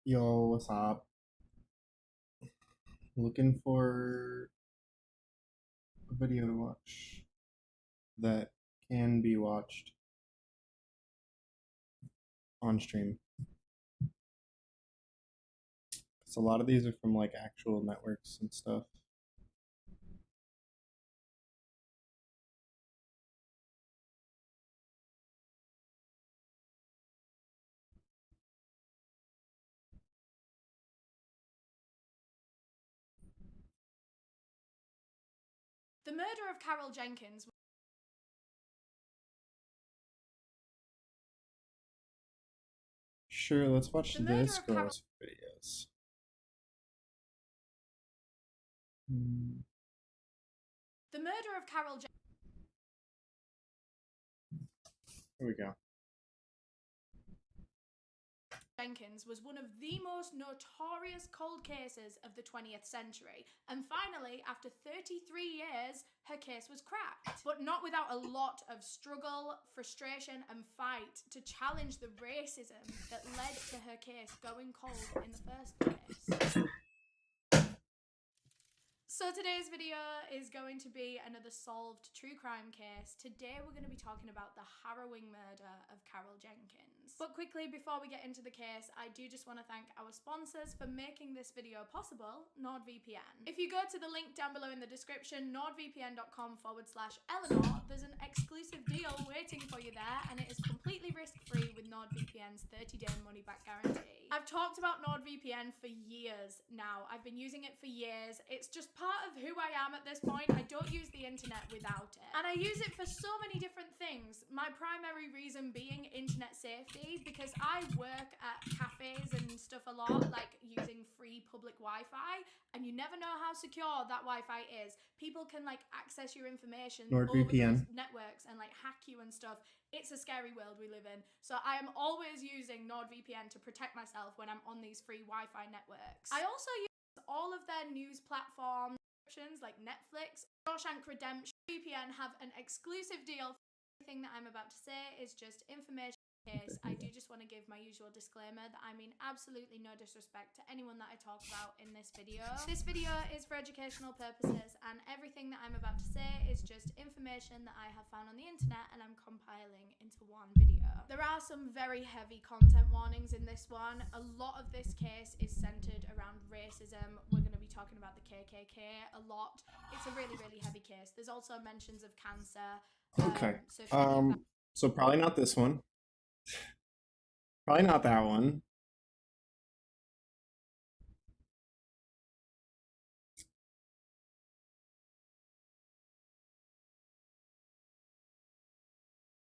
Yo, what's up? Looking for a video to watch that can be watched on stream. Because a lot of these are from like actual networks and stuff. The murder of Carol Jenkins. Sure, let's watch The murder this of Carol. girl's videos. Hmm, The murder of Carol Here we go. Jenkins was one of the most notorious cold cases of the 20th century. And finally, after 33 years, her case was cracked. But not without a lot of struggle, frustration, and fight to challenge the racism that led to her case going cold in the first place. So today's video is going to be another solved true crime case. Today we're going to be talking about the harrowing murder of Carol Jenkins. But quickly, before we get into the case, I do just want to thank our sponsors for making this video possible, NordVPN. If you go to the link down below in the description, nordvpn.com/Eleanor, there's an exclusive deal waiting for you there, and it is completely risk-free with NordVPN's 30-day money-back guarantee. I've talked about NordVPN for years now. I've been using it for years. It's just part of who I am at this point. I don't use the internet without it. And I use it for so many different things. My primary reason being internet safety, because I work at cafes and stuff a lot, like using free public Wi-Fi, and you never know how secure that Wi-Fi is. People can like access your information over NordVPN. those networks and like hack you and stuff. It's a scary world we live in. So I am always using NordVPN to protect myself when I'm on these free Wi-Fi networks. I also use all of their news platforms, subscriptions like Netflix, Shawshank Redemption. VPN have an exclusive deal. Everything that I'm about to say is just information. Case, I do just want to give my usual disclaimer that I mean absolutely no disrespect to anyone that I talk about in this video. This video is for educational purposes, and everything that I'm about to say is just information that I have found on the internet and I'm compiling into one video. There are some very heavy content warnings in this one. A lot of this case is centered around racism. We're going to be talking about the KKK a lot. It's a really, really heavy case. There's also mentions of cancer. Okay. So Probably not this one. Probably not that one.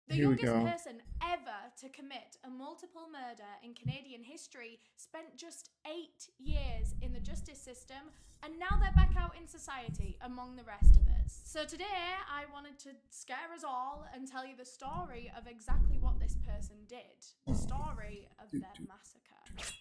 The Here we youngest go. person ever to commit a multiple murder in Canadian history spent just 8 years in the justice system, and now they're back out in society among the rest of us. So today I wanted to scare us all and tell you the story of exactly what this person did. The story of their massacre.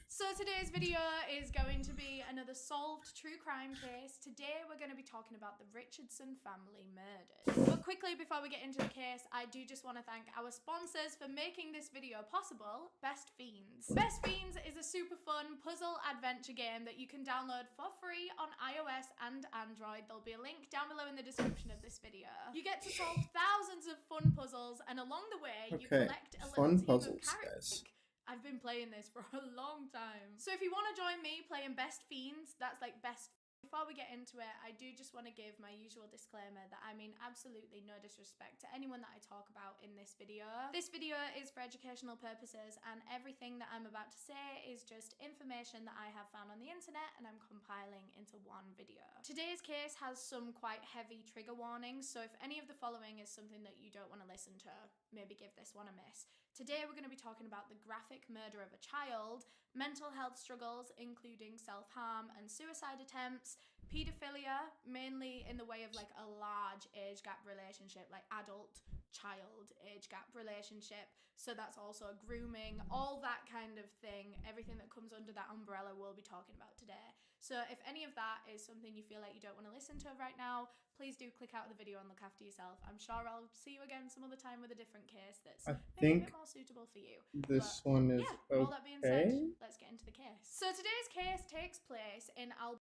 So today's video is going to be another solved true crime case. Today we're going to be talking about the Richardson family murders. But quickly, before we get into the case, I do just want to thank our sponsors for making this video possible, Best Fiends. Best Fiends is a super fun puzzle adventure game that you can download for free on iOS and Android. There'll be a link down below in the description of this video. You get to solve thousands of fun puzzles, and along the way, you collect a little team of characters. I've been playing this for a long time. So if you want to join me playing Best Fiends, that's like best. Before we get into it, I do just want to give my usual disclaimer that I mean absolutely no disrespect to anyone that I talk about in this video. This video is for educational purposes, and everything that I'm about to say is just information that I have found on the internet and I'm compiling into one video. Today's case has some quite heavy trigger warnings, so if any of the following is something that you don't want to listen to, maybe give this one a miss. Today we're going to be talking about the graphic murder of a child, mental health struggles including self-harm and suicide attempts, pedophilia, mainly in the way of like a large age gap relationship, like adult-child age gap relationship. So that's also grooming, all that kind of thing, everything that comes under that umbrella we'll be talking about today. So if any of that is something you feel like you don't want to listen to right now, please do click out of the video and look after yourself. I'm sure I'll see you again some other time with a different case that's I maybe a bit think more suitable for you. this one is Yeah, all that being said, okay. let's get into the case. So today's case takes place in I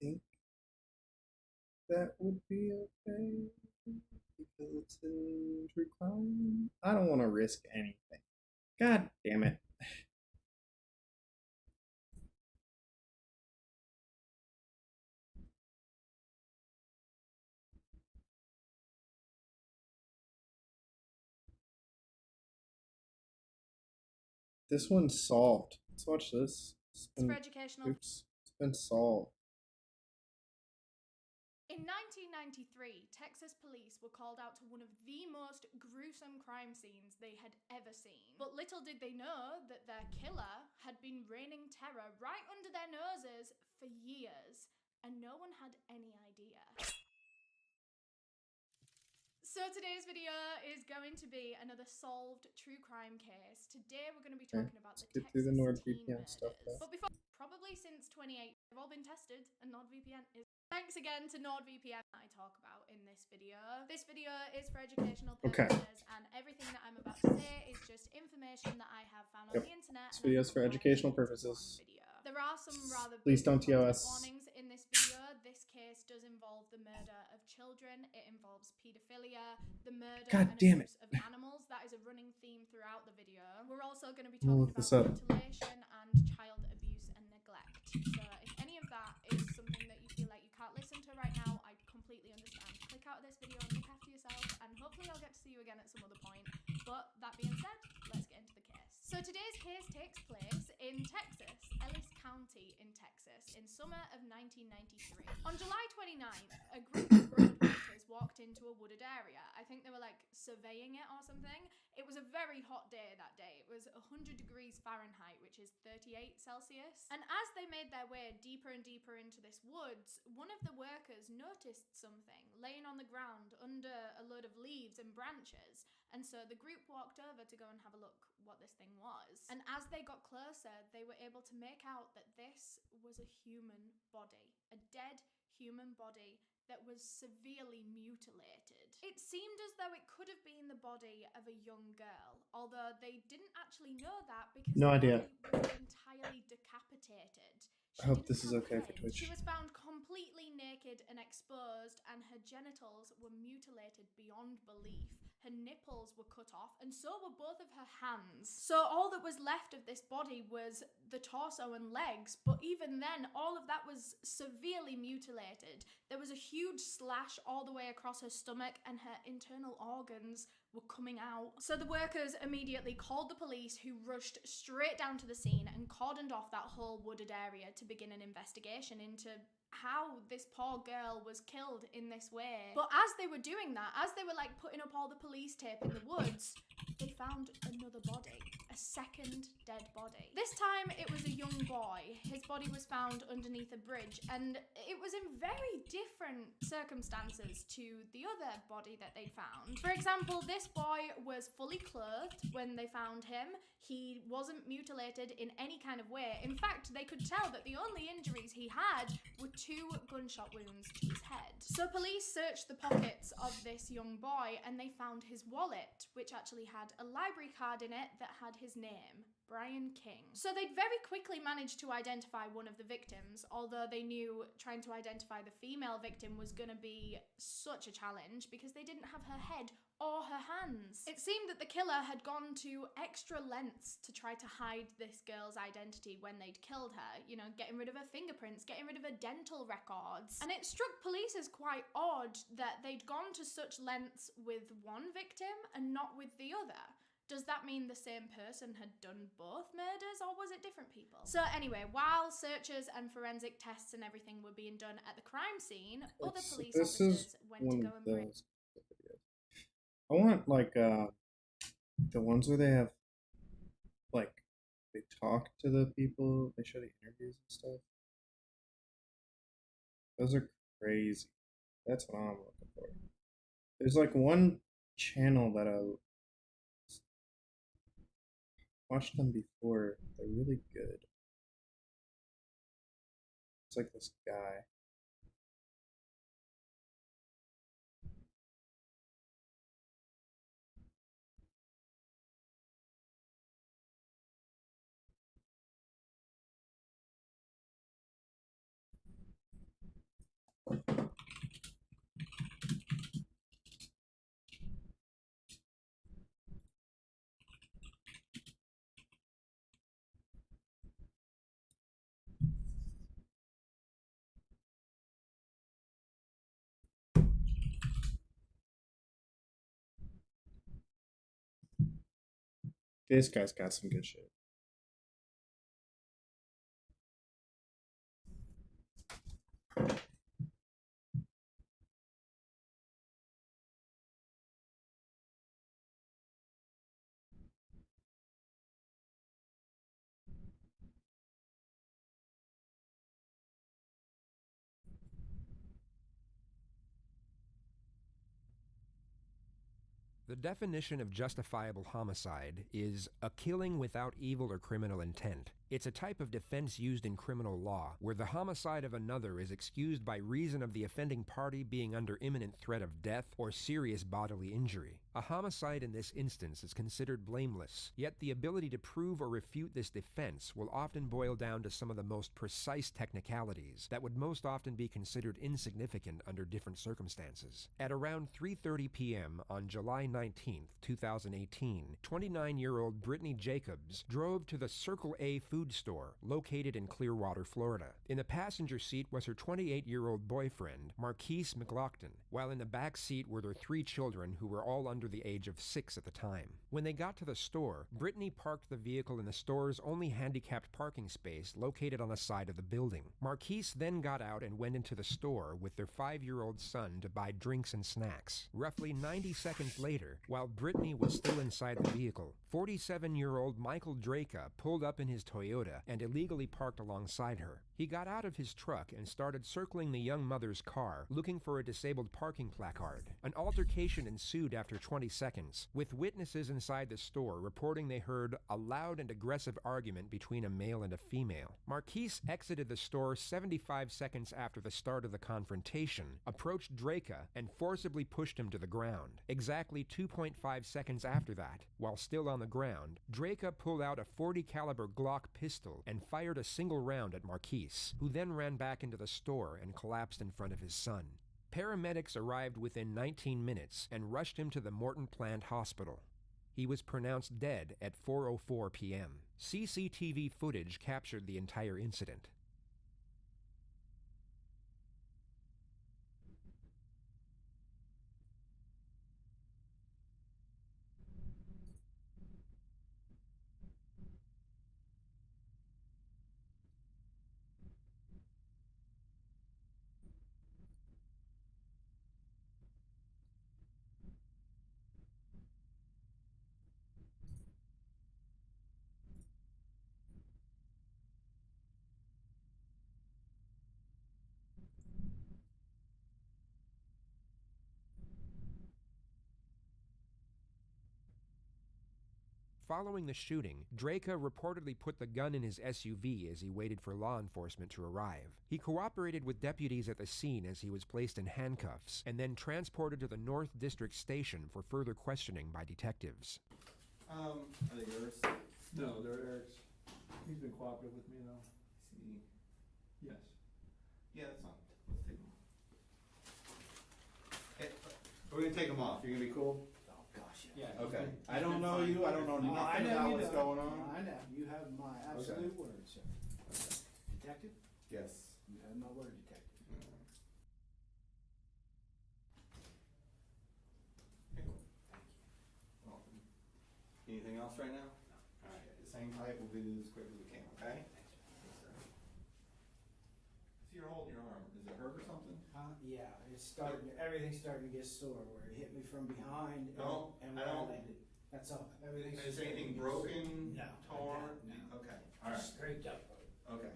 think that would be okay because it's in true crime. I don't want to risk anything. God damn it. This one's solved. Let's watch this. It's for educational. Oops. It's been solved. In 1993, Texas police were called out to one of the most gruesome crime scenes they had ever seen. But little did they know that their killer had been raining terror right under their noses for years, and no one had any idea. So today's video is going to be another solved true crime case. Today we're going to be talking about the Texas through the teen NordVPN murders. stuff, though. But before, probably since 2018, they've all been tested, and NordVPN is. Thanks again to NordVPN that I talk about in this video. This video is for educational purposes, and everything that I'm about to say is just information that I have found on the internet. This video is for educational purposes. There are some rather Please big don't TOS. warnings in this video. This case does involve the murder of children. It involves paedophilia, the murder and abuse of animals. That is a running theme throughout the video. We're also going to be talking about mutilation and child abuse and neglect. So if any of that is something that you feel like you can't listen to right now, I completely understand. Click out of this video and look after yourself, and hopefully I'll get to see you again at some other point. But that being said, let's get into the case. So today's case takes place in Texas, Ellis County in Texas, in summer of 1993. On July 29th, a group of road workers walked into a wooded area. I think they were like surveying it or something. It was a very hot day that day. It was 100 degrees Fahrenheit, which is 38 Celsius. And as they made their way deeper and deeper into this woods, one of the workers noticed something laying on the ground under a load of leaves and branches. And so the group walked over to go and have a look what this thing was. And as they got closer, they were able to make out that this was a human body, a dead human body that was severely mutilated. It seemed as though it could have been the body of a young girl, although they didn't actually know that because no the idea. body was entirely decapitated. I hope this is okay for Twitch. She was found completely naked and exposed, and her genitals were mutilated beyond belief. Her nipples were cut off, and so were both of her hands. So all that was left of this body was the torso and legs, but even then, all of that was severely mutilated. There was a huge slash all the way across her stomach, and her internal organs were coming out. So the workers immediately called the police, who rushed straight down to the scene and cordoned off that whole wooded area to begin an investigation into how this poor girl was killed in this way. But as they were doing that, as they were like putting up all the police tape in the woods, they found another body, a second dead body. This time it was a young boy. His body was found underneath a bridge, and it was in very different circumstances to the other body that they found. For example, this boy was fully clothed when they found him. He wasn't mutilated in any kind of way. In fact, they could tell that the only injuries he had were 2 gunshot wounds to his head. So police searched the pockets of this young boy, and they found his wallet, which actually had a library card in it that had his name, Brian King. So they'd very quickly managed to identify one of the victims, although they knew trying to identify the female victim was going to be such a challenge because they didn't have her head or her hands. It seemed that the killer had gone to extra lengths to try to hide this girl's identity when they'd killed her, you know, getting rid of her fingerprints, getting rid of her dental records. And it struck police as quite odd that they'd gone to such lengths with one victim and not with the other. Does that mean the same person had done both murders, or was it different people? So anyway, while searches and forensic tests and everything were being done at the crime scene, other police officers went to go and bring... I want like the ones where they have like they talk to the people, they show the interviews and stuff. Those are crazy. That's what I'm looking for. There's like one channel that I watched them before. They're really good. It's like this guy. This guy's got some good shit. The definition of justifiable homicide is a killing without evil or criminal intent. It's a type of defense used in criminal law, where the homicide of another is excused by reason of the offending party being under imminent threat of death or serious bodily injury. A homicide in this instance is considered blameless, yet the ability to prove or refute this defense will often boil down to some of the most precise technicalities that would most often be considered insignificant under different circumstances. At around 3:30 p.m. on July 19, 2018, 29-year-old Brittany Jacobs drove to the Circle A food store located in Clearwater, Florida. In the passenger seat was her 28-year-old boyfriend, Marquise McLaughlin, while in the back seat were their 3 children who were all under the age of 6 at the time. When they got to the store, Brittany parked the vehicle in the store's only handicapped parking space located on the side of the building. Marquise then got out and went into the store with their 5-year-old son to buy drinks and snacks. Roughly 90 seconds later, while Brittany was still inside the vehicle, 47-year-old Michael Draka pulled up in his Toyota and illegally parked alongside her. He got out of his truck and started circling the young mother's car, looking for a disabled parking placard. An altercation ensued after 20 seconds, with witnesses inside the store reporting they heard a loud and aggressive argument between a male and a female. Marquise exited the store 75 seconds after the start of the confrontation, approached Draka, and forcibly pushed him to the ground. Exactly 2.5 seconds after that, while still on the ground, Draka pulled out a .40 caliber Glock pistol and fired a single round at Marquise, who then ran back into the store and collapsed in front of his son. Paramedics arrived within 19 minutes and rushed him to the Morton Plant Hospital. He was pronounced dead at 4:04 p.m. CCTV footage captured the entire incident. Following the shooting, Draka reportedly put the gun in his SUV as he waited for law enforcement to arrive. He cooperated with deputies at the scene as he was placed in handcuffs and then transported to the North District Station for further questioning by detectives. Are they yours? No, they're Eric's. He's been cooperative with me now. See. Yes. Yeah, that's fine. Let's take them off. Hey, we're gonna take them off. You're gonna be cool? Oh, gosh, Yeah. Okay. I don't know you. I don't know nothing about what's going on. I know. You have my absolute Okay. word, sir. Okay. Detective? Yes. You have my word, detective. Welcome. Anything else right now? No. All right. The same type. We'll do this as quick as we can. Okay. Yes, sir. See, you're holding your arm. Is it hurt or something? Yeah, it's starting. Everything's starting to get sore. Where it hit me from behind No, and I where I don't. landed. That's all. Everything's. Is anything broken? No. Torn? No. Okay. All right. Scraped up. Okay.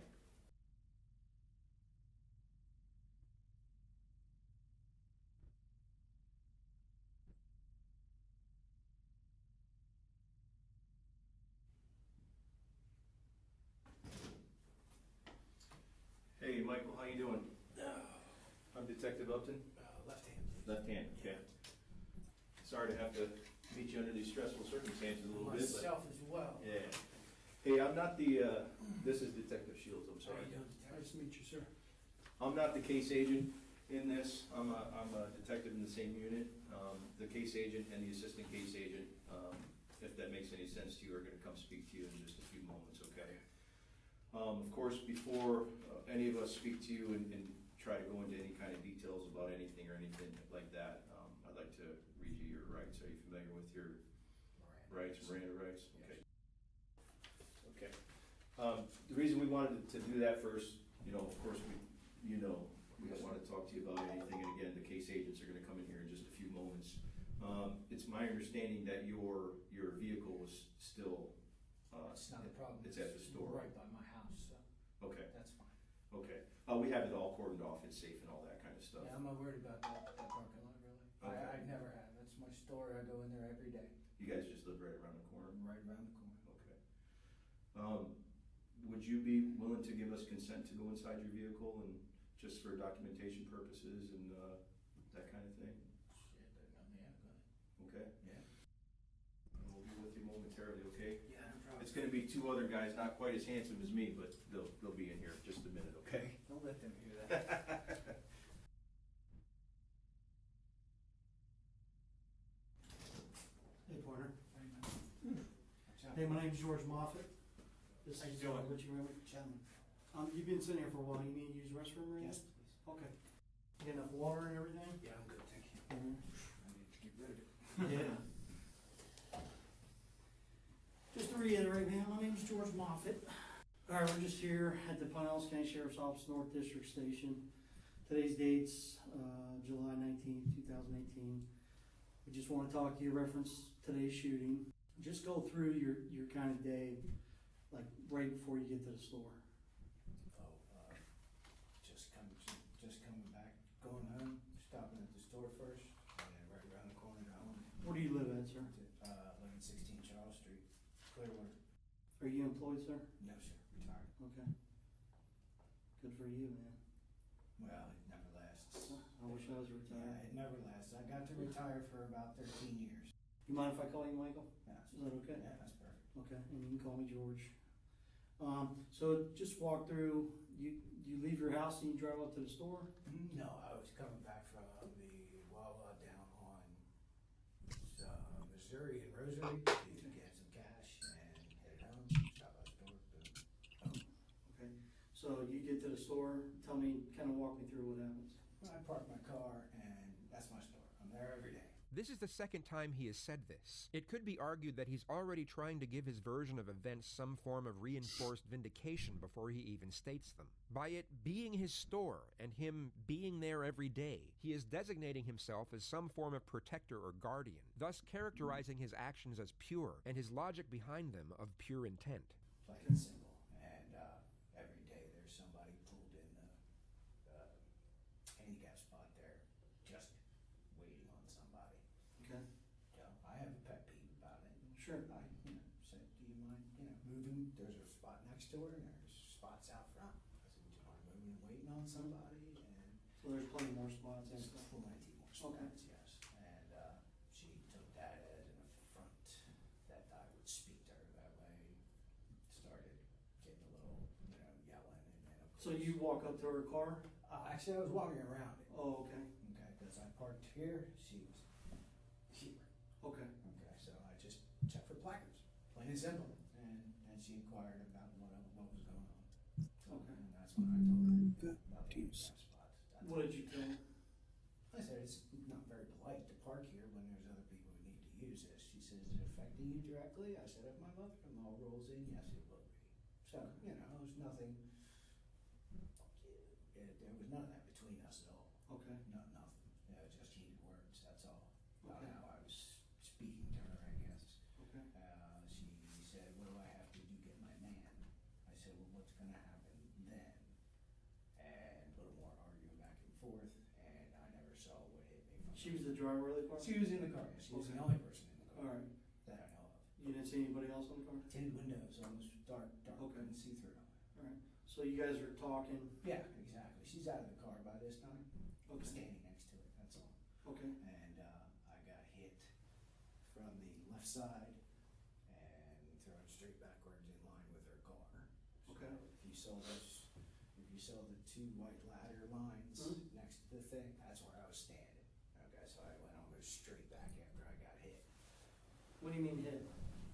Hey, Michael. How you doing? I'm Detective Upton. Left hand, please. Left hand, okay. Sorry to have to meet you under these stressful circumstances a little bit, but Myself as well. yeah. Hey, I'm not the. This is Detective Shields. I'm How sorry. you doing, Detective? Nice to meet you, sir. I'm not the case agent in this. I'm a detective in the same unit. The case agent and the assistant case agent, if that makes any sense to you, are going to come speak to you in just a few moments. Okay. Of course, before any of us speak to you and try to go into any kind of details about anything or anything like that, I'd like to read you your rights. Are you familiar with your rights, Miranda rights? Okay. Okay. The reason we wanted to do that first, of course, we don't want to talk to you about anything. And again, the case agents are going to come in here in just a few moments. It's my understanding that your vehicle was still. It's not a problem. It's at the store. Right by my house, so Okay. that's fine. Okay. We have it all cordoned off. It's safe and all that kind of stuff. Yeah, I'm not worried about that parking lot, really. Okay. I never have. That's my store. I go in there every day. You guys just live right around the corner. Right around the corner. Okay. Would you be willing to give us consent to go inside your vehicle and just for documentation purposes and that kind of thing? Shit, there's nothing I'm gonna. Okay. Yeah. We'll be with you momentarily. Okay. Yeah, no problem. It's going to be two other guys, not quite as handsome as me, but they'll be in here in just a minute. Okay. Don't let them hear that. Hey, partner. Hey, my name's George Moffett. This How you is doing? Richie Raymond. Gentlemen. You've been sitting here for a while. You need to use the restroom right now? Yes, please. Okay. You get enough water and everything? Yeah, I'm good, thank you. Mhm. I need to get rid of it. Yeah. Just to reiterate, man, my name's George Moffett. All right, we're just here at the Pinellas County Sheriff's Office North District Station. Today's date's July 19th, 2018. We just want to talk to you, reference today's shooting. Just go through your kind of day, like right before you get to the store. Oh, just coming back, going home, stopping at the store first, and then right around the corner to home. Where do you live at, sir? 1116 Charles Street, Clearwater. Are you employed, sir? No, sir, retired. Okay. Good for you, man. Well, it never lasts. I wish I was Yeah, retired. it never lasts. I got to retire for about 13 years. You mind if I call you Michael? Yeah, Is that okay? Yeah, that's perfect. Okay, and you can call me George. So just walk through, you leave your house and you drive up to the store? No, I was coming back from the Wawa down on Missouri and Rosary to get some cash and headed home, stop by the store, boom. Okay, so you get to the store, tell me, kind of walk me through what happens. I park my car and that's my store. I'm there every day. This is the second time he has said this. It could be argued that he's already trying to give his version of events some form of reinforced vindication before he even states them. By it being his store and him being there every day, he is designating himself as some form of protector or guardian, thus characterizing his actions as pure and his logic behind them of pure intent. Plain and simple. And every day there's somebody pulled in the handicap spot there, just waiting on somebody. Okay. So I have a pet peeve about it. Sure. I said, do you mind, moving? There's a spot next to her and there's spots out front. I said, would you mind moving and waiting on somebody? And So there's plenty more spots and there's stuff. plenty more spots, Okay. yes. And she took that as an affront that I would speak to her that way. Started getting a little, yelling and then of course. So you walk up to her car? Actually, I was walking around it. Oh, okay, Okay, because I parked here, she was here. okay. Okay, so I just checked for placards, plain and simple. And she inquired about what was going on. Okay. And that's when I told her about the handicap spots. That's What did you tell her? I said, it's not very polite to park here when there's other people who need to use this. She says, is it affecting you directly? I said, if my mother-in-law rolls in, yes, it will be. So, there's nothing, there was none of that between us at all. Okay. No, nothing. Just heated words, that's all. About Okay. how I was speaking to her, I guess. Okay. She said, what do I have to do to get my man? I said, well, what's gonna happen then? And a little more arguing back and forth, and I never saw what hit me from. She was the driver of the car? She was in the car, yes. She was the Okay. only person in the car. Alright. That I know of. You didn't see anybody else in the car? Tinted windows, almost dark, Okay. couldn't see through. Alright. So So you guys are talking, Yeah, exactly. She's out of the car by this time. I'm okay, standing next to it, that's all. okay, And I got hit from the left side and thrown straight backwards in line with her car. Okay. So if you saw the two white ladder lines next to the thing, that's where I was standing. Okay, so I went almost straight back after I got hit. what do you mean hit?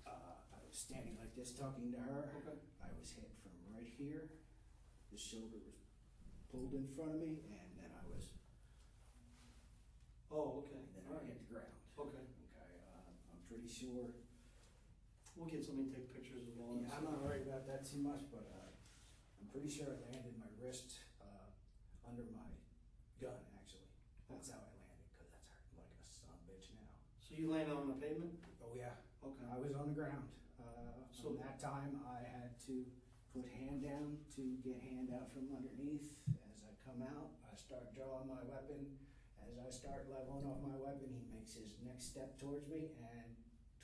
I was standing like this talking to her. Okay. I was hit from right here. The shoulder was pulled in front of me, and then I was, Oh, okay, and then I alright, hit the ground. okay. Okay, I'm pretty sure. We'll get somebody to take pictures of all Yeah, that I'm stuff. not worried about that too much, but I'm pretty sure I landed my wrist under my gun. Actually, that's how I landed, because that's hurting like a son of a bitch now. So you landed on the pavement? Oh yeah, Okay. I was on the ground. So- From that time, I had to put hand down to get hand out from underneath. As I come out, I start drawing my weapon. As I start leveling off my weapon, he makes his next step towards me, and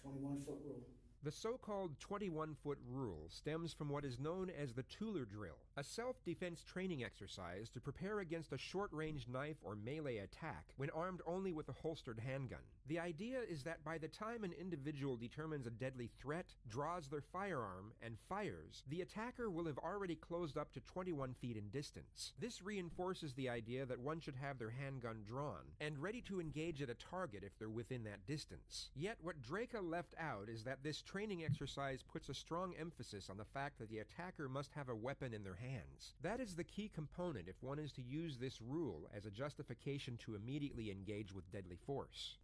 21-foot rule. The so-called 21-foot rule stems from what is known as the Tuller drill, a self-defense training exercise to prepare against a short-range knife or melee attack when armed only with a holstered handgun. The idea is that by the time an individual determines a deadly threat, draws their firearm, and fires, the attacker will have already closed up to 21 feet in distance. This reinforces the idea that one should have their handgun drawn and ready to engage at a target if they're within that distance. Yet what Draca left out is that this training exercise puts a strong emphasis on the fact that the attacker must have a weapon in their hands. That is the key component if one is to use this rule as a justification to immediately engage with deadly force.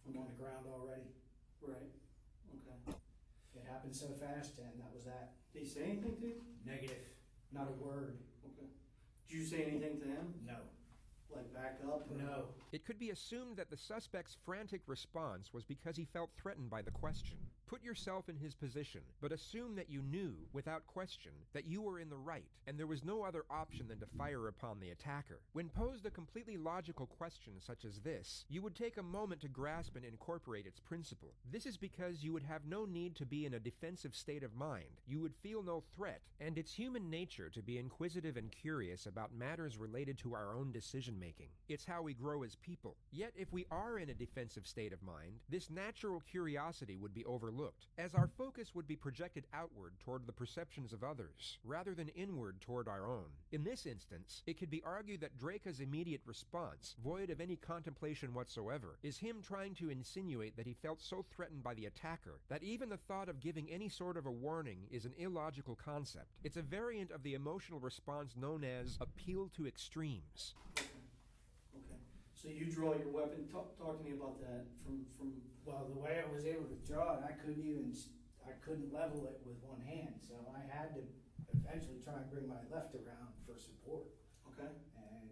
I'm on the ground already. Right, okay. It happened so fast, and that was that. Did he say anything to you? Negative. Not a word. Okay. Did you say anything to him? No. Like back up? Or? No. It could be assumed that the suspect's frantic response was because he felt threatened by the question. Put yourself in his position, but assume that you knew, without question, that you were in the right, and there was no other option than to fire upon the attacker. When posed a completely logical question such as this, you would take a moment to grasp and incorporate its principle. This is because you would have no need to be in a defensive state of mind. You would feel no threat, and it's human nature to be inquisitive and curious about matters related to our own decision-making. It's how we grow as people. Yet if we are in a defensive state of mind, this natural curiosity would be overlooked, as our focus would be projected outward toward the perceptions of others, rather than inward toward our own. In this instance, it could be argued that Draca's immediate response, void of any contemplation whatsoever, is him trying to insinuate that he felt so threatened by the attacker that even the thought of giving any sort of a warning is an illogical concept. It's a variant of the emotional response known as appeal to extremes. Okay. So you draw your weapon. Talk to me about that. From. Well, the way I was able to draw it, I couldn't level it with one hand, so I had to eventually try and bring my left around for support. Okay. And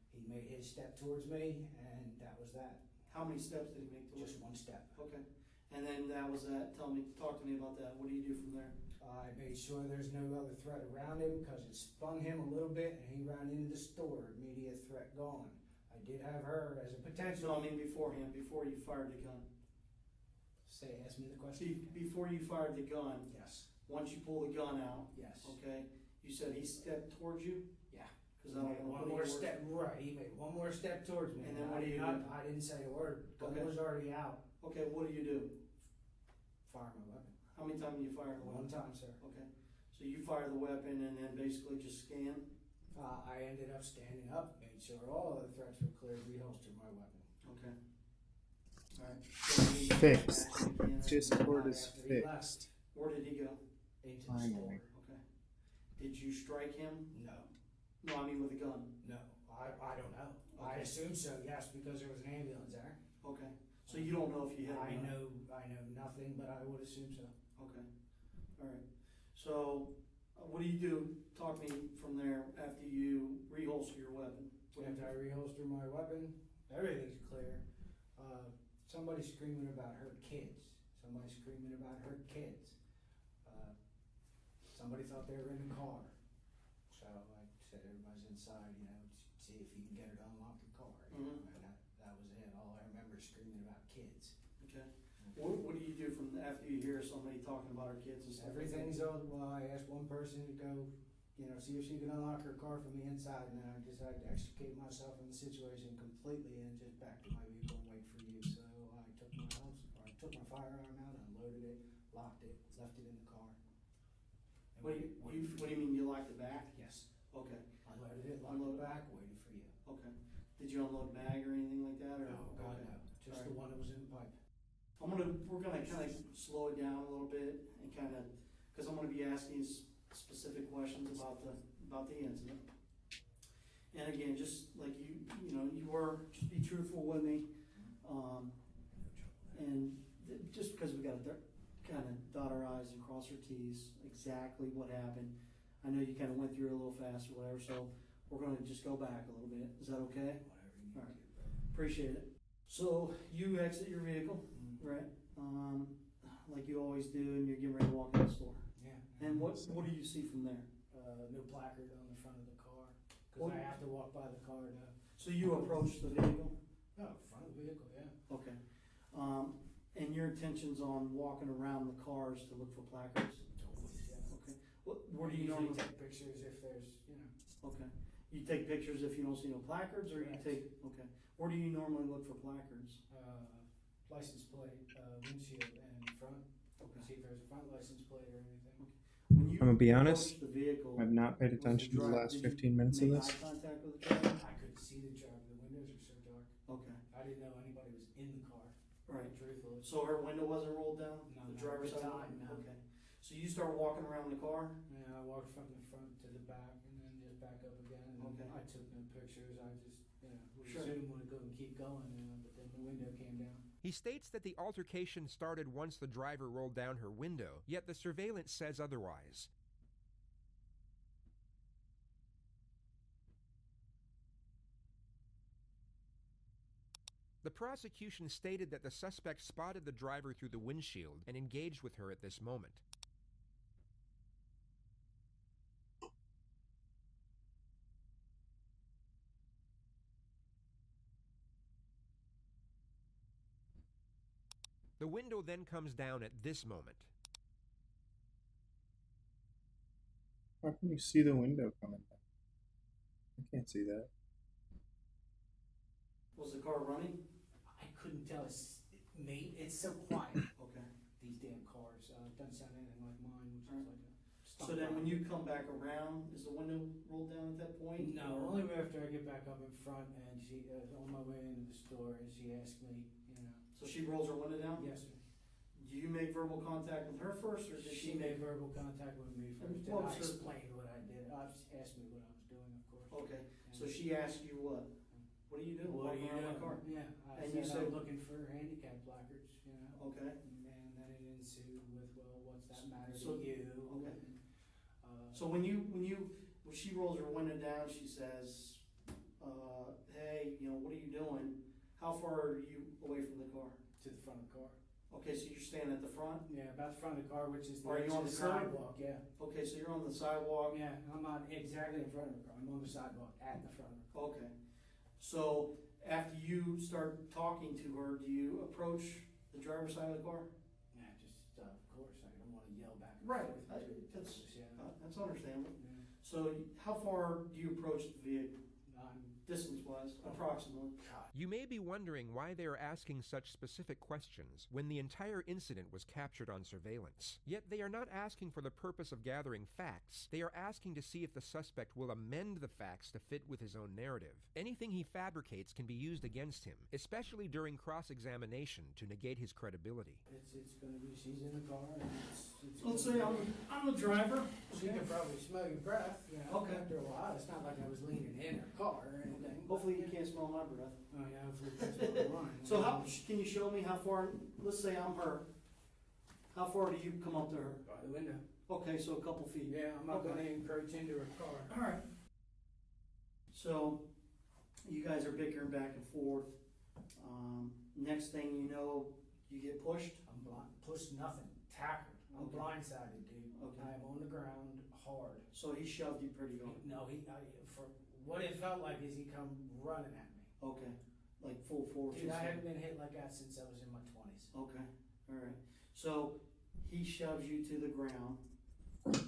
he made his step towards me, and that was that. How many steps did he make towards Just one step. Okay. And then that was that. Talk to me about that. What do you do from there? I made sure there's no other threat around him because it spun him a little bit, and he ran into the store. Immediate threat gone. I did have her as a potential. No, I mean beforehand, before you fired the gun. Ask me the question. Before you fired the gun, Yes. once you pull the gun out, Yes. okay, you said he stepped towards you? Yeah. Because He I made don't want one to more step. Right. He made one more step towards me. And then what do you do? I didn't say a word. Gun Okay. was already out. Okay, what do you do? Fire my weapon. How many times do you fire the One weapon? time, sir. Okay, so you fire the weapon and then basically just scan? I ended up standing up, made sure all of the threats were clear, reholstered my weapon. Okay. Alright. So he- Fixed. After Discord is After he left, fixed. Where did he go? into the Finally. store. Okay. Did you strike him? No, No, I mean with a gun. no, I don't know. I Okay. assume so, yes, because there was an ambulance there. Okay. So you don't know if you hit him? I or not? know nothing, but I would assume so. Okay. Alright. So, what do you do? Talk me from there after you reholster your weapon. What do you After I do? reholster my weapon, everything's clear. Somebody screaming about her kids. Somebody screaming about her kids. Somebody thought they were in the car. So I said everybody's inside, see if you can get her to unlock the car. Mhm. And that was it. All I remember is screaming about kids. Okay. What do you do from after you hear somebody talking about our kids and stuff? Everything's well, I asked one person to go you know, see if she could unlock her car from the inside, and then I decided to extricate myself from the situation completely and just back to my vehicle and wait for you. So I took my firearm out, unloaded it, locked it, left it in the car. And What do you mean you locked it back? Yes. Okay, Unloaded it, locked it back, waited for you. okay. Did you unload a bag or anything like that, or? Oh, God, Okay. no. Just Alright. the one that was in the pipe. We're gonna kind of slow it down a little bit and kind of, because I'm gonna be asking specific questions about the incident. And again, just like just be truthful with me. And just because we gotta kind of dot our i's and cross our t's, exactly what happened. I know you kind of went through it a little fast or whatever, so we're gonna just go back a little bit. Is that okay? Whatever you need Alright. to, bro. Appreciate it. So you exit your vehicle, right? Like you always do, and you're getting ready to walk in the store. Yeah. And what do you see from there? No placard on the front of the car, What- because I have to walk by the car to, So you approach the vehicle? front of the vehicle, yeah. Okay. And your intentions on walking around the cars to look for placards? Always, yeah. Okay. Where do I you usually normally? take pictures if there's, you know. Okay. You take pictures if you don't see no placards, or you Correct. take, okay. Where do you normally look for placards? License plate, windshield and front, Okay. see if there's a front license plate or anything. When you I'm gonna be approach honest, the vehicle, I've not paid was the attention to the driver- last did you 15 minutes of make this. eye contact with the driver? I couldn't see the driver, the windows are so dark. Okay. I didn't know anybody was in the car. Right. Truthfully. So her window wasn't rolled down? No, The not driver's at the side? time, no. Okay. So you start walking around the car? Yeah, I walked from the front to the back and then just back up again. And Okay. I took no pictures. I just, would Sure. assume would go and keep going, but then the window came down. He states that the altercation started once the driver rolled down her window, yet the surveillance says otherwise. The prosecution stated that the suspect spotted the driver through the windshield and engaged with her at this moment. The window then comes down at this moment. How can you see the window coming down? I can't see that. Was the car running? I couldn't tell. It's so quiet. Okay. These damn cars. It doesn't sound anything like mine, which is like a. So then when you come back around, is the window rolled down at that point? No, or- only after I get back up in front and she, on my way into the store, and she asked me, So she rolls her window down? yes, sir. Do you make verbal contact with her first, or did She made verbal contact with me first, and What I was her- explained what I did. She asked me what I was doing, of course. Okay, And so she asked you what? What are you doing? what are Walking you around my doing? car? Yeah, I And said you said- I'm looking for handicap placards, Okay. and then it ensued with, well, what's that matter So- to you? okay. And, So when she rolls her window down, she says, hey, what are you doing? How far are you away from the car? to the front of the car. Okay, so you're standing at the front? Yeah, about the front of the car, which is the Are you edge on of the the curb? sidewalk, yeah. Okay, so you're on the sidewalk. Yeah, I'm not exactly in front of the car. I'm on the sidewalk at the front of the car. Okay. So after you start talking to her, do you approach the driver's side of the car? Yeah, just, of course, I don't want to yell back and Right, forth. that's- Yeah. That's understandable. Yeah. So how far do you approach the vehicle, I'm, distance-wise, approximately? God. You may be wondering why they are asking such specific questions when the entire incident was captured on surveillance. Yet they are not asking for the purpose of gathering facts. They are asking to see if the suspect will amend the facts to fit with his own narrative. Anything he fabricates can be used against him, especially during cross-examination to negate his credibility. It's gonna be, she's in the car and it's. Let's say I'm the driver. She can probably smell your breath, Okay. after a while. It's not like I was leaning in her car or anything. Hopefully you can't smell my breath. Oh, yeah, hopefully you can smell mine. So can you show me how far, let's say I'm her, how far do you come up to her? By the window. Okay, so a couple feet. Yeah, I'm not Okay. gonna encroach into her car. Alright. So, you guys are bickering back and forth. Next thing you know, you get pushed? I'm blind, pushed nothing, tackled. I'm Okay. blindsided, dude. Okay. I am on the ground hard. So he shoved you pretty hard. No, for what it felt like is he come running at me. Okay, like full force. Dude, or I something. haven't been hit like that since I was in my 20s. Okay, alright. So, he shoves you to the ground,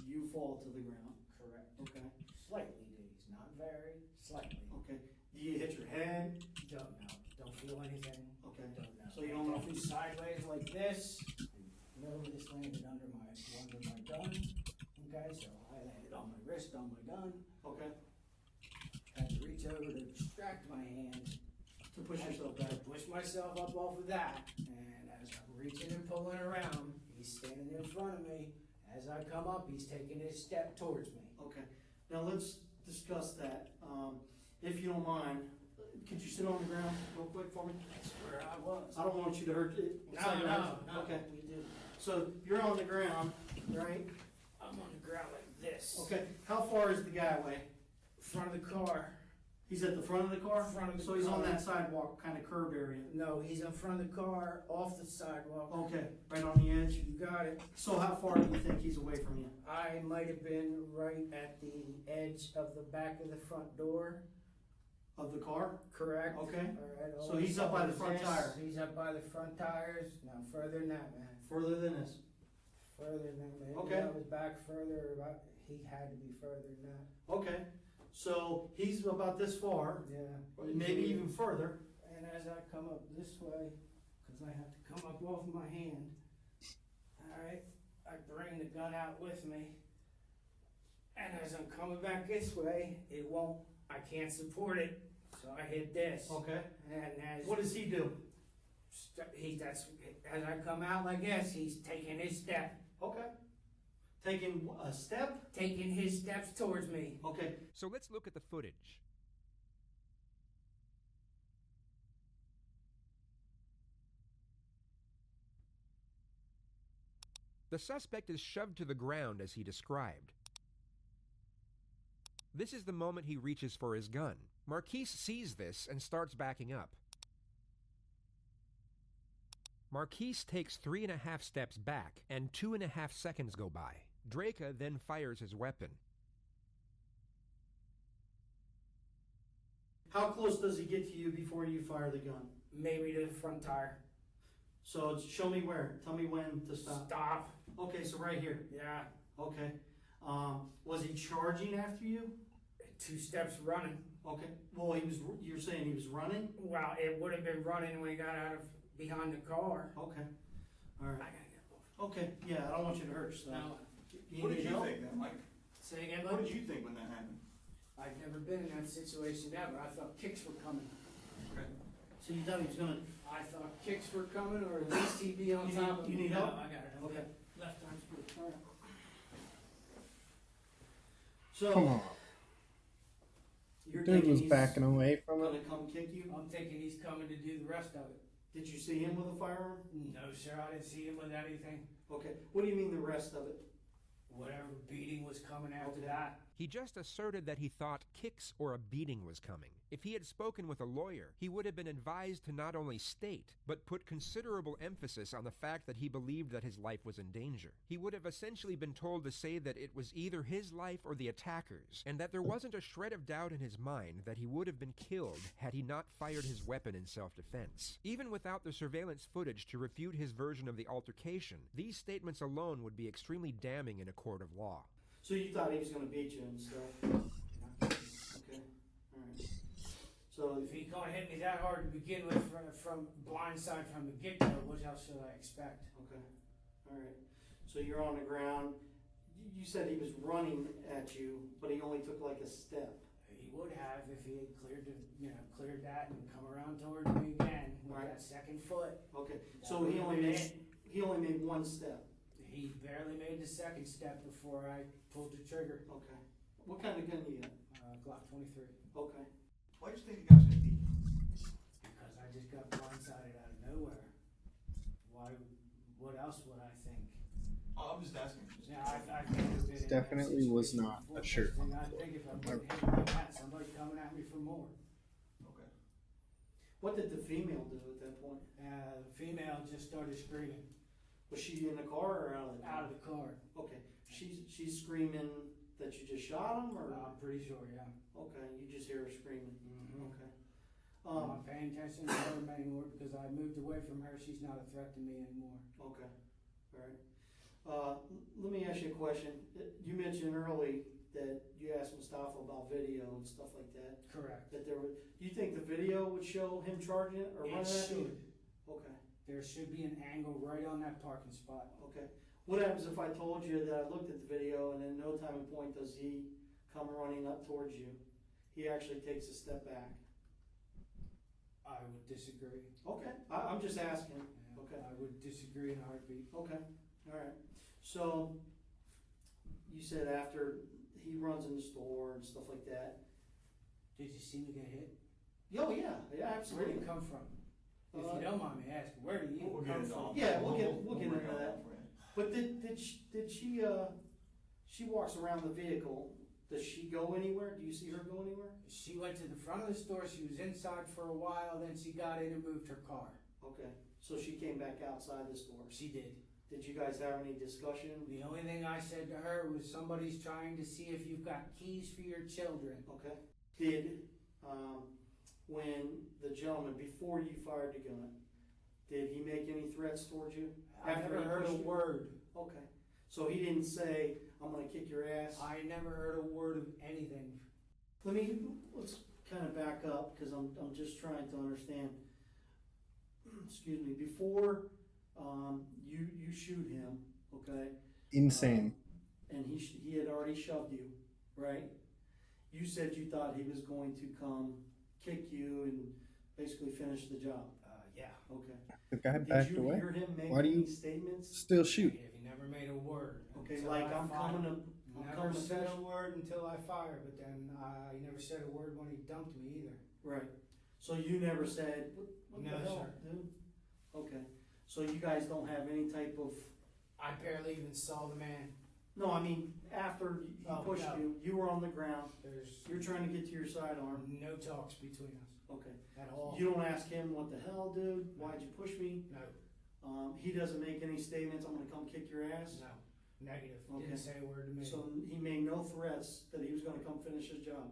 you fall to the ground. Correct. Okay. Slightly dazed, not very, slightly. Okay. Do you hit your head? Don't know. Don't feel anything. Okay. Don't know. So you don't know if Definitely sideways like this. No, this landed under my gun. Okay, so I landed on my wrist, on my gun. Okay. Had to reach over to extract my hand. To push yourself back. To push myself up off of that. And as I'm reaching and pulling around, he's standing in front of me. As I come up, he's taking his step towards me. Okay. Now let's discuss that. If you don't mind, could you sit on the ground real quick for me? That's where I was. I don't want you to hurt it. No. Okay. We did. So you're on the ground, right? I'm on the ground like this. Okay. How far is the guy away? Front of the car. He's at the front of the car? Front of the So he's on car. that sidewalk, kind of curved area. No, he's in front of the car, off the sidewalk. Okay, right on the edge. You got it. So how far do you think he's away from you? I might have been right at the edge of the back of the front door. Of the car? Correct. Okay. All right. So he's up by the front this, tire. He's up by the front tires. No, further than that, man. Further than this? Further than that, man. Okay. I was back further. He had to be further than that. Okay. So he's about this far, Yeah. maybe even further. And as I come up this way, because I have to come up off my hand, all right, I bring the gun out with me. And as I'm coming back this way, I can't support it. So I hit this. Okay. And as What does he do? as I come out like this, he's taking his step. Okay. Taking a step? Taking his steps towards me. Okay. So let's look at the footage. The suspect is shoved to the ground as he described. This is the moment he reaches for his gun. Marquise sees this and starts backing up. Marquise takes 3.5 steps back, and 2.5 seconds go by. Draca then fires his weapon. How close does he get to you before you fire the gun? Maybe to the front tire. So show me where. Tell me when to stop. Stop. Okay, so right here. Yeah. Okay. Was he charging after you? 2 steps running. Okay. Well, you're saying he was running? Well, it would have been running when he got out of behind the car. Okay. All I right. gotta get off. Okay. Yeah, I don't want you to hurt yourself. Now, What did need you help? think then, Mike? say again, What bud? did you think when that happened? I've never been in that situation ever. I thought kicks were coming. Okay. So you thought he was gonna? I thought kicks were coming, or at least he'd be on You top need- of you me. need No, help? I got it. Okay. Left arm's good. All right. So Come on. you're Dude thinking was he's backing away from gonna it. come kick you? I'm thinking he's coming to do the rest of it. Did you see him with a firearm? No, sir, I didn't see him with anything. Okay. What do you mean the rest of it? Whatever beating was coming after Okay. that. He just asserted that he thought kicks or a beating was coming. If he had spoken with a lawyer, he would have been advised to not only state, but put considerable emphasis on the fact that he believed that his life was in danger. He would have essentially been told to say that it was either his life or the attacker's, and that there wasn't a shred of doubt in his mind that he would have been killed had he not fired his weapon in self-defense. Even without the surveillance footage to refute his version of the altercation, these statements alone would be extremely damning in a court of law. So you thought he was gonna beat you and stuff? Okay. All right. So If he can't hit me that hard to begin with from blindside from the get-go, what else should I expect? okay. All right. So you're on the ground. You said he was running at you, but he only took like a step. He would have if he had cleared that and come around towards me again with Right. that second foot. Okay. That So would he have only been made it. he only made one step. He barely made the second step before I pulled the trigger. Okay. What kind of gun you got? Glock 23. Okay. Why did you think the guy was gonna beat you? Because I just got blindsided out of nowhere. Why? What else would I think? Oh, I'm just asking. Yeah, I've never been in that Definitely was situation not before. a shirt. First thing I think if I'm getting hit like that, somebody coming at me for more. Okay. What did the female do at that point? The female just started screaming Was she in the car or out of the car? out of the car. Okay. She's screaming that you just shot him, or I'm pretty sure, yeah. okay, you just hear her screaming. Mm-hmm. Okay. I'm not paying attention to her anymore because I moved away from her. She's not a threat to me anymore. Okay. All right. Let me ask you a question. You mentioned early that you asked Mustafa about video and stuff like that, Correct. that there would, do you think the video would show him charging it or running It at you? should. Okay, There should be an angle right on that parking spot. okay. What happens if I told you that I looked at the video and in no time and point does he come running up towards you? He actually takes a step back. I would disagree. Okay, I'm just asking. Yeah, Okay. I would disagree in a heartbeat. Okay, all right. So you said after he runs in the store and stuff like that. Did you see me get hit? Oh yeah, yeah, Where absolutely. did it come from? If Uh, you don't mind me asking, where do you We'll get come into from? all Yeah, that. we'll get work into on that. for you. But did she walks around the vehicle? Does she go anywhere? Do you see her go anywhere? She went to the front of the store, she was inside for a while, then she got in and moved her car. Okay, so she came back outside the store. She did. Did you guys have any discussion? The only thing I said to her was somebody's trying to see if you've got keys for your children. Okay. Did when the gentleman before you fired the gun, did he make any threats towards you? I After never he heard a pushed you? word. Okay. So he didn't say, "I'm going to kick your ass." I never heard a word of anything. Let's kind of back up because I'm just trying to understand. Excuse me. Before you shoot him, okay? Insane. And he had already shoved you, right? You said you thought he was going to come kick you and basically finish the job. Yeah. Okay. The guy Did backed you away. hear him make Why do any you statements? still shoot? If he never made a word. Okay, until like I I'm fired. coming to. I'm Never coming to said finish. a word until I fired, but then he never said a word when he dumped me either. Right. So you never said, what No, the hell, sir. dude? Okay. So you guys don't have any type of. I barely even saw the man. No, I mean after he Oh, pushed no. you were on the ground. There's You're trying to get to your sidearm. no talks between us Okay. at all. You don't ask him, what the hell, dude? Why'd you push me? No, He doesn't make any statements, I'm gonna come kick your ass? no, negative. Okay. Didn't say a word to me. So he made no threats that he was gonna come finish his job?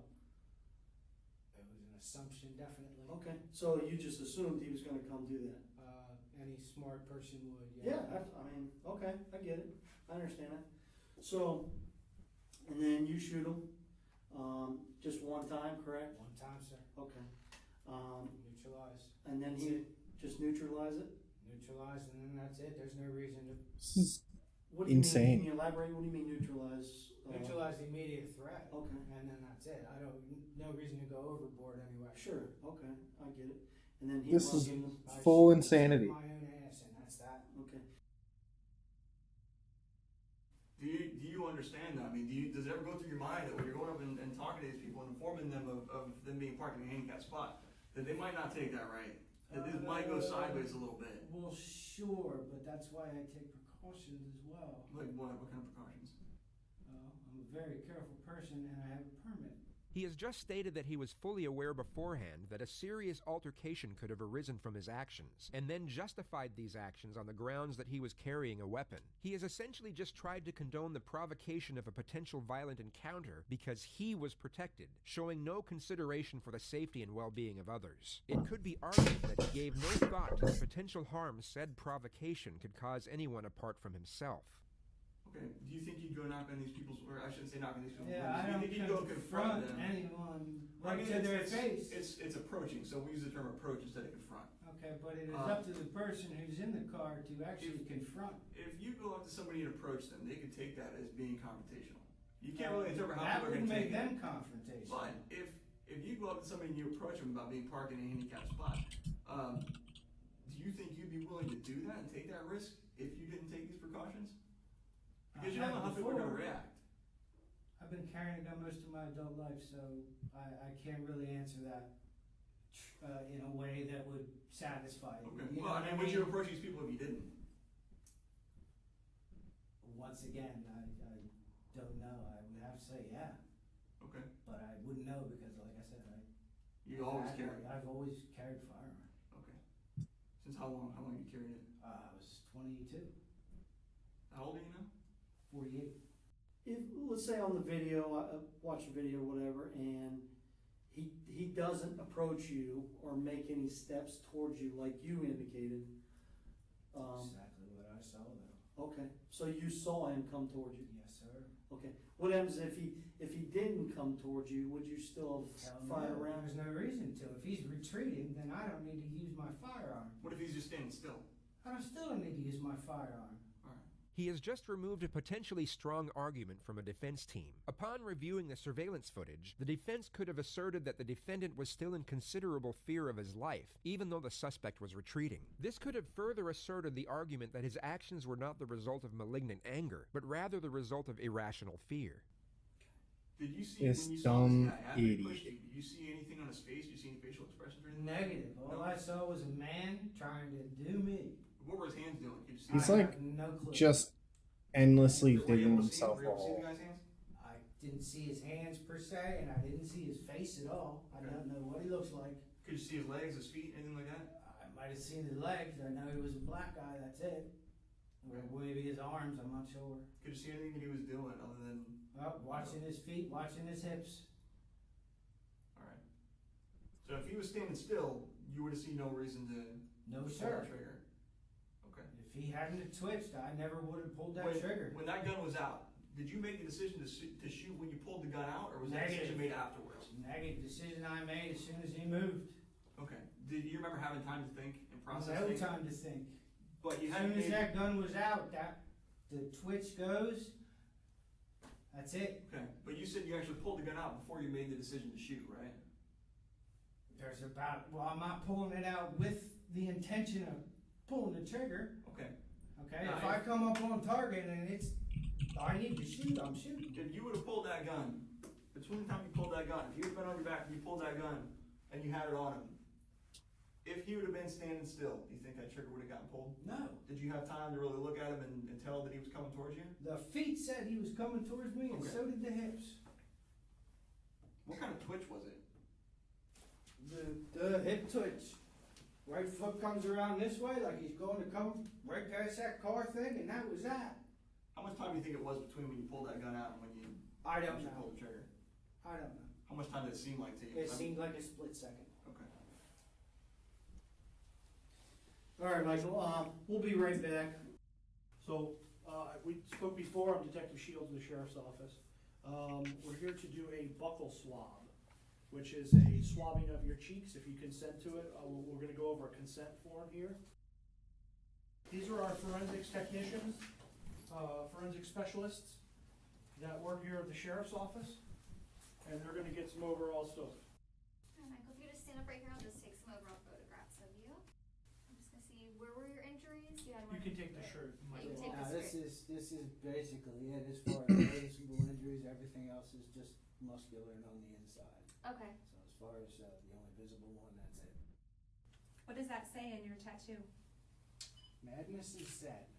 It was an assumption, definitely. Okay, so you just assumed he was gonna come do that? Any smart person would, Yeah, I mean, okay, I get it, I understand it. So, and then you shoot him, just one time, correct? One time, sir. Okay. Neutralize. And then That's he it. just neutralized it? Neutralize, and then that's it. There's no reason to This is What do you mean, insane. can you elaborate, what do you mean neutralize? neutralize the immediate threat. Okay. And then that's it. No reason to go overboard anyway. Sure, okay, I get it. And then he This runs is in, I full shoot insanity. my own ass, and that's that. okay. Do you understand that? I mean, does it ever go through your mind that when you're going up and talking to these people and informing them of them being parked in a handicapped spot, that they might not take that right? That this might go sideways a little bit? Well, sure, but that's why I take precautions as well. Like what? What kind of precautions? I'm a very careful person, and I have a permit. He has just stated that he was fully aware beforehand that a serious altercation could have arisen from his actions, and then justified these actions on the grounds that he was carrying a weapon. He has essentially just tried to condone the provocation of a potential violent encounter because he was protected, showing no consideration for the safety and well-being of others. It could be argued that he gave no thought to the potential harm said provocation could cause anyone apart from himself. Okay. Do you think you'd go knock on these people's, or I shouldn't say knock on these people's Yeah, windows. I Do you don't think you'd go confront them? anyone I right mean, to their it's- face. It's approaching, so we use the term approach instead of confront. Okay, but it is Uh, up to the person who's in the car to actually confront. If you go up to somebody and approach them, they could take that as being confrontational. You can't really interpret how That people are would going to make take it. them confrontational. But if you go up to somebody and you approach them about being parked in a handicapped spot, do you think you'd be willing to do that and take that risk if you didn't take these precautions? Because you don't know how people are going to react. I've been carrying a gun most of my adult life, so I can't really answer that in a way that would satisfy you. Okay. You know Well, I what mean, would you approach these people if you didn't? Once again, I don't know. I would have to say yeah, Okay. but I wouldn't know because, like I said, You always carry. I've always carried a firearm. Okay. Since how long? How long you carried it? I was 22, How old are you now? 48. If, let's say on the video, watch the video, whatever, and he doesn't approach you or make any steps towards you like you indicated. Exactly what I saw though. Okay, so you saw him come towards you? Yes, sir. Okay, what happens if he didn't come towards you, would you still Hell fire no, around? there's no reason to. If he's retreating, then I don't need to use my firearm. What if he's just standing still? I don't still don't need to use my firearm. He has just removed a potentially strong argument from a defense team. Upon reviewing the surveillance footage, the defense could have asserted that the defendant was still in considerable fear of his life, even though the suspect was retreating. This could have further asserted the argument that his actions were not the result of malignant anger, but rather the result of irrational fear. Did you see This when you saw dumb this guy after he pushed idiot. you? Did you see anything on his face? Did you see any facial expressions or anything? Negative. All I saw was a man trying to do me. What were his hands doing? Could you see? He's I like have no clue. just endlessly Were you digging able to see him? himself Were you a able to see hole. the guy's hands? I didn't see his hands per se, and I didn't see his face at all. I don't know what he looks like. Could you see his legs, his feet, anything like that? I might have seen his legs. I know he was a black guy. That's it. Or maybe his arms. I'm not sure. Could you see anything that he was doing other than? Well, watching his feet, watching his hips. All right. So if he was standing still, you would have seen no reason to No, pull sir. the trigger. Okay. If he hadn't have twitched, I never would have pulled that trigger. When that gun was out, did you make the decision to shoot when you pulled the gun out, or was that decision made afterwards? Negative decision I made as soon as he moved. Okay. Did you remember having time to think and process No things? time to think. But you As hadn't soon as made. that gun was out, the twitch goes. That's it. Okay. But you said you actually pulled the gun out before you made the decision to shoot, right? Well, I'm not pulling it out with the intention of pulling the trigger. Okay. Okay, Now, if I come up on target and I need to shoot, I'm shooting. If you would have pulled that gun, between the time you pulled that gun, if you would have been on your back and you pulled that gun and you had it on him, if he would have been standing still, do you think that trigger would have gotten pulled? No. Did you have time to really look at him and tell that he was coming towards you? The feet said he was coming towards me, and Okay. so did the hips. What kind of twitch was it? The hip twitch. Right foot comes around this way like he's going to come right past that car thing, and that was that. How much time do you think it was between when you pulled that gun out and when you I don't actually know. pulled the trigger? I don't know. How much time did it seem like to you? It seemed like a split second. Okay. All right, Michael, we'll be right back. So, we spoke before, I'm Detective Shields in the Sheriff's Office. We're here to do a buccal swab, which is a swabbing of your cheeks. If you consent to it, we're gonna go over a consent form here. These are our forensics technicians, forensic specialists that work here at the Sheriff's Office, and they're gonna get some overall stuff. All right, Michael, if you just stand up right here, I'll just take some overall photographs of you. I'm just gonna see, where were your injuries? You had one. You can take the shirt, You Michael. can take Now, this this is basically it as far as noticeable injuries. Everything else is just muscular and on the inside. Okay. So as far as the only visible one, that's it. What does that say in your tattoo? Madness and sadness.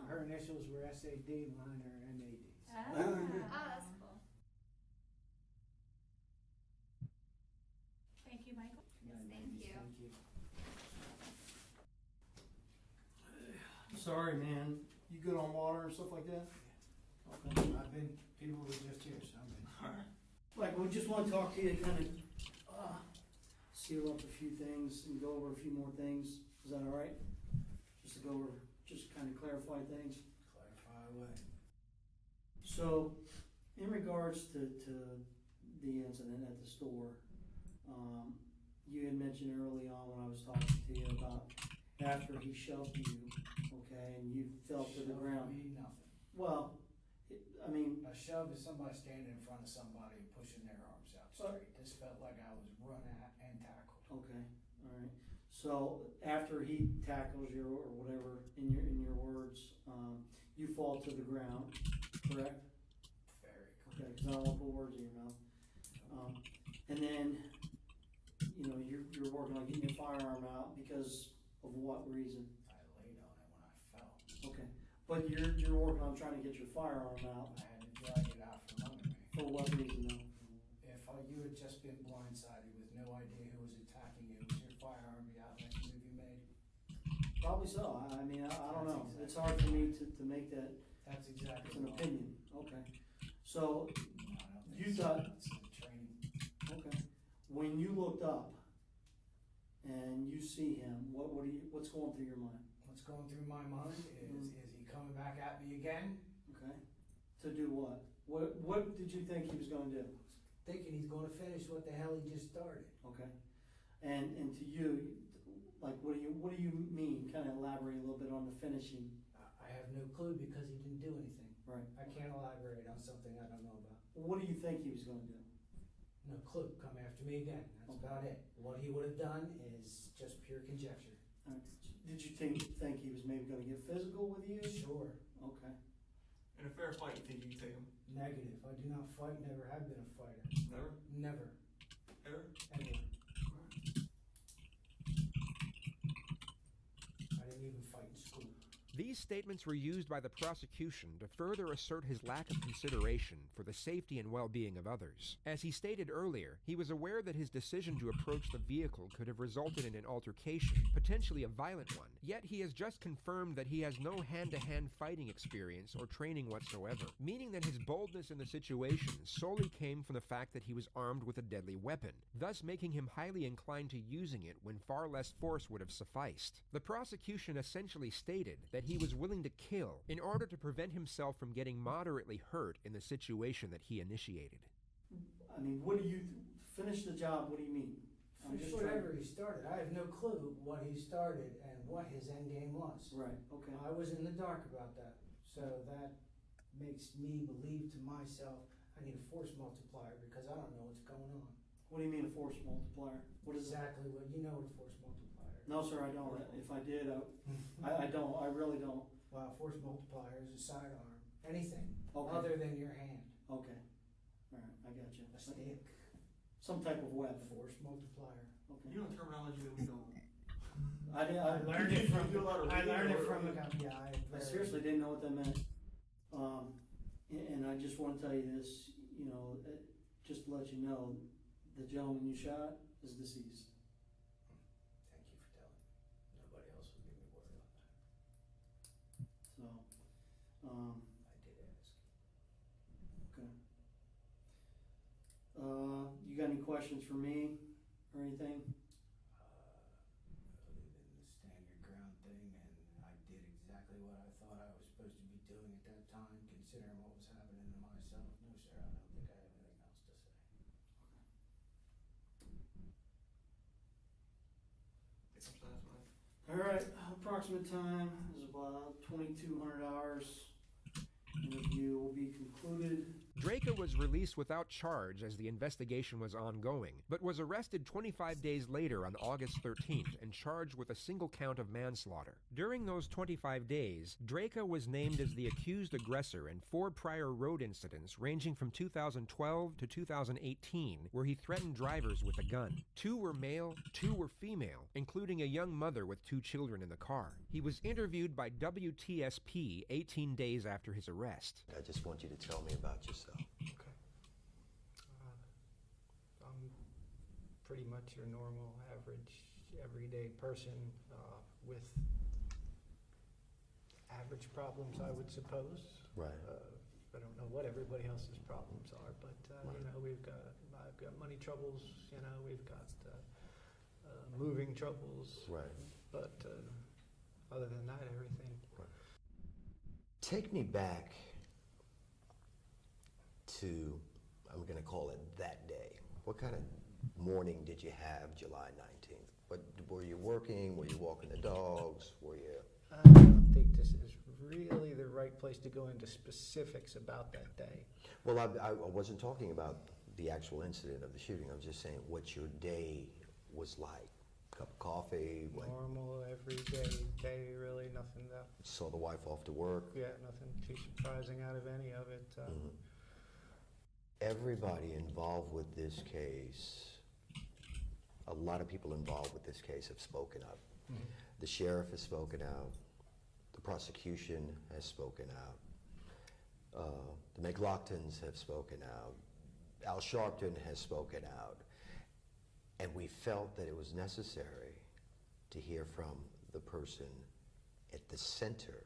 Her initials were SAD, mine are MADs. Oh, that's cool. Thank you, Michael. Yes, thank you. Thank you. Sorry, man. You good on water and stuff like that? People were just here, so I'm in. Like, we just want to talk to you, kind of seal up a few things and go over a few more things. Is that all right? Just to go over, just kind of clarify things. Clarify away. So, in regards to the incident at the store, you had mentioned early on when I was talking to you about after he shoved you, okay, and you fell to the ground. Me, nothing. Well, I mean, A shove is somebody standing in front of somebody and pushing their arms out straight. This felt like I was run at and tackled. okay, all right. So after he tackles you or whatever, in your words, you fall to the ground, correct? Very Okay, because I don't want to put words in your mouth. And then, you know, you're working on getting your firearm out because of what reason? I laid on it when I fell. Okay, but you're working on trying to get your firearm out. I had to drag it out from under me. For what reason though? If you had just been blindsided with no idea who was attacking you, would your firearm be out next move you made? Probably so. I mean, I don't know. That's It's hard for me to make that That's as exactly an wrong. opinion. Okay. So, No, I don't think you so. thought- It's the training. okay. When you looked up and you see him, what's going through your mind? What's going through my mind is he coming back at me again? Okay. To do what? What did you think he was going to do? Thinking he's going to finish what the hell he just started. Okay. And to you, like, what do you mean? Kind of elaborate a little bit on the finishing. I have no clue because he didn't do anything. Right. I can't elaborate on something I don't know about. What do you think he was going to do? No clue. Come after me again. That's about it. What he would have done is just pure conjecture. Did you think he was maybe going to get physical with you? Sure. Okay. In a fair fight, you think you can take him? Negative. I do not fight. Never have been a fighter. Never? Never. Ever? Ever. I didn't even fight in school. These statements were used by the prosecution to further assert his lack of consideration for the safety and well-being of others. As he stated earlier, he was aware that his decision to approach the vehicle could have resulted in an altercation, potentially a violent one, yet he has just confirmed that he has no hand-to-hand fighting experience or training whatsoever, meaning that his boldness in the situation solely came from the fact that he was armed with a deadly weapon, thus making him highly inclined to using it when far less force would have sufficed. The prosecution essentially stated that he was willing to kill in order to prevent himself from getting moderately hurt in the situation that he initiated. I mean, what do you finish the job? What do you mean? Finish whatever he started. I have no clue what he started and what his end game was. Right. Okay. I was in the dark about that. So that makes me believe to myself I need a force multiplier because I don't know what's going on. What do you mean a force multiplier? What is Exactly what you know what a force multiplier is. No, sir, I don't. If I did, I don't. I really don't. Well, a force multiplier is a sidearm. Anything Okay. other than your hand. Okay. All right, I got you. A stick. Some type of weapon. Force multiplier. Okay. You know terminology that we don't. I learned it from. do a lot of I reading learned it or- from a company. Yeah, I seriously didn't know what that meant. And I just want to tell you this, you know, just to let you know, the gentleman you shot is deceased. Thank you for telling me. Nobody else would give me word on that. So, I did ask. okay. You got any questions for me or anything? Other than the standard ground thing, and I did exactly what I thought I was supposed to be doing at that time, considering what was happening to myself. No, sir, I don't think I have anything else to say. It's satisfying. All right, approximate time is about 2,200 hours. Interview will be concluded. Draco was released without charge as the investigation was ongoing, but was arrested 25 days later on August 13th and charged with a single count of manslaughter. During those 25 days, Draco was named as the accused aggressor in 4 prior road incidents ranging from 2012 to 2018, where he threatened drivers with a gun. 2 were male, 2 were female, including a young mother with 2 children in the car. He was interviewed by WTSP 18 days after his arrest. I just want you to tell me about yourself. Okay. I'm pretty much your normal, average, everyday person with average problems, I would suppose. Right. I don't know what everybody else's problems are, but Right. you know, I've got money troubles. You know, we've got moving troubles. Right. But other than that, everything. Right. Take me back to, I'm going to call it that day. What kind of morning did you have July 19th? What, were you working? Were you walking the dogs? Were you? I don't think this is really the right place to go into specifics about that day. Well, I wasn't talking about the actual incident of the shooting. I was just saying what your day was like. Cup of coffee? What? Normal, everyday day, really nothing that. Saw the wife off to work? Yeah, nothing too surprising out of any of it. Everybody involved with this case, a lot of people involved with this case have spoken up. The sheriff has spoken out. The prosecution has spoken out. The McLaughlins have spoken out. Al Sharpton has spoken out. And we felt that it was necessary to hear from the person at the center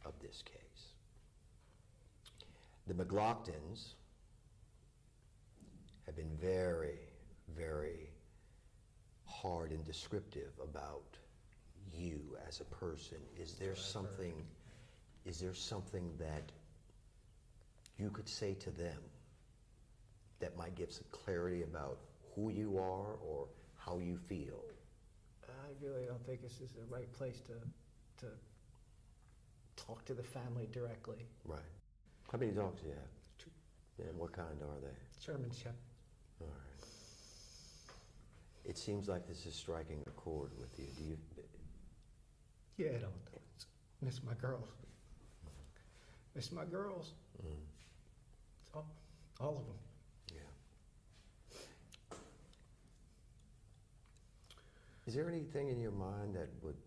of this case. The McLaughlins have been very, very hard and descriptive about you as a person? Is there something that you could say to them that might give some clarity about who you are or how you feel? I really don't think this is the right place to talk to the family directly. Right. How many dogs do you have? 2. And what kind are they? German Shepherd. All right. It seems like this is striking a chord with you. Do you? Yeah, I don't miss my girls. Miss my girls. Mm. All of them. Yeah. Is there anything in your mind that would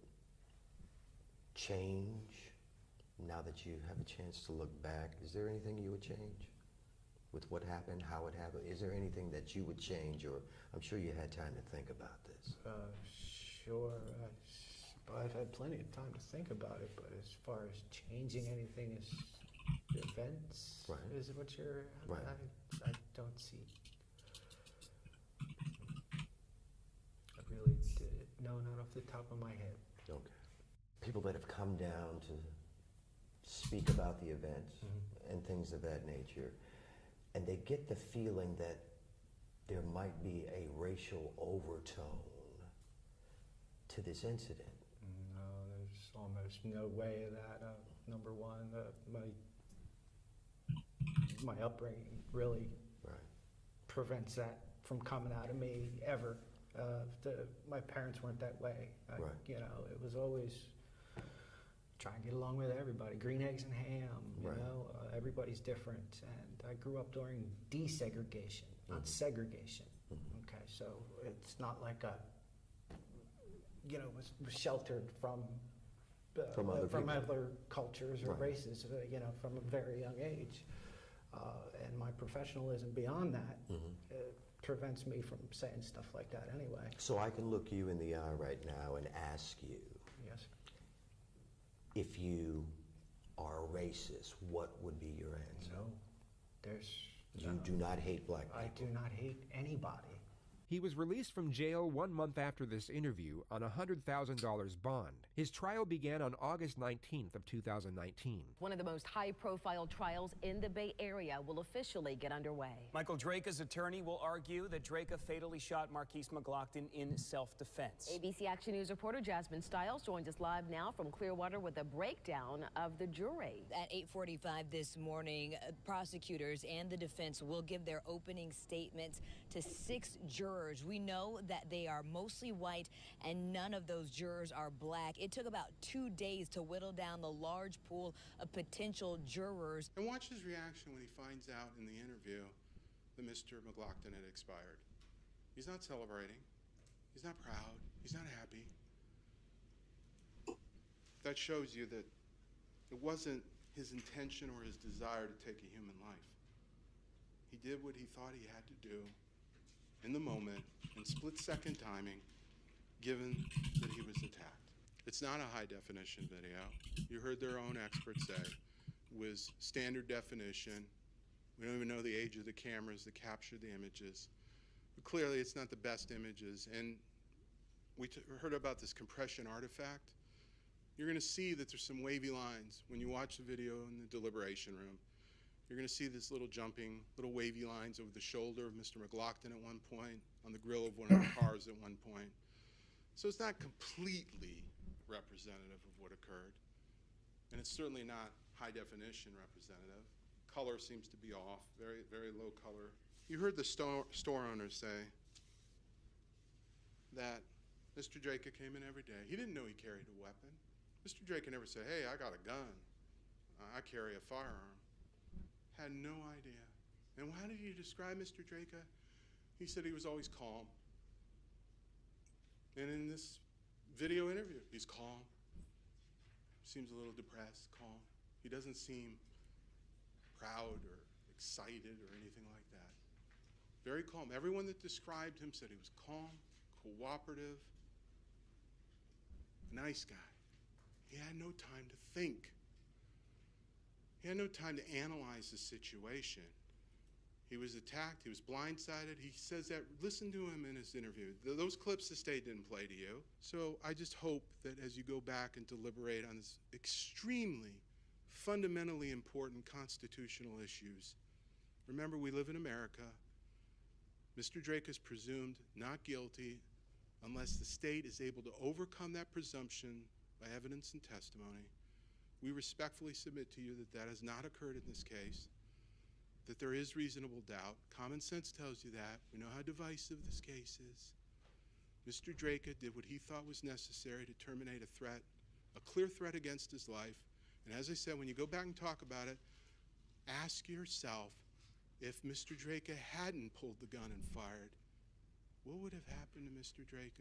change now that you have a chance to look back? Is there anything you would change with what happened, how it happened? Is there anything that you would change, or I'm sure you had time to think about this? Sure. I've had plenty of time to think about it, but as far as changing anything as events, Right. is what you're... Right. I don't see. I really did it. No, not off the top of my head. Okay. People that have come down to speak about the events and things of that nature, and they get the feeling that there might be a racial overtone to this incident. No, there's almost no way of that. Number one, my upbringing really prevents that from coming out of me ever. My parents weren't that way. You know, it was always try and get along with everybody. Green eggs and ham. You know, everybody's different. And I grew up during desegregation, not segregation. Okay, so it's not like was sheltered from other cultures or races, from a very young age. And my professionalism beyond that prevents me from saying stuff like that anyway. So I can look you in the eye right now and ask you, yes, if you are a racist, what would be your answer? No, You do not hate black people. I do not hate anybody. He was released from jail 1 month after this interview on a $100,000 bond. His trial began on August 19th of 2019. One of the most high-profile trials in the Bay Area will officially get underway. Michael Drake's attorney will argue that Drake fatally shot Marquise McLaughlin in self-defense. ABC Action News reporter Jasmine Stiles joins us live now from Clearwater with a breakdown of the jury. At 8:45 this morning, prosecutors and the defense will give their opening statements to 6 jurors. We know that they are mostly white and none of those jurors are black. It took about 2 days to whittle down the large pool of potential jurors. And watch his reaction when he finds out in the interview that Mr. McLaughlin had expired. He's not celebrating. He's not proud. He's not happy. That shows you that it wasn't his intention or his desire to take a human life. He did what he thought he had to do in the moment, in split-second timing, given that he was attacked. It's not a high-definition video. You heard their own experts say it was standard definition. We don't even know the age of the cameras that captured the images. But clearly, it's not the best images. And we heard about this compression artifact. You're going to see that there's some wavy lines when you watch the video in the deliberation room. You're going to see this little jumping, little wavy lines over the shoulder of Mr. McLaughlin at one point, on the grill of one of the cars at one point. So it's not completely representative of what occurred. And it's certainly not high definition representative. Color seems to be off, very, very low color. You heard the store owner say that Mr. Drake came in every day. He didn't know he carried a weapon. Mr. Drake never said, hey, I got a gun. I carry a firearm. Had no idea. And how did you describe Mr. Drake? He said he was always calm. And in this video interview, he's calm. Seems a little depressed, calm. He doesn't seem proud or excited or anything like that. Very calm. Everyone that described him said he was calm, cooperative, nice guy. He had no time to think. He had no time to analyze the situation. He was attacked. He was blindsided. He says that. Listen to him in his interview. Those clips the state didn't play to you. So I just hope that as you go back and deliberate on this extremely, fundamentally important constitutional issues, remember we live in America. Mr. Drake is presumed not guilty unless the state is able to overcome that presumption by evidence and testimony. We respectfully submit to you that that has not occurred in this case, that there is reasonable doubt. Common sense tells you that. We know how divisive this case is. Mr. Drake did what he thought was necessary to terminate a threat, a clear threat against his life. And as I said, when you go back and talk about it, ask yourself, if Mr. Drake hadn't pulled the gun and fired, what would have happened to Mr. Drake?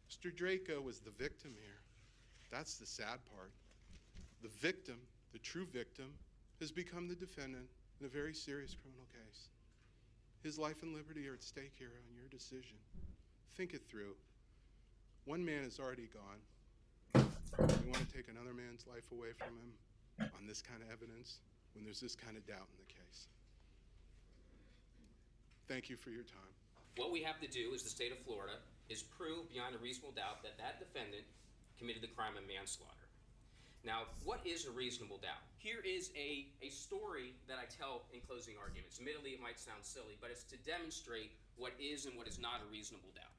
Mr. Drake was the victim here. That's the sad part. The victim, the true victim, has become the defendant in a very serious criminal case. His life and liberty are at stake here on your decision. Think it through. One man is already gone. We want to take another man's life away from him on this kind of evidence when there's this kind of doubt in the case. Thank you for your time. What we have to do as the state of Florida is prove beyond a reasonable doubt that that defendant committed the crime of manslaughter. Now, what is a reasonable doubt? Here is a story that I tell in closing arguments. Admittedly, it might sound silly, but it's to demonstrate what is and what is not a reasonable doubt.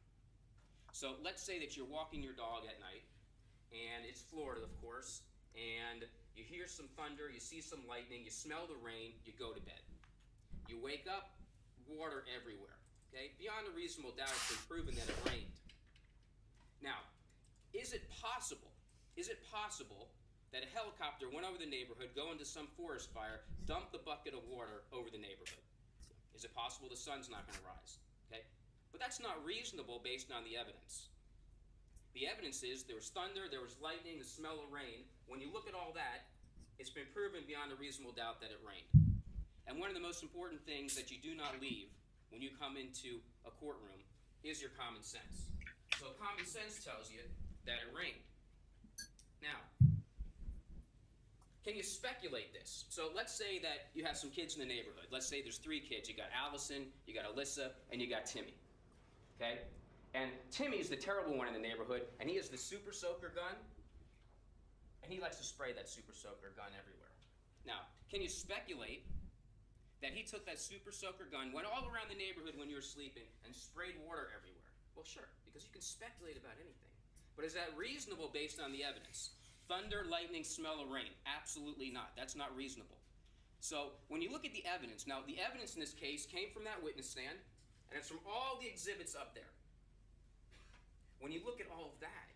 So let's say that you're walking your dog at night, and it's Florida, of course, and you hear some thunder, you see some lightning, you smell the rain, you go to bed. You wake up, water everywhere, okay? Beyond a reasonable doubt, it's been proven that it rained. Now, is it possible that a helicopter went over the neighborhood, go into some forest fire, dump the bucket of water over the neighborhood? Is it possible the sun's not going to rise? Okay? But that's not reasonable based on the evidence. The evidence is there was thunder, there was lightning, the smell of rain. When you look at all that, it's been proven beyond a reasonable doubt that it rained. And one of the most important things that you do not leave when you come into a courtroom is your common sense. So common sense tells you that it rained. Now, can you speculate this? So let's say that you have some kids in the neighborhood. Let's say there's 3 kids. You got Allison, you got Alyssa, and you got Timmy. Okay? And Timmy's the terrible one in the neighborhood, and he has the super soaker gun, and he likes to spray that super soaker gun everywhere. Now, can you speculate that he took that super soaker gun, went all around the neighborhood when you were sleeping, and sprayed water everywhere? Well, sure, because you can speculate about anything. But is that reasonable based on the evidence? Thunder, lightning, smell of rain. Absolutely not. That's not reasonable. So when you look at the evidence, now the evidence in this case came from that witness stand, and it's from all the exhibits up there. When you look at all of that,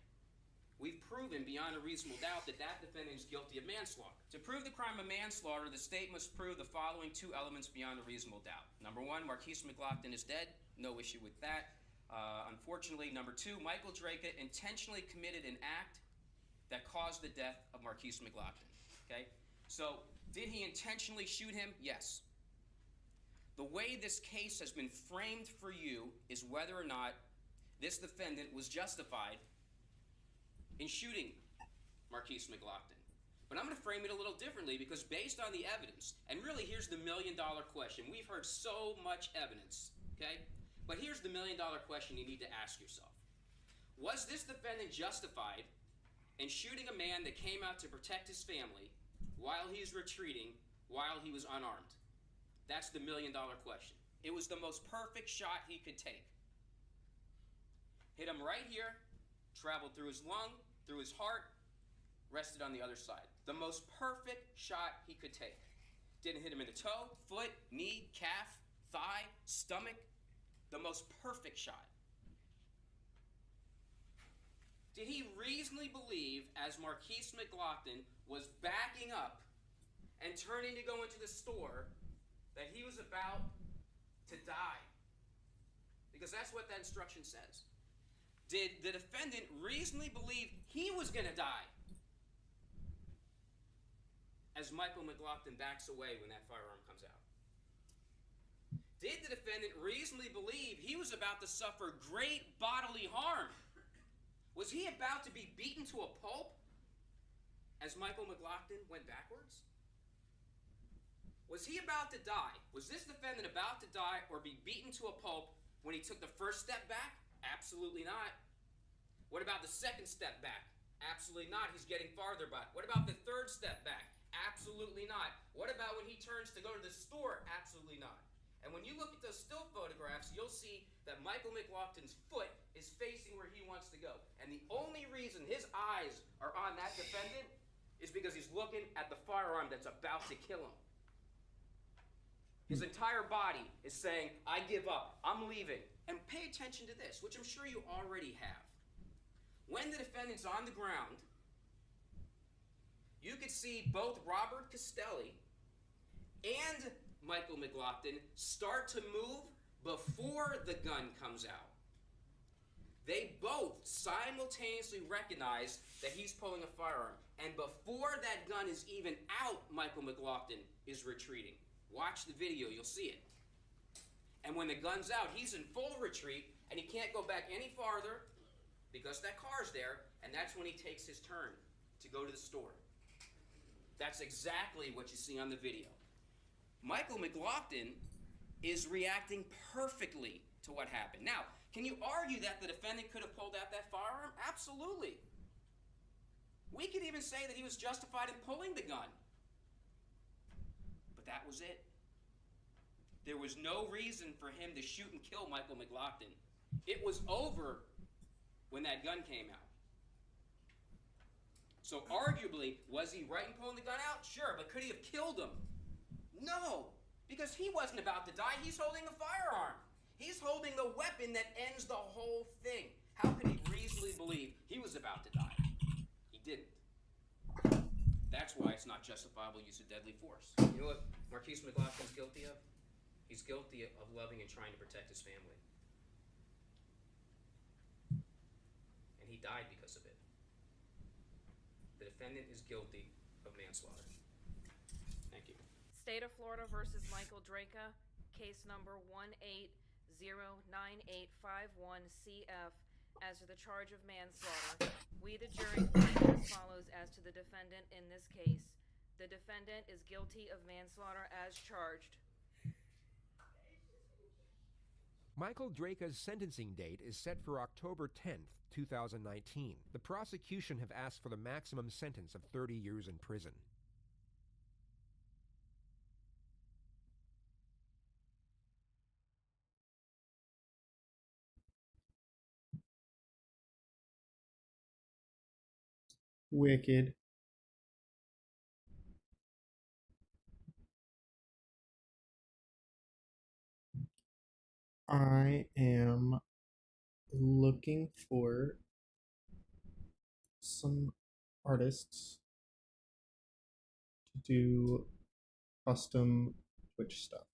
we've proven beyond a reasonable doubt that that defendant is guilty of manslaughter. To prove the crime of manslaughter, the state must prove the following 2 elements beyond a reasonable doubt. Number 1, Marquise McLaughlin is dead. No issue with that. Unfortunately, number 2, Michael Drake intentionally committed an act that caused the death of Marquise McLaughlin. Okay? So, did he intentionally shoot him? Yes. The way this case has been framed for you is whether or not this defendant was justified in shooting Marquise McLaughlin. But I'm going to frame it a little differently because based on the evidence, and really here's the million-dollar question. We've heard so much evidence, okay? But here's the million-dollar question you need to ask yourself. Was this defendant justified in shooting a man that came out to protect his family while he's retreating, while he was unarmed? That's the million-dollar question. It was the most perfect shot he could take. Hit him right here, traveled through his lung, through his heart, rested on the other side. The most perfect shot he could take. Didn't hit him in the toe, foot, knee, calf, thigh, stomach. The most perfect shot. Did he reasonably believe, as Marquise McLaughlin was backing up and turning to go into the store, that he was about to die? Because that's what that instruction says. Did the defendant reasonably believe he was going to die as Michael McLaughlin backs away when that firearm comes out? Did the defendant reasonably believe he was about to suffer great bodily harm? Was he about to be beaten to a pulp as Michael McLaughlin went backwards? Was he about to die? Was this defendant about to die or be beaten to a pulp when he took the first step back? Absolutely not. What about the second step back? Absolutely not. He's getting farther back. What about the third step back? Absolutely not. What about when he turns to go to the store? Absolutely not. And when you look at those still photographs, you'll see that Michael McLaughlin's foot is facing where he wants to go. And the only reason his eyes are on that defendant is because he's looking at the firearm that's about to kill him. His entire body is saying, I give up, I'm leaving. And pay attention to this, which I'm sure you already have. When the defendant's on the ground, you could see both Robert Castelli and Michael McLaughlin start to move before the gun comes out. They both simultaneously recognize that he's pulling a firearm. And before that gun is even out, Michael McLaughlin is retreating. Watch the video, you'll see it. And when the gun's out, he's in full retreat, and he can't go back any farther because that car's there, and that's when he takes his turn to go to the store. That's exactly what you see on the video. Michael McLaughlin is reacting perfectly to what happened. Now, can you argue that the defendant could have pulled out that firearm? Absolutely. We could even say that he was justified in pulling the gun. But that was it. There was no reason for him to shoot and kill Michael McLaughlin. It was over when that gun came out. So arguably, was he right in pulling the gun out? Sure, but could he have killed him? No, because he wasn't about to die. He's holding a firearm. He's holding the weapon that ends the whole thing. How could he reasonably believe he was about to die? He didn't. That's why it's not justifiable use of deadly force. You know what Marquise McLaughlin's guilty of? He's guilty of loving and trying to protect his family. And he died because of it. The defendant is guilty of manslaughter. Thank you. State of Florida versus Michael Draka, case number 1809851CF. As to the charge of manslaughter, we the jury find as follows as to the defendant in this case. The defendant is guilty of manslaughter as charged. Michael Draka's sentencing date is set for October 10th, 2019. The prosecution have asked for the maximum sentence of 30 years in prison. Wicked. I am looking for some artists to do custom Twitch stuff.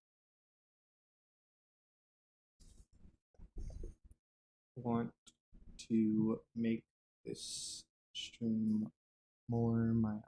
Want to make this stream more my own.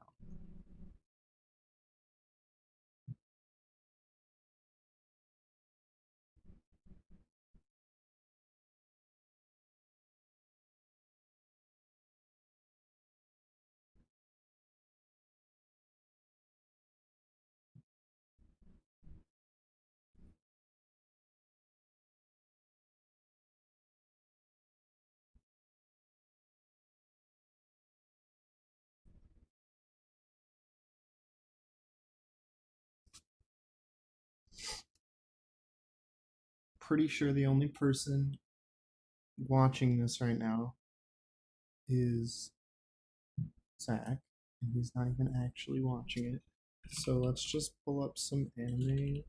Pretty sure the only person watching this right now is Zach, and he's not even actually watching it. So let's just pull up some anime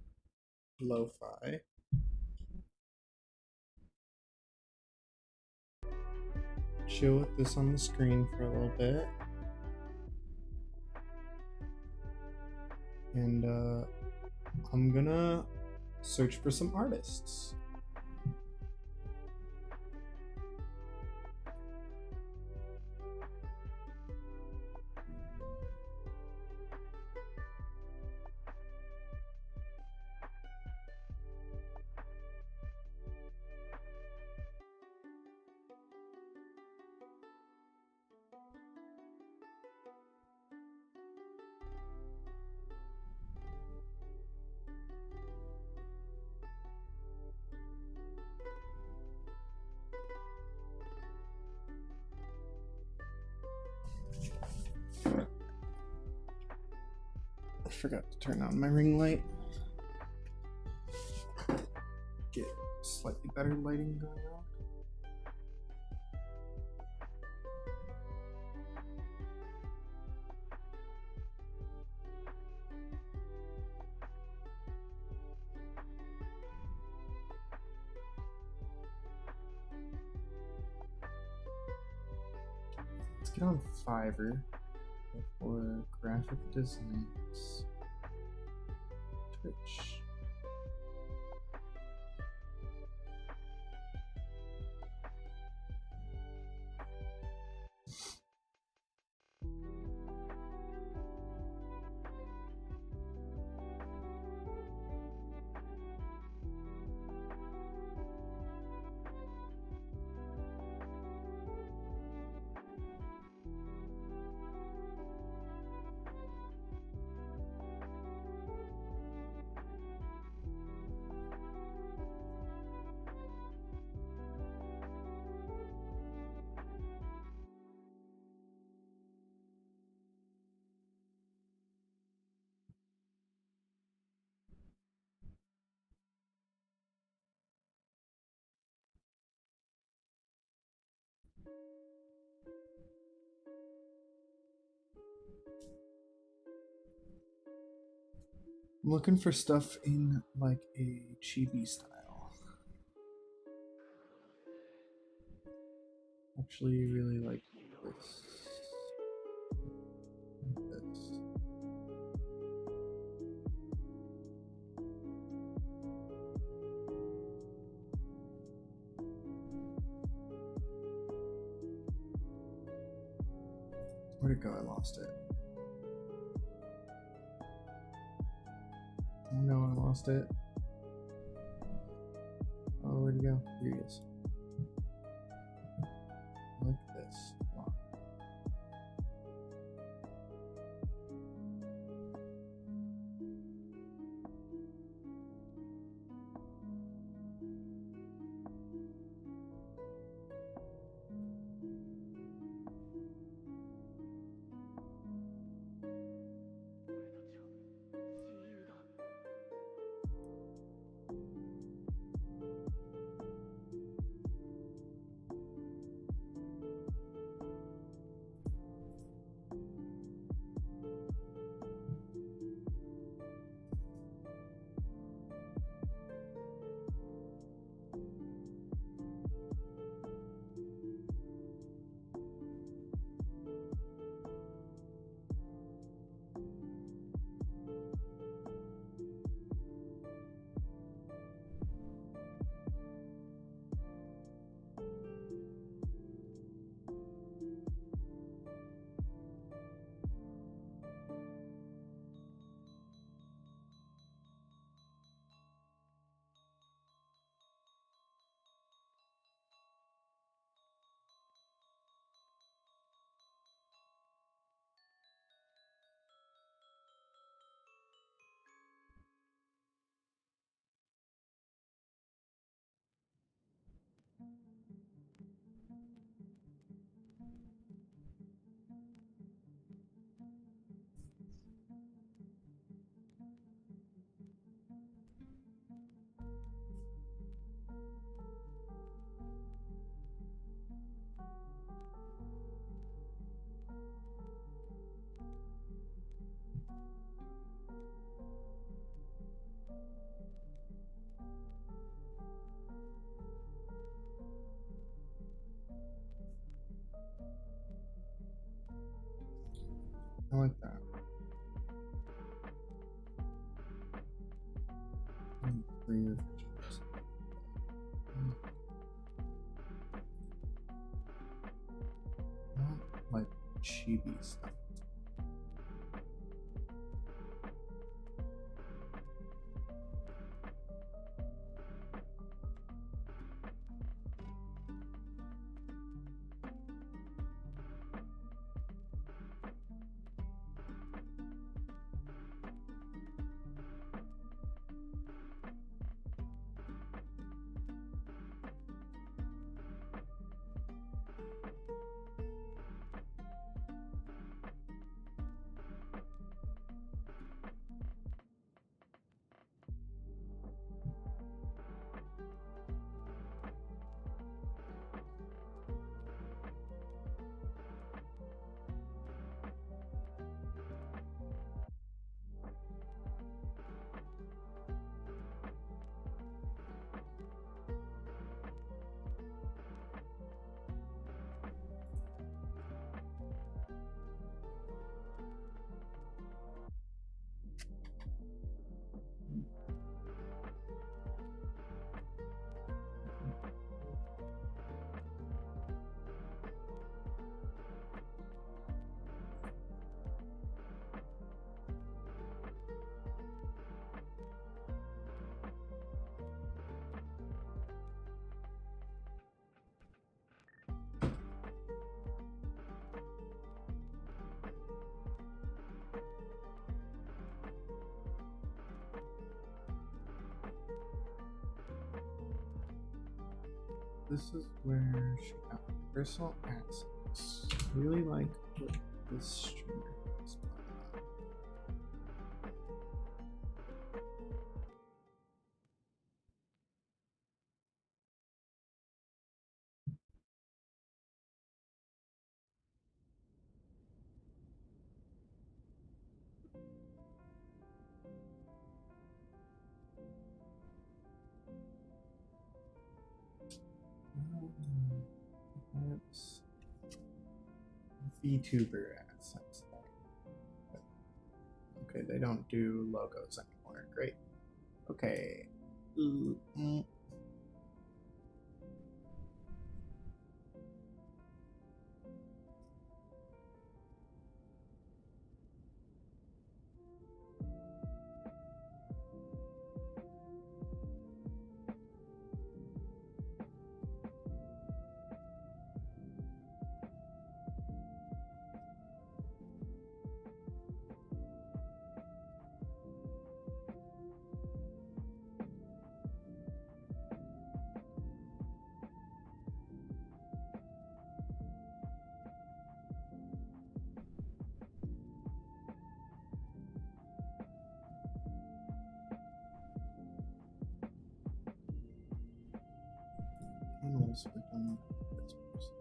lo-fi. Chill with this on the screen for a little bit. And I'm gonna search for some artists. forgot to turn on my ring light. Get slightly better lighting going on. Let's get on Fiverr for graphic designs. Twitch. I'm looking for stuff in like a chibi style. Actually, really like this. Like this. Where'd it go? I lost it. Oh no, I lost it. Oh, where'd it go? Here he is. Like this. Wow. I like that. Clear pictures. Not like chibi stuff. this is where she got personal access. Really like what this streamer is playing on. That's VTuber assets. Okay, they don't do logos anymore. Great. Okay. Unless we're done with this person.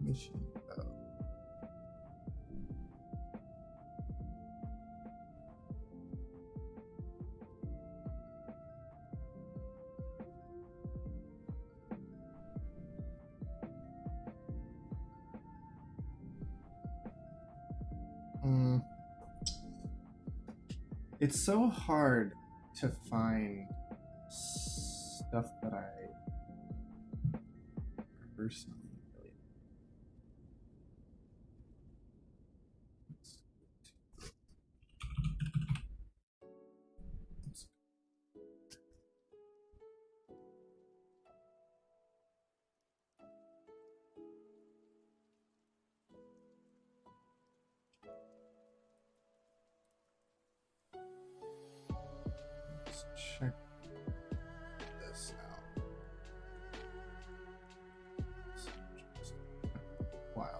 Mission. It's so hard to find stuff that I personally really. Let's check this out. Wow.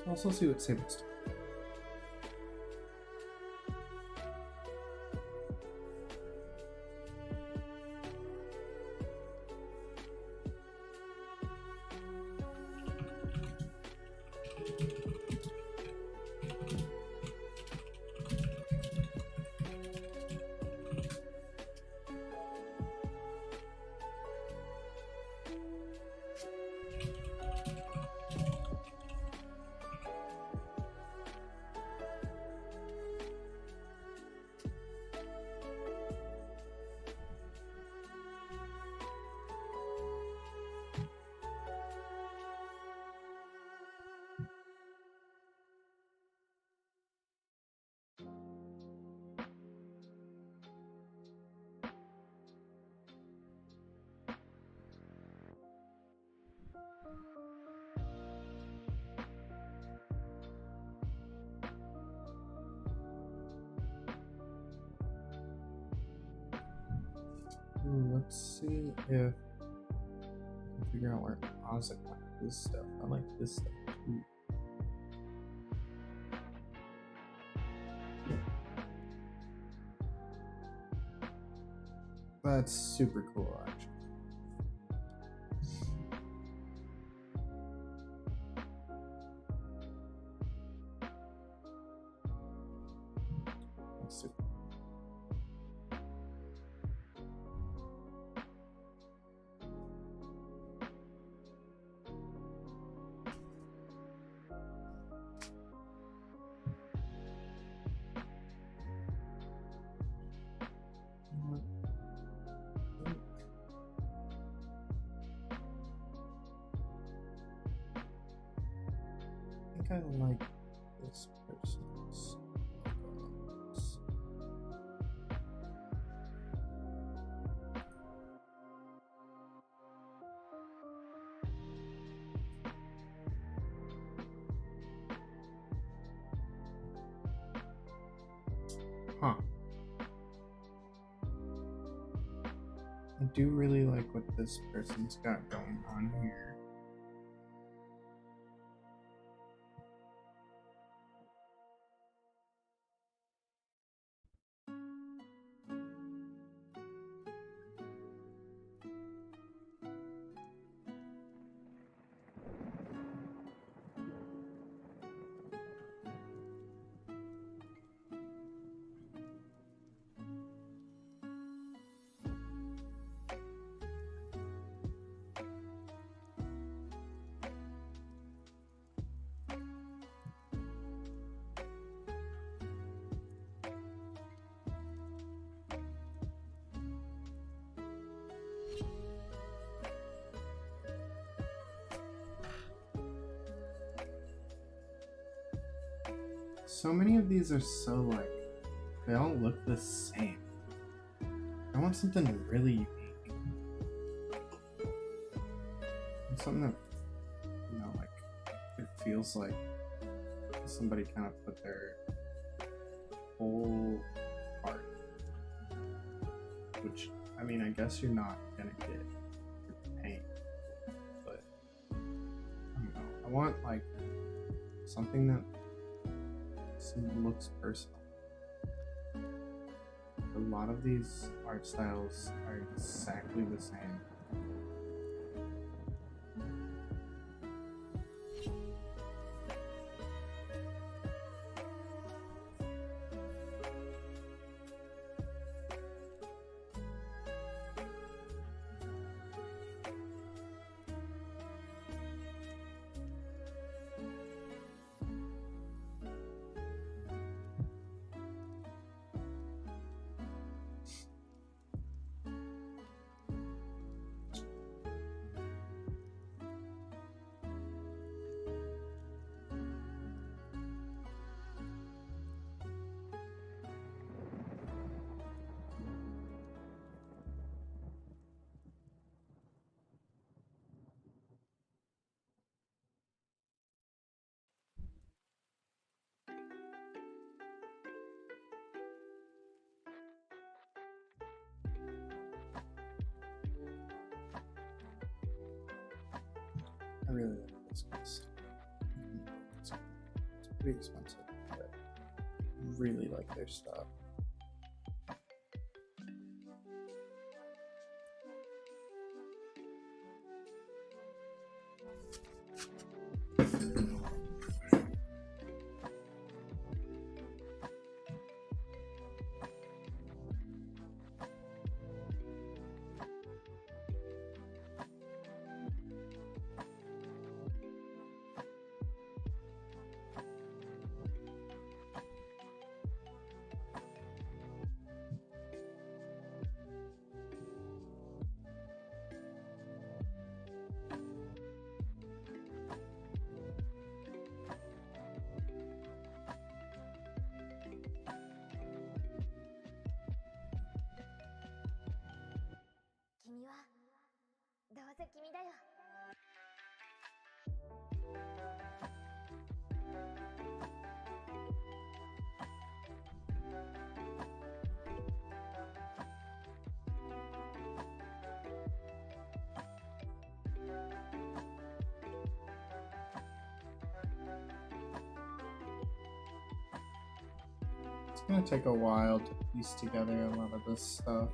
Also see what Sable's doing. let's see if I can figure out where Isaac went with this stuff. I like this stuff too. That's super cool, actually. That's super. I think I like this person's photos. Huh. I do really like what this person's got going on here. So many of these are so like, they all look the same. I want something really unique. And something that, you know, like, it feels like somebody kind of put their whole heart. Which, I mean, I guess you're not gonna get your paint. But, I don't know. I want, like, something that looks personal. A lot of these art styles are exactly the same. I really like this place. It's pretty expensive, but I really like their stuff. gonna take a while to piece together a lot of this stuff.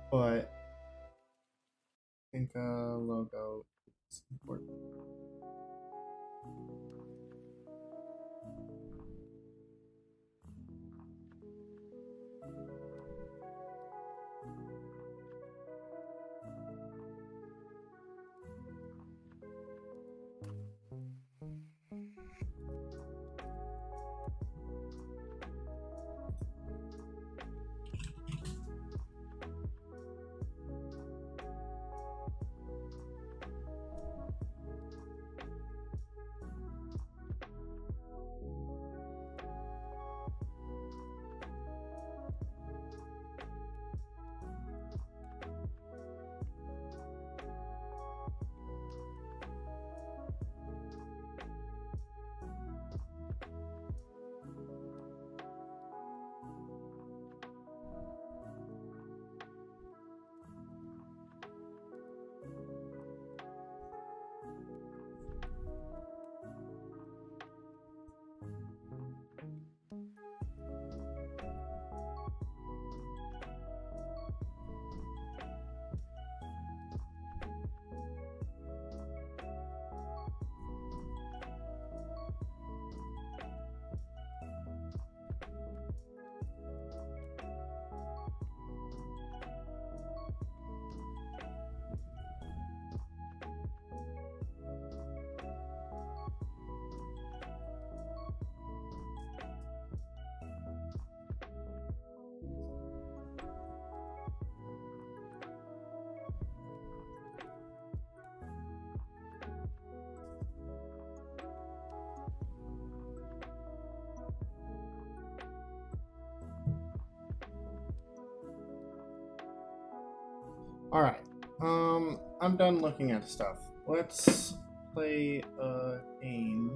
But I think a logo is important. Alright, I'm done looking at stuff. Let's play a game.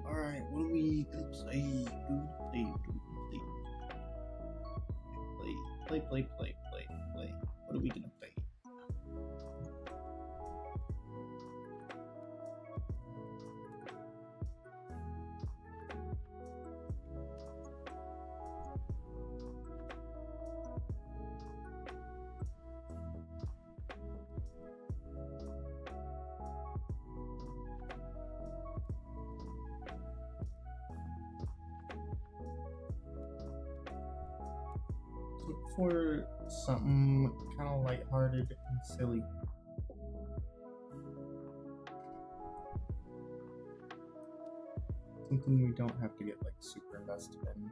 Alright, what are we gonna play? Play. What are we gonna play? Look for something kind of lighthearted and silly. Something we don't have to get like super invested in.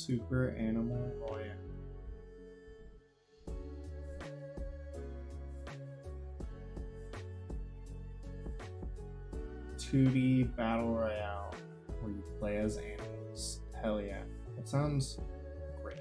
Super Animal Royale. $2D Battle Royale, where you play as animals. Hell yeah. That sounds great.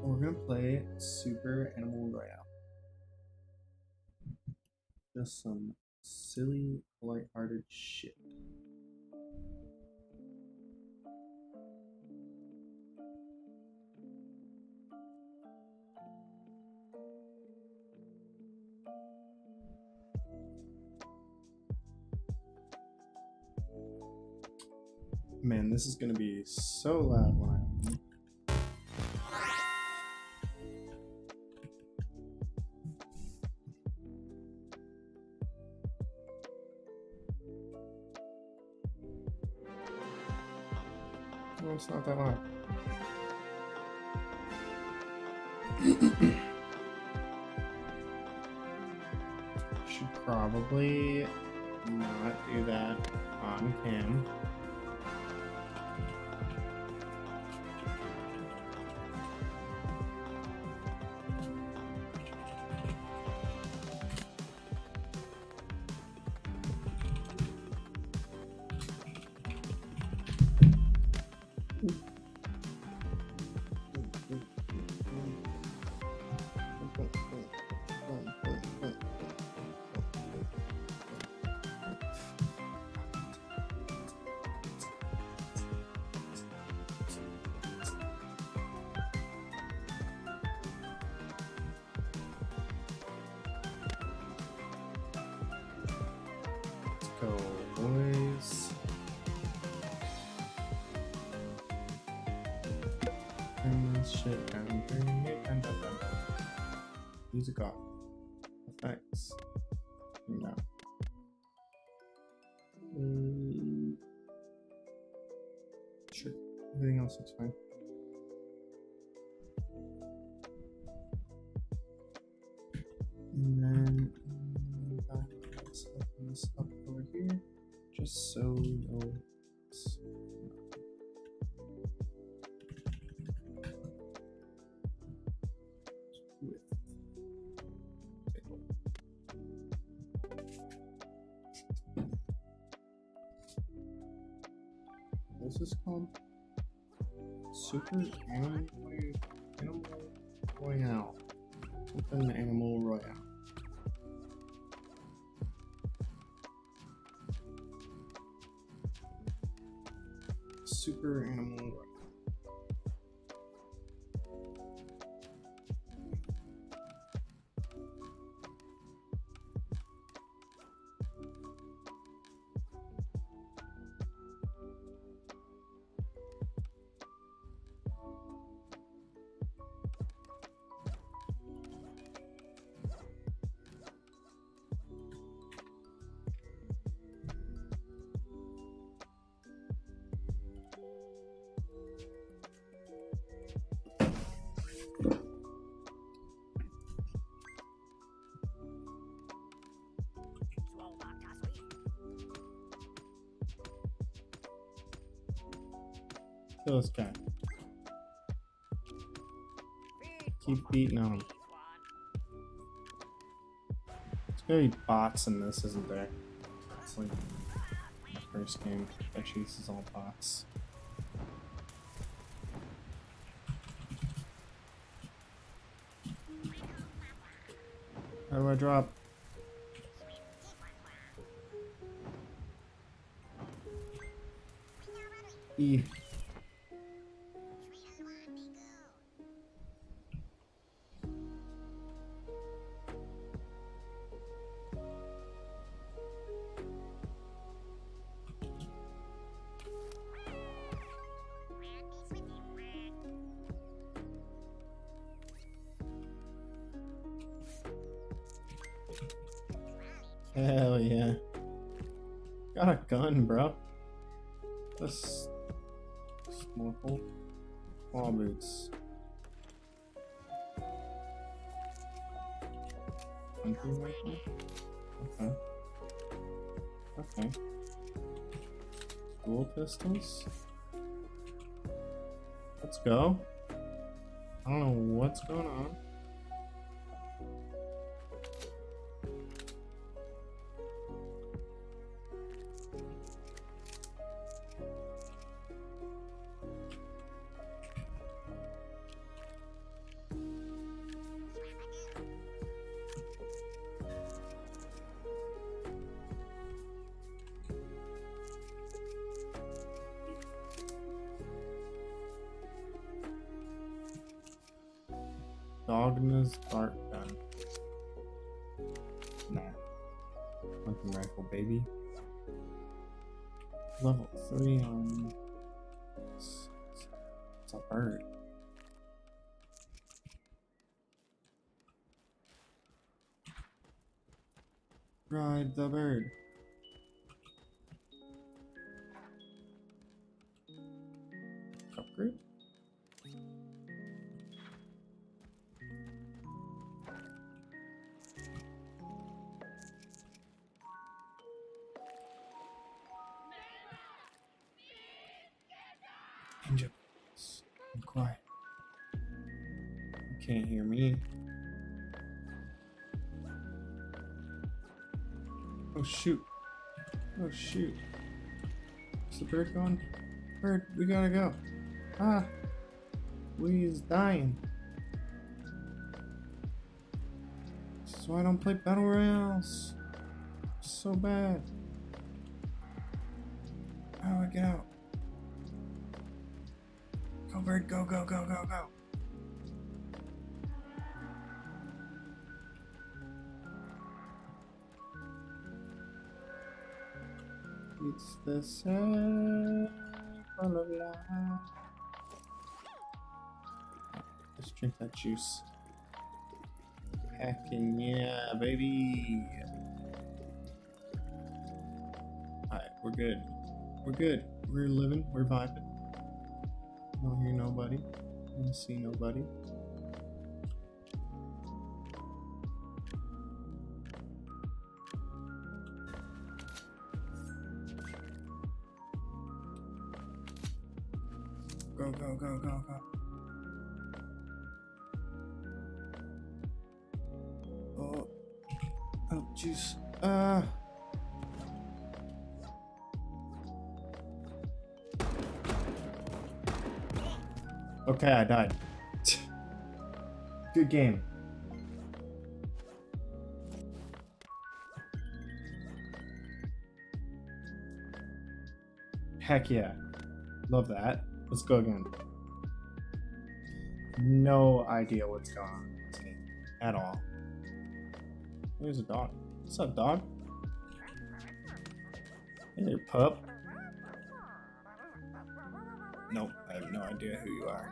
We're gonna play Super Animal Royale. Just some silly, lighthearted shit. Man, this is gonna be so loud when I open it. Well, it's not that loud. Should probably not do that on cam. Go, boys. Bring this shit down, bring it down, down, down. Music off. Effects. Bring down. Sure. Everything else looks fine. And then let's open this up over here, just so we know it's with table. What's this called? Super Animal Royale. Something Animal Royale. Super Animal Royale. Kill this guy. Keep beating on him. There's gonna be bots in this, isn't there? It's like my first game. Actually, this is all bots. How do I drop? E. Hell yeah. Got a gun, bro. Let's snorkel. Claw boots. Hunting rifle? Okay. Okay. Dual pistols? Let's go. I don't know what's going on. Dogna's dart gun. Nah. Hunting rifle, baby. Level 3 on. It's a bird. Ride the bird. Upgrade? Ninja, be quiet. You can't hear me. Oh shoot. Oh shoot. Is the bird going? Bird, we gotta go. Ah. He's dying. This is why I don't play battle royales. So bad. How do I get out? Go bird, go, go, go, go, go. It's the circle of life. Let's drink that juice. Hacking, yeah, baby. Alright, we're good. We're good. We're living. We're vibing. Don't hear nobody. Don't see nobody. Go, go, go, go, go. Oh. Oh, juice. Okay, I died. Good game. Heck yeah. Love that. Let's go again. No idea what's going on in this game at all. There's a dog. What's up, dog? Hey there, pup. Nope, I have no idea who you are.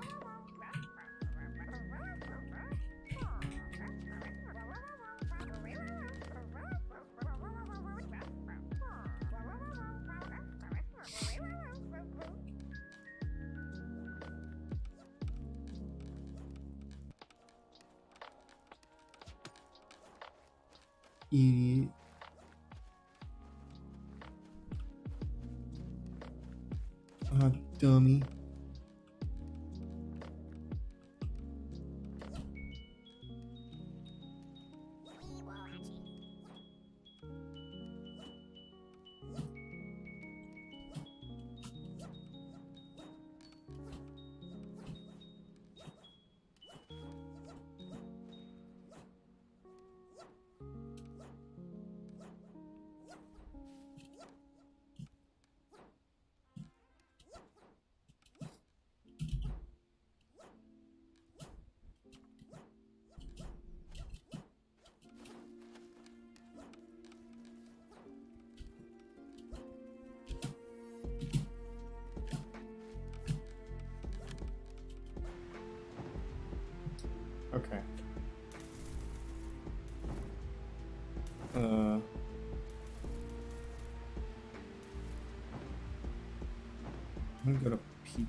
Idiot. Dummy. Okay.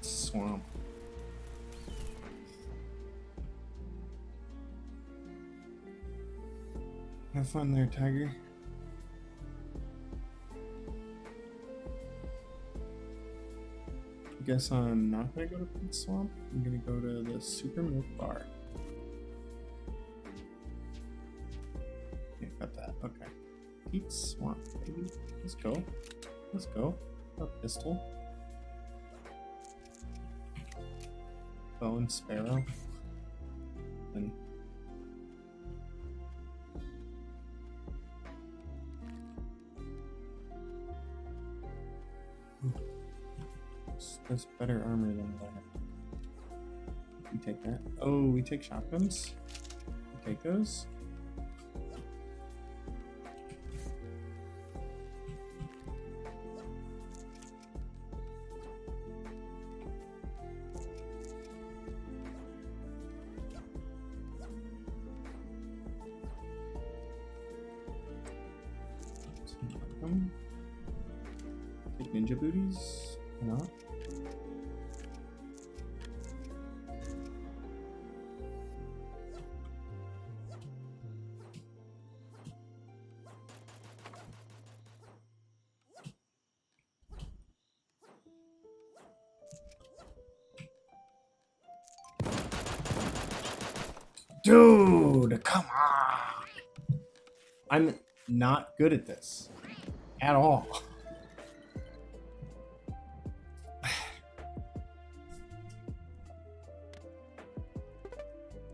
Pete's Swamp. Have fun there, Tiger. I guess I'm not gonna go to Pete's Swamp. I'm gonna go to the Super Milk Bar. Yeah, got that. Okay. Pete's Swamp, baby. Let's go. Let's go. A pistol. Bow and Sparrow. And that's better armor than what I have. We take that. Oh, we take shotguns. We take those. Take ninja booties. Why not? Dude, come on. I'm not good at this at all.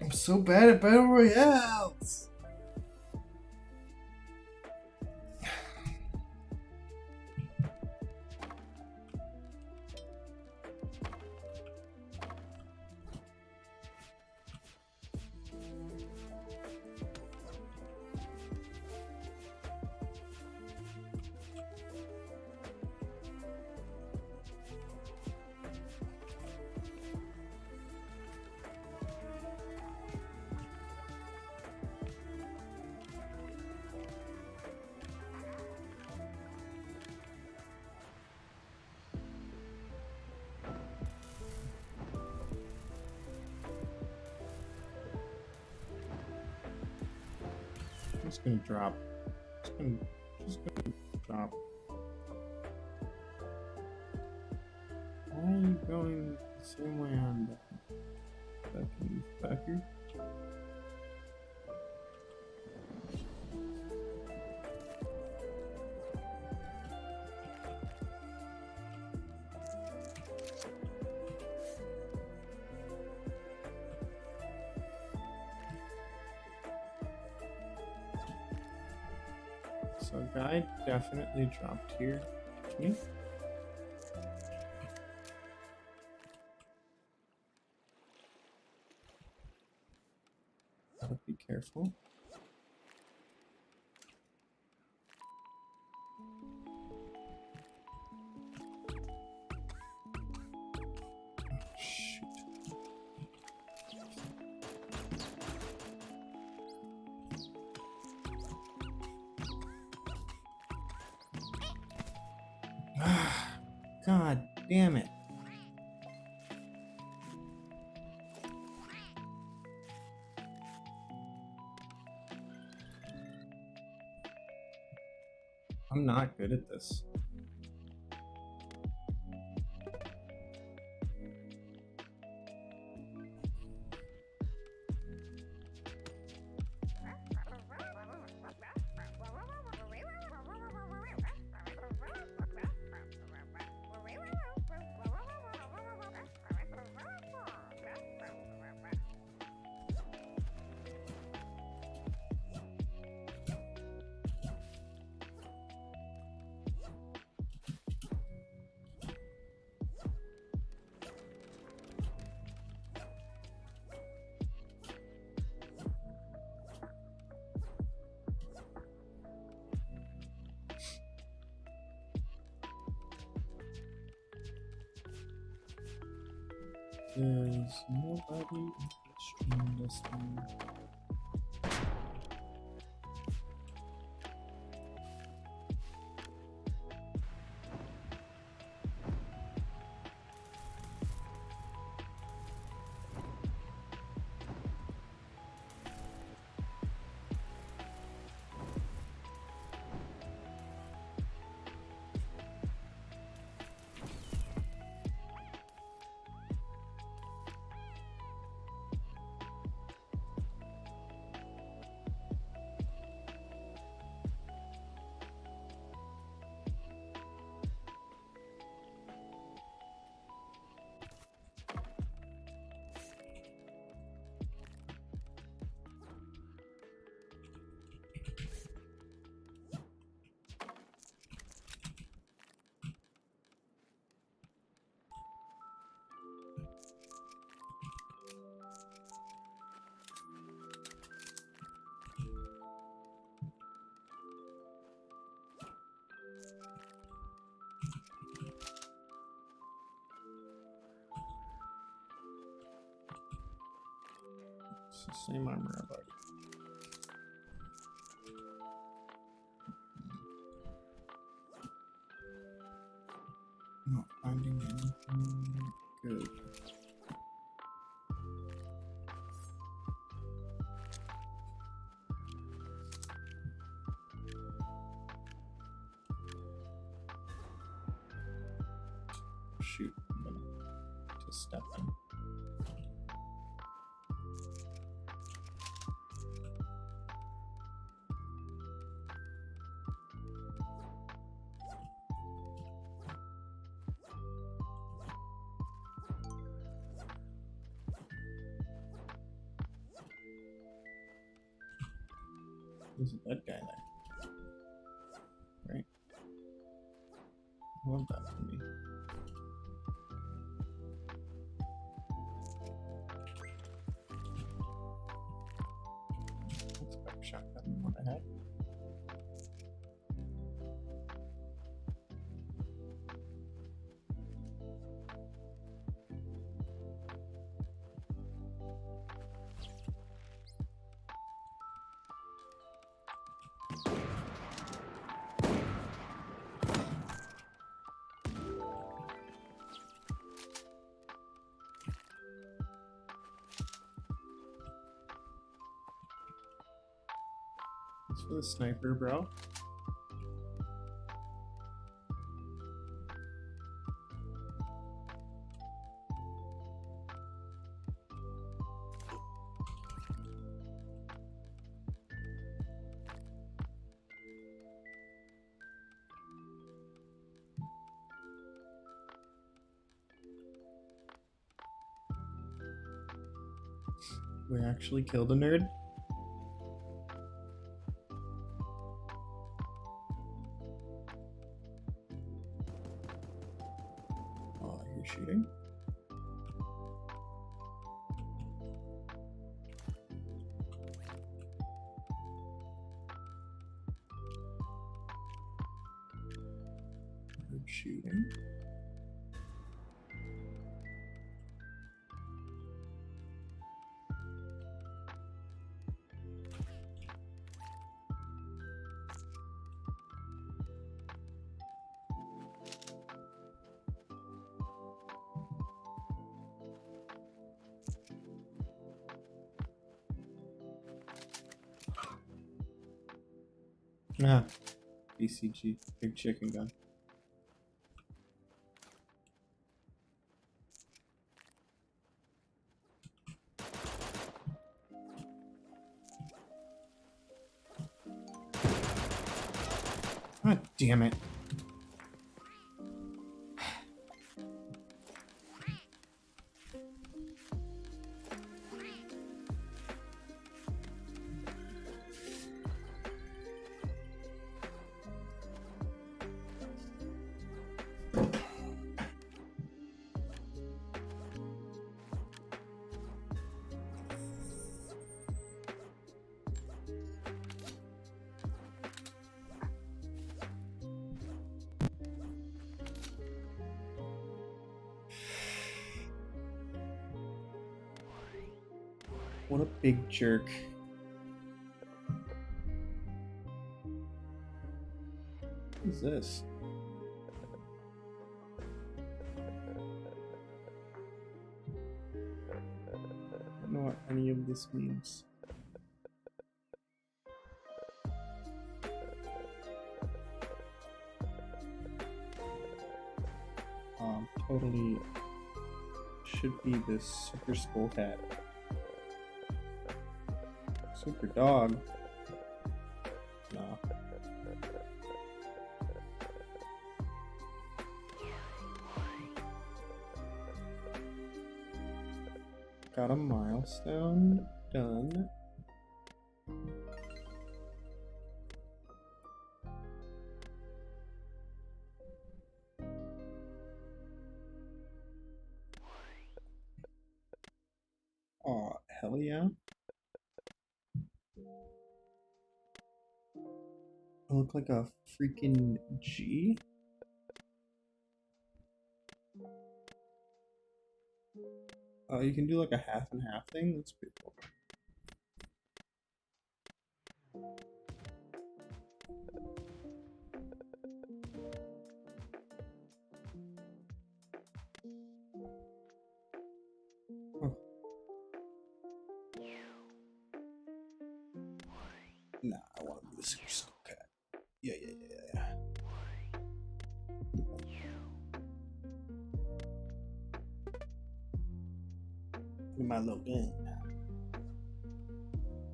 I'm so bad at Battle Royales. Just gonna drop. Just gonna drop. Why are you going the same way I'm going? Fucker. So a guy definitely dropped here. Me? Gotta be careful. God damn it. I'm not good at this. There's nobody in the stream this one. It's the same armor I've already. Not finding anything good. Shoot, I'm gonna just step in. There's a dead guy there. Right? I love that for me. That's a better shotgun than what I had. Thanks for the sniper, bro. We actually killed a nerd? Oh, you're shooting? You're shooting? Ah, BCG, big chicken gun. God damn it. What a big jerk. What is this? I don't know what any of this means. Totally should be this super skull cat. Super dog. No. Got a milestone done. Oh, hell yeah. I look like a freaking G. Oh, you can do like a half and half thing? That's pretty cool. Nah, I want to be the super skull cat. Yeah. Look at my little gun.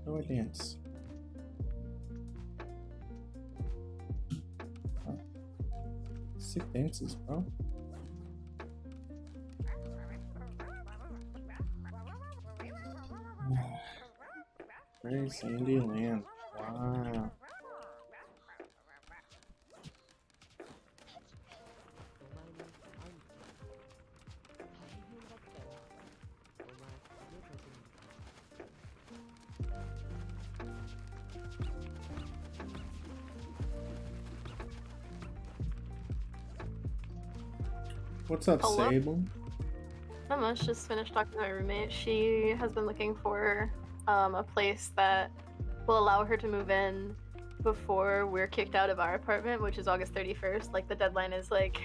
How do I dance? Oh. Sick dances, bro. Very sandy land. Wow. What's up, Hello? Sable? Not much, just finished talking to my roommate. She has been looking for a place that will allow her to move in before we're kicked out of our apartment, which is August 31st. Like, the deadline is like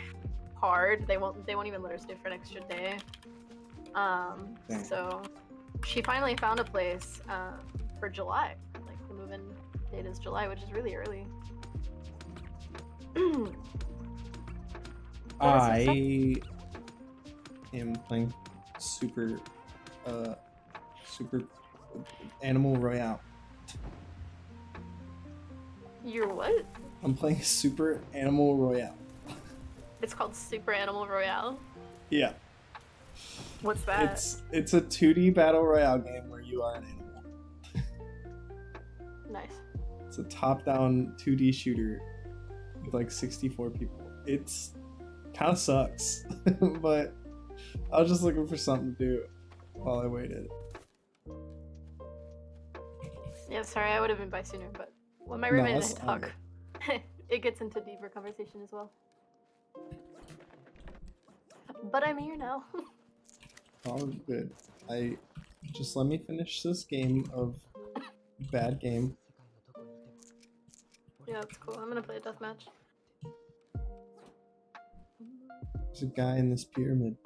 hard. They won't even let her stay for an extra day. So she finally found a place for July. Like, the move-in date is July, which is really early. I am playing Super Animal Royale. You're what? I'm playing Super Animal Royale. It's called Super Animal Royale. Yeah. What's that? It's a 2D battle royale game where you are an animal. Nice. It's a top-down 2D shooter with like 64 people. It's kind of sucks, but I was just looking for something to do while I waited. Yeah, sorry, I would have been by sooner, but when my No, roommate and I that's talk, it gets into deeper conversation as well. But I'm here now. All good. Just let me finish this game of bad game. Yeah, that's cool. I'm gonna play a deathmatch. There's a guy in this pyramid.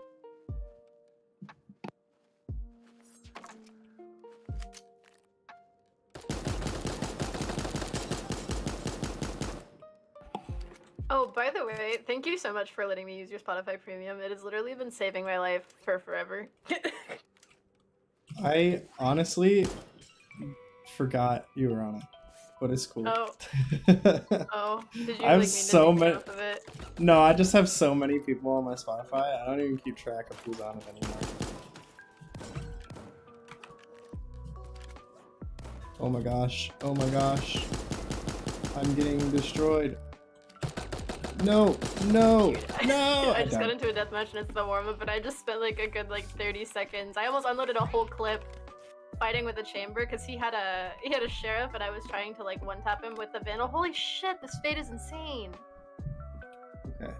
Oh, by the way, thank you so much for letting me use your Spotify Premium. It has literally been saving my life for forever. I honestly forgot you were on it, but it's cool. Oh. Oh. Did you I have like so mean to take me many. off of it? No, I just have so many people on my Spotify. I don't even keep track of who's on it anymore. Oh my gosh. Oh my gosh. I'm getting destroyed. No, no, no! I just got into a deathmatch and it's the warm-up, but I just spent like a good 30 seconds. I almost unloaded a whole clip fighting with the chamber because he had a sheriff and I was trying to one-tap him with the vandal. Holy shit, this fate is insane. Okay.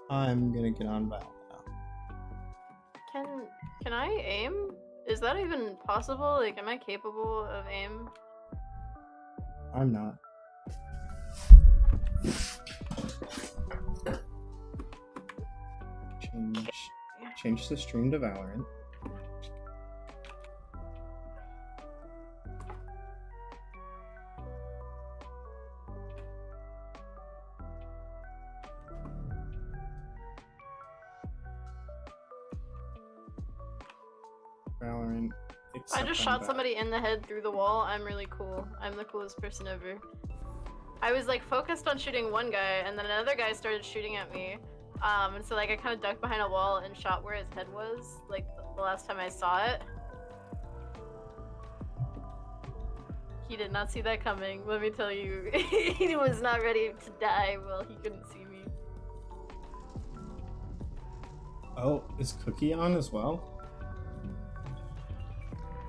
I'm gonna get on Val now. Can I aim? Is that even possible? Like, am I capable of aim? I'm not. Change the stream to Valorant. Valorant. I just shot somebody in the head through the wall. I'm really cool. I'm the coolest person ever. I was focused on shooting one guy, and then another guy started shooting at me. And so I kind of ducked behind a wall and shot where his head was, the last time I saw it. He did not see that coming, let me tell you. He was not ready to die while he couldn't see me. Oh, is Cookie on as well?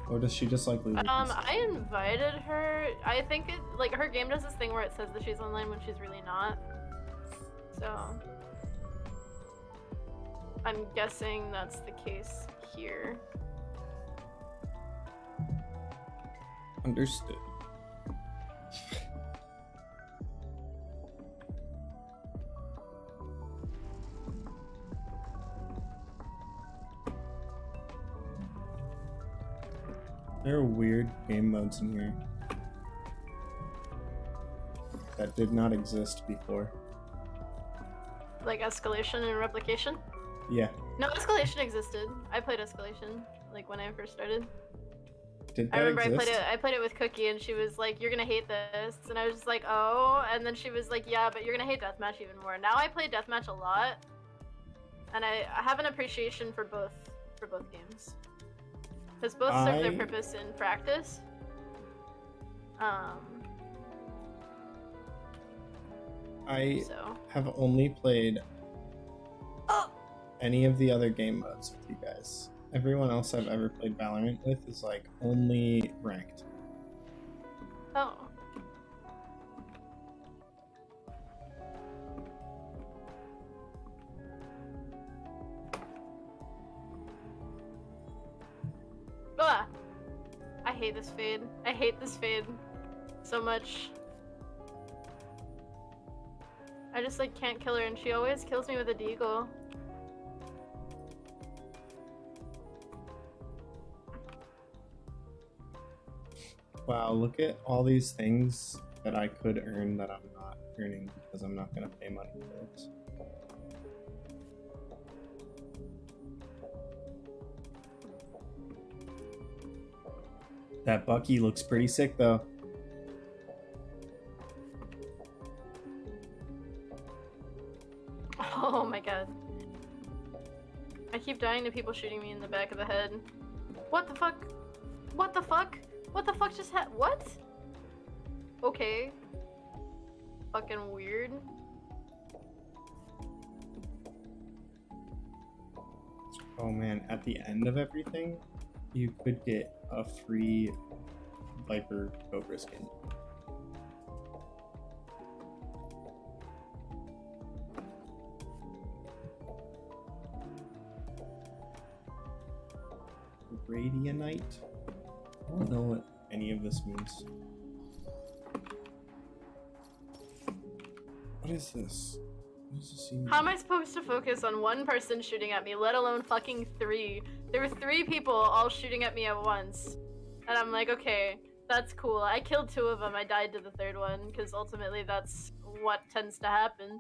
Or does she just leave? I invited her. I think her game does this thing where it says that she's online when she's really not. So I'm guessing that's the case here. Understood. There are weird game modes in here that did not exist before. Like escalation and replication? Yeah. No, escalation existed. I played escalation, like when I first started. Did I that remember exist? I played it with Cookie, and she was like, "You're gonna hate this," and I was just like, "Oh," and then she was like, "Yeah, but you're gonna hate deathmatch even more." Now I play deathmatch a lot, and I have an appreciation for both games, because both serve their purpose in practice. I So. have only played any of the other game modes with you guys. Everyone else I've ever played Valorant with is like only ranked. Oh. Ah! I hate this fade. I hate this fade so much. I just like can't kill her, and she always kills me with a deagle. Wow, look at all these things that I could earn that I'm not earning because I'm not gonna pay money for it. That Bucky looks pretty sick though. Oh my god. I keep dying to people shooting me in the back of the head. What the fuck? What the fuck? What the fuck just what? Okay. Fucking weird. Oh man, at the end of everything, you could get a free Viper Cobra skin. Radianite? I don't know what any of this means. What is this? What does this mean? How am I supposed to focus on one person shooting at me, let alone fucking three? There were 3 people all shooting at me at once. And I'm like, okay, that's cool. I killed 2 of them, I died to the 3rd one, because ultimately that's what tends to happen.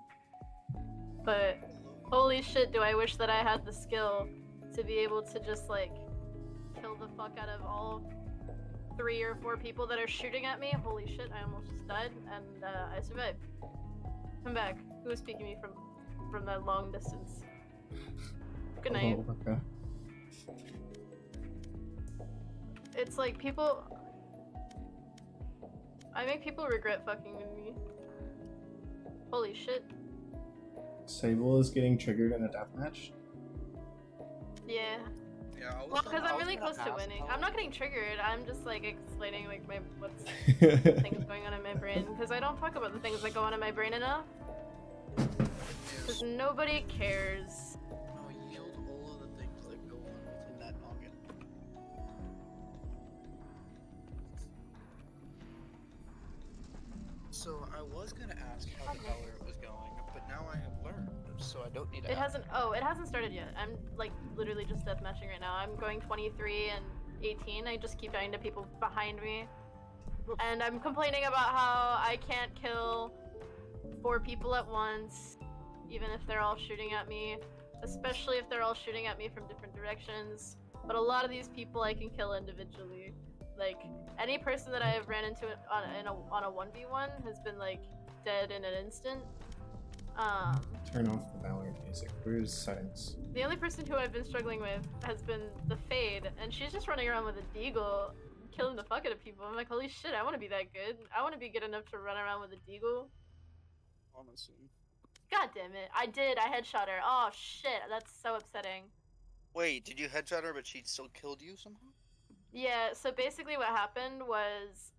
But holy shit, do I wish that I had the skill to be able to just like kill the fuck out of all 3 or 4 people that are shooting at me. Holy shit, I almost just died, and I survived. Come back. Who was speaking me from that long distance? Good night. Oh, okay. It's like people... I make people regret fucking with me. Holy shit. Sable is getting triggered in a deathmatch? Yeah. Yeah, Well, because I'm really close to winning. I'm not getting triggered. I'm just like explaining like what's things going on in my brain, because I don't talk about the things that go on in my brain enough. Because nobody cares. Oh, yield all of the things that go on within that noggin. So I was gonna ask how the Valorant was going, but now I have learned, so I don't need to It ask. hasn't started yet. I'm like literally just deathmatching right now. I'm going 23 and 18. I just keep dying to people behind me. And I'm complaining about how I can't kill 4 people at once, even if they're all shooting at me. Especially if they're all shooting at me from different directions. But a lot of these people I can kill individually. Like, any person that I have ran into on a 1v1 has been like dead in an instant. Turn off the Valorant music. Where's settings? The only person who I've been struggling with has been the Fade, and she's just running around with a deagle, killing the fuck out of people. I'm like, holy shit, I want to be that good. I want to be good enough to run around with a deagle. Honestly. God damn it. I did. I headshot her. Oh shit, that's so upsetting. Wait, did you headshot her, but she still killed you somehow? Yeah, so basically what happened was,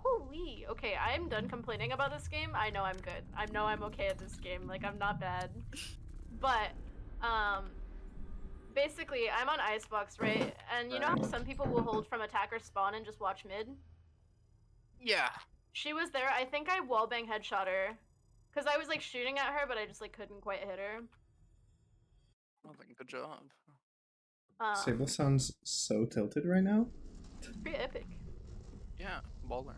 holy. Okay, I'm done complaining about this game. I know I'm good. I know I'm okay at this game. Like, I'm not bad. But, basically, I'm on Icebox, right? And you know how some people will hold from attacker spawn and just watch mid? Yeah. She was there. I think I wallbang headshot her. Because I was, like, shooting at her, but I just, like, couldn't quite hit her. I think good job. Sable sounds so tilted right now. Pretty epic. Yeah, baller.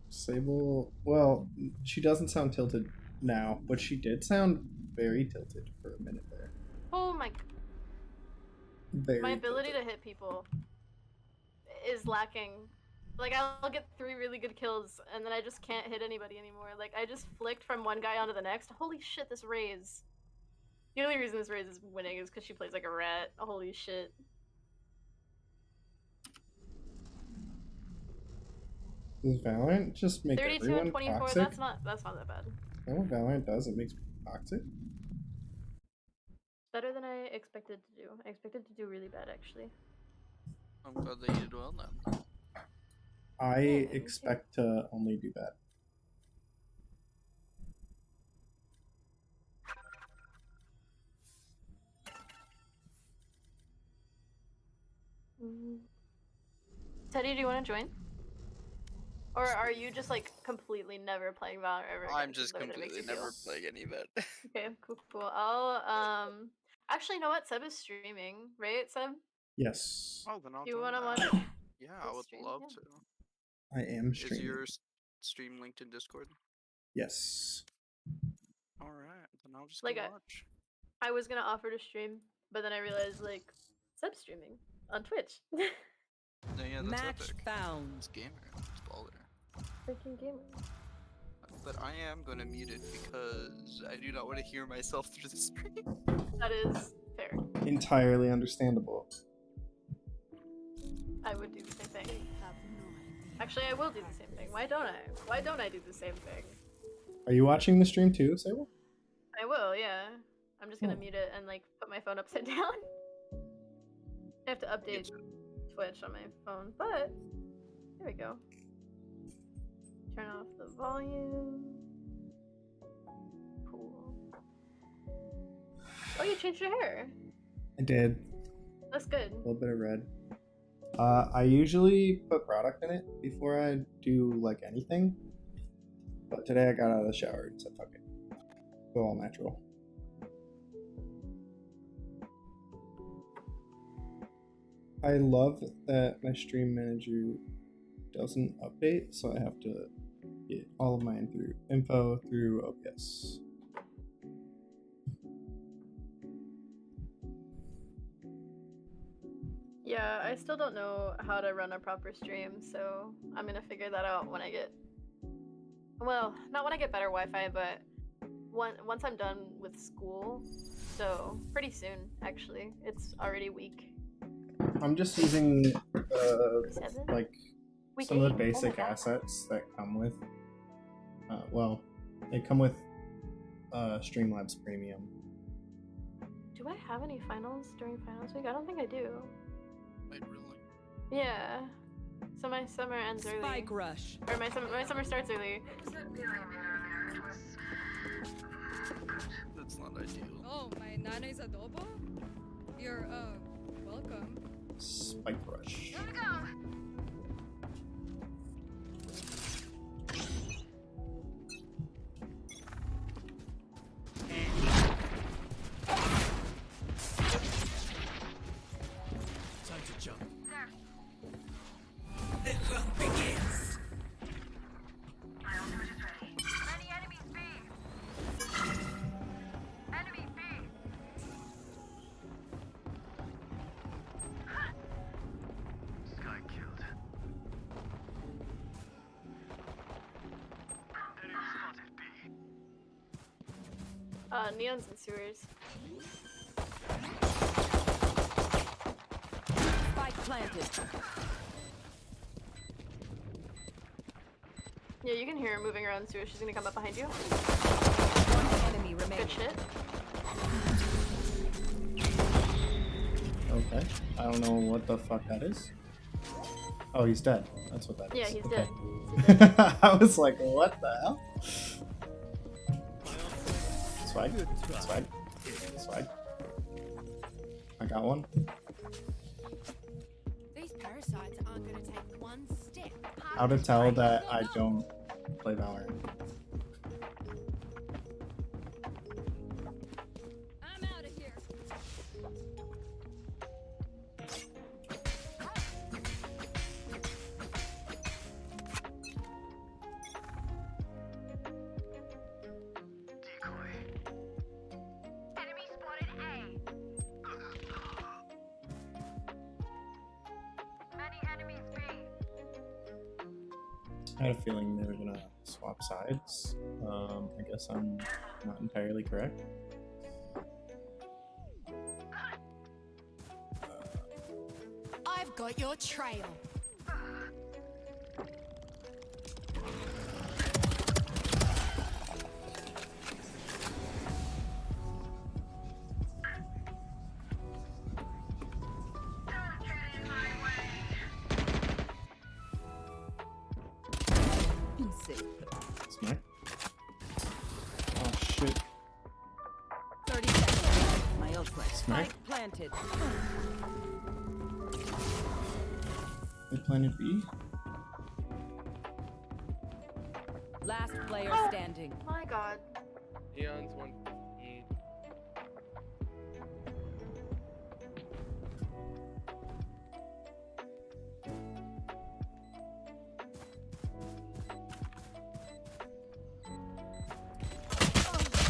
Sable, well, she doesn't sound tilted now, but she did sound very tilted for a minute there. Oh my. Very My ability tilted. to hit people is lacking. Like, I'll get 3 really good kills, and then I just can't hit anybody anymore. Like, I just flicked from one guy onto the next. Holy shit, this Raze. The only reason this Raze is winning is because she plays like a rat. Holy shit. Does Valorant just make 32 everyone and 24, toxic? that's not that bad. Is that what Valorant does? It makes people toxic? Better than I expected to do. I expected to do really bad, actually. I'm glad that you did well then. I expect to only do bad. Teddy, do you want to join? Or are you just like completely never playing Valorant ever again? I'm just completely never playing any of it. Okay, cool. I'll actually, you know what? Seb is streaming, right, Seb? Yes. Oh, then I'll Do you join want to that. watch? Yeah, I would love to. I am Is streaming. your stream linked in Discord? Yes. Alright, then I'll just Like, go watch. I was gonna offer to stream, but then I realized like Seb's streaming on Twitch. Yeah, that's Match epic. found. It's gamer. It's baller. Freaking gamer. But I am gonna mute it because I do not want to hear myself through the screen. That is fair. Entirely understandable. I would do the same thing. Actually, I will do the same thing. Why don't I? Why don't I do the same thing? Are you watching the stream too, Sable? I will, yeah. I'm just gonna mute it and like put my phone upside down. I have to update Twitch on my phone, but there we go. Turn off the volume. Cool. Oh, you changed your hair. I did. That's good. A little bit of red. I usually put product in it before I do like anything. But today I got out of the shower and said fuck it. Go all natural. I love that my stream manager doesn't update, so I have to get all of my info through OBS. Yeah, I still don't know how to run a proper stream, so I'm gonna figure that out when I get... Well, not when I get better Wi-Fi, but once I'm done with school. So, pretty soon, actually. It's already week. I'm just using like Week some of the 8. basic assets that come with. Well, they come with Streamlabs Premium. Do I have any finals during finals week? I don't think I do. Wait, really? Yeah. So my summer ends early. Spike rush. Or my summer starts early. That's not ideal. Oh, my nana's adobo? You're, welcome. Spike Rush. Here we go! Time to jump. The hunt begins! My ultimate is ready. Many enemies B! Enemy B! Sky killed. Enemy spotted B. Neon's in sewers. Spike planted. Yeah, you can hear her moving around sewers. She's gonna come up behind you. One enemy remaining. Good shit. Okay. I don't know what the fuck that is. Oh, he's dead. That's what that is. Yeah, he's okay. dead. I was like, what the hell? Swag. Swag. Swag. I got one. These parasites aren't gonna take one step. How to tell that I don't play Valorant. I'm out of here. I had a feeling they were gonna swap sides. I guess I'm not entirely correct. I've got your trail. Smack. Oh shit. 30 seconds. My ultimate. Smack. Spike planted. They planted B. Last player standing. My god. Neon's 115.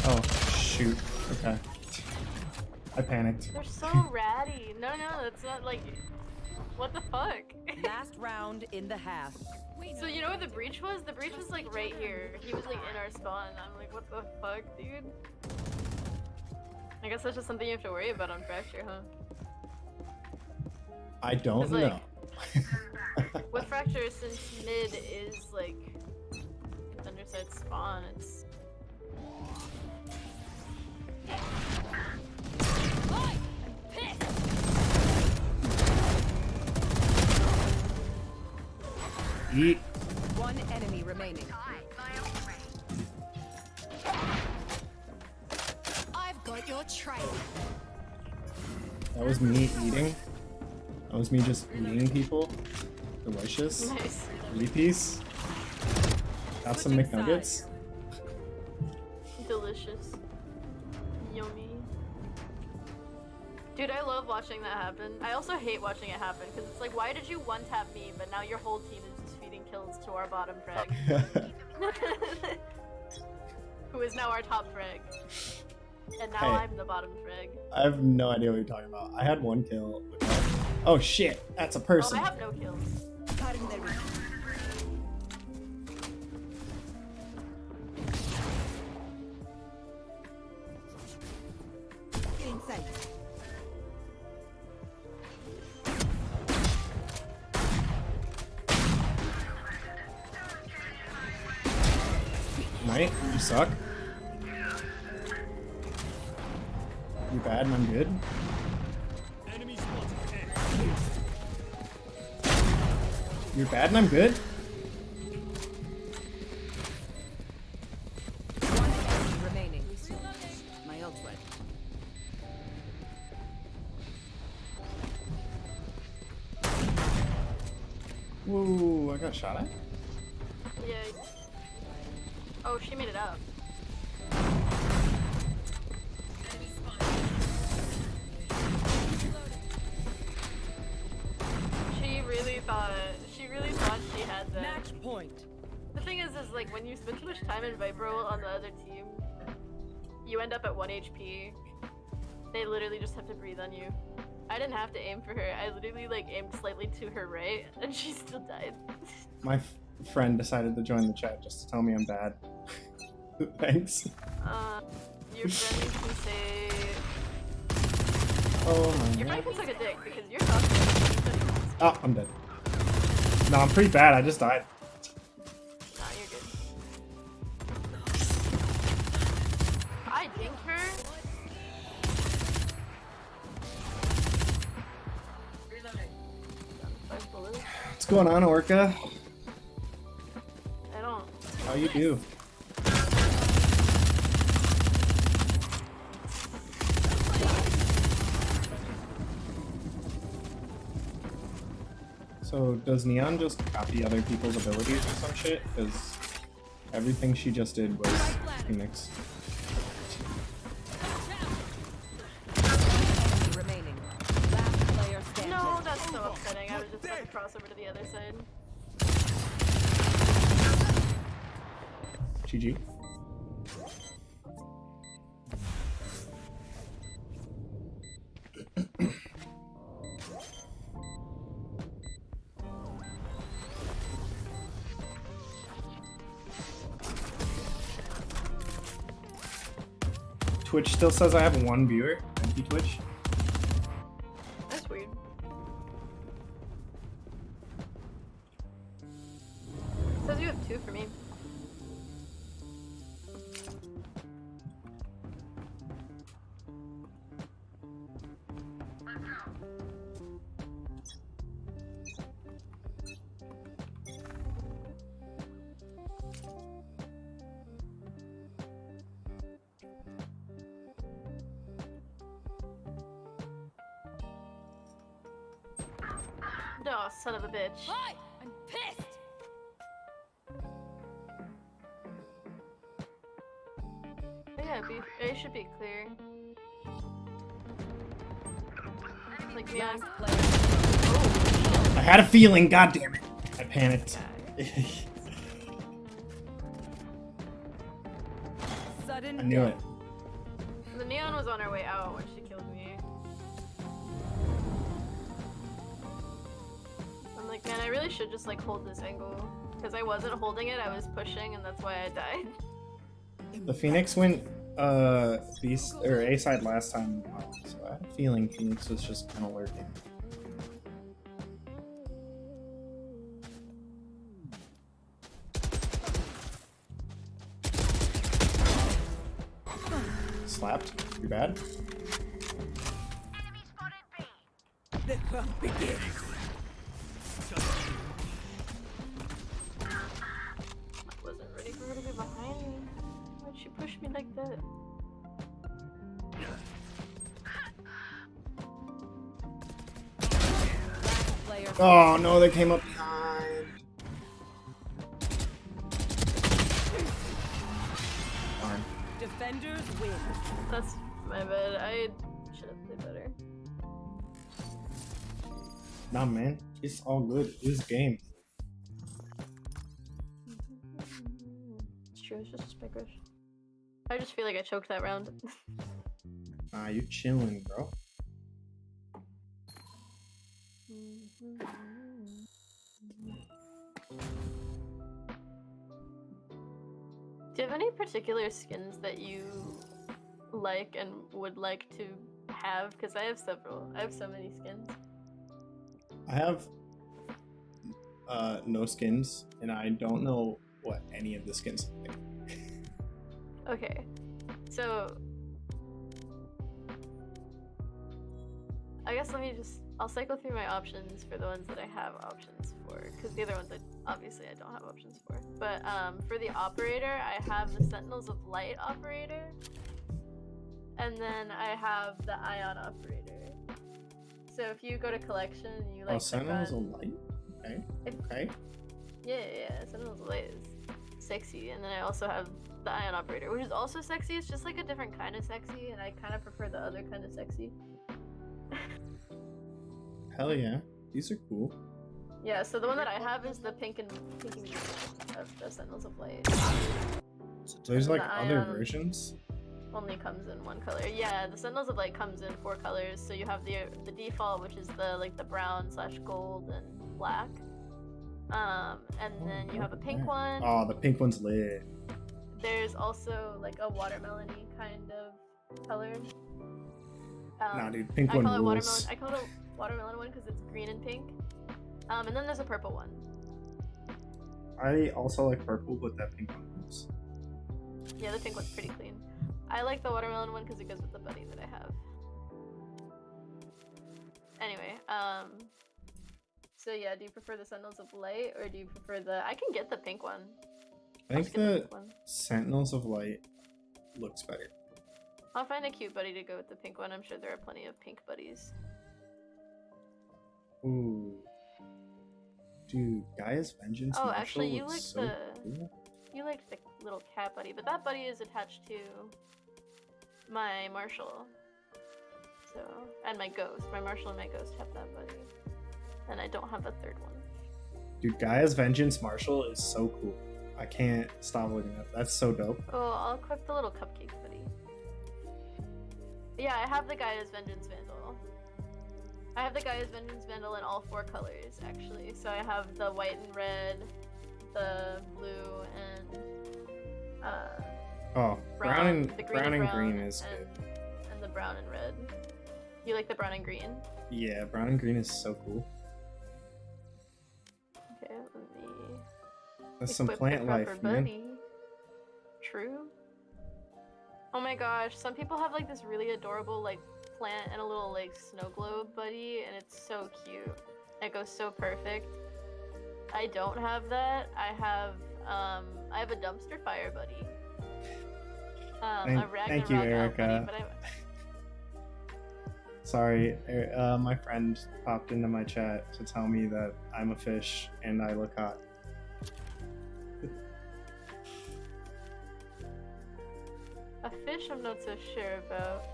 Oh shoot. Okay. I panicked. They're so ratty. No, that's not like. What the fuck? Last round in the half. So you know where the breach was? The breach was like right here. He was like in our spawn. I'm like, what the fuck, dude? I guess that's just something you have to worry about on Fracture, huh? I don't 'Cause, know. like, with Fracture, since mid is like underside spawn, it's. Eat. One enemy remaining. I've got your trail. That was me eating. That was me just eating people. Delicious. Nice. 3-piece. Got some McNuggets. Delicious. Yummy. Dude, I love watching that happen. I also hate watching it happen because it's like, why did you one-tap me, but now your whole team is just feeding kills to our bottom frag? Who is now our top frag. And now Hey. I'm the bottom frag. I have no idea what you're talking about. I had one kill. Oh shit, that's a person. Oh, I have no kills. Get inside. Knight, you suck. You bad and I'm good. You're bad and I'm good? One enemy remaining. My ultimate. Whoa, I got shot at? Yeah. Oh, she made it up. She really thought she had that. Match point. The thing is like when you spend too much time in Viper on the other team, you end up at 1 HP. They literally just have to breathe on you. I didn't have to aim for her. I literally like aimed slightly to her right, and she still died. My friend decided to join the chat just to tell me I'm bad. Thanks. Your friend can say. Oh my Your god. friend can suck a dick because you're talking. Oh, I'm dead. No, I'm pretty bad. I just died. Nah, you're good. I dinked her. What's going on, Orca? I don't. How you do? So does Neon just copy other people's abilities or some shit? Because everything she just did was Phoenix. Remaining. Last player standing. No, that's so upsetting. I was just about to cross over to the other side. GG. Twitch still says I have 1 viewer. Thank you, Twitch. That's weird. It says you have 2 for me. Oh, son of a bitch. Hi! I'm pissed! But yeah, A should be clear. Like, yeah. I had a feeling, god damn it. I panicked. Sudden I knew it. The neon was on her way out when she killed me. I'm like, man, I really should just like hold this angle. Because I wasn't holding it, I was pushing, and that's why I died. The Phoenix went B or A side last time, so I had a feeling Phoenix was just kind of lurking. Slapped. You're bad. The hunt begins. I wasn't ready for her to be behind me. Why'd she push me like that? Oh no, they came up behind. Darn. Defenders win. That's my bad. I should have played better. Nah, man, it's all good. It's a game. It's true, it's just a spec rush. I just feel like I choked that round. Ah, you chilling, bro. Do you have any particular skins that you like and would like to have? Because I have several. I have so many skins. I have no skins, and I don't know what any of the skins look like. Okay, so I guess I'll cycle through my options for the ones that I have options for, because the other ones obviously I don't have options for. But for the operator, I have the Sentinels of Light operator, and then I have the Ion operator. So if you go to collection, you like Sentinels of Light? Okay. Okay. Yeah, Sentinels of Light is sexy, and then I also have the Ion operator, which is also sexy. It's just like a different kind of sexy, and I kind of prefer the other kind of sexy. Hell yeah, these are cool. Yeah, so the one that I have is the pink and green of the Sentinels of Light. There's like The other Ion versions. only comes in one color. Yeah, the Sentinels of Light comes in 4 colors. So you have the default, which is the brown / gold and black. And then you have a pink one. Oh, the pink one's lit. There's also like a watermelon-y kind of color. Nah, dude, pink one rules. I call it a watermelon one because it's green and pink. And then there's a purple one. I also like purple, but that pink one rules. Yeah, the pink one's pretty clean. I like the watermelon one because it goes with the buddy that I have. Anyway, so yeah, do you prefer the Sentinels of Light or do you prefer the... I can get the pink one. I think the Sentinels of Light looks better. I'll find a cute buddy to go with the pink one. I'm sure there are plenty of pink buddies. Ooh. Dude, Gaia's Vengeance Oh, Marshall actually, you looks like so the... cool. You liked the little cat buddy, but that buddy is attached to my Marshall. So, and my Ghost. My Marshall and my Ghost have that buddy. And I don't have a third one. Dude, Gaia's Vengeance Marshall is so cool. I can't stop looking at it. That's so dope. Oh, I'll equip the little cupcake buddy. Yeah, I have the Gaia's Vengeance Vandal. I have the Gaia's Vengeance Vandal in all 4 colors, actually. So I have the white and red, the blue, and Oh, The brown and green is and, good. and the brown and red. You like the brown and green? Yeah, brown and green is so cool. Okay, let me. That's some equip plant the life, rubber man. buddy. True. Oh my gosh, some people have like this really adorable like plant and a little like snow globe buddy, and it's so cute. It goes so perfect. I don't have that. I have a dumpster fire buddy. A Thank you, Ragnarok buddy, Erica. but Sorry, my friend popped into my chat to tell me that I'm a fish and I look hot. a fish I'm not so sure about.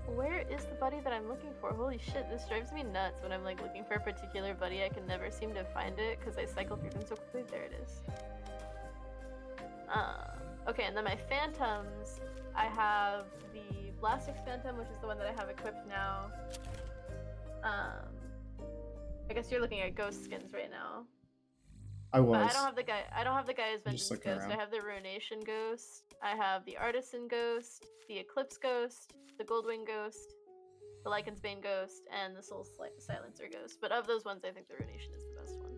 Where is the buddy that I'm looking for? Holy shit, this drives me nuts when I'm like looking for a particular buddy. I can never seem to find it because I cycle through them so quickly. There it is. Okay, and then my phantoms, I have the Blastix Phantom, which is the one that I have equipped now. I guess you're looking at ghost skins right now. I was. But I don't have the guy. I don't have the Gaia's I'm just Vengeance looking Ghost. around. I have the Ruination Ghost. I have the Artisan Ghost, the Eclipse Ghost, the Goldwing Ghost, the Lycan's Bane Ghost, and the Soul Silencer Ghost. But of those ones, I think the Ruination is the best one.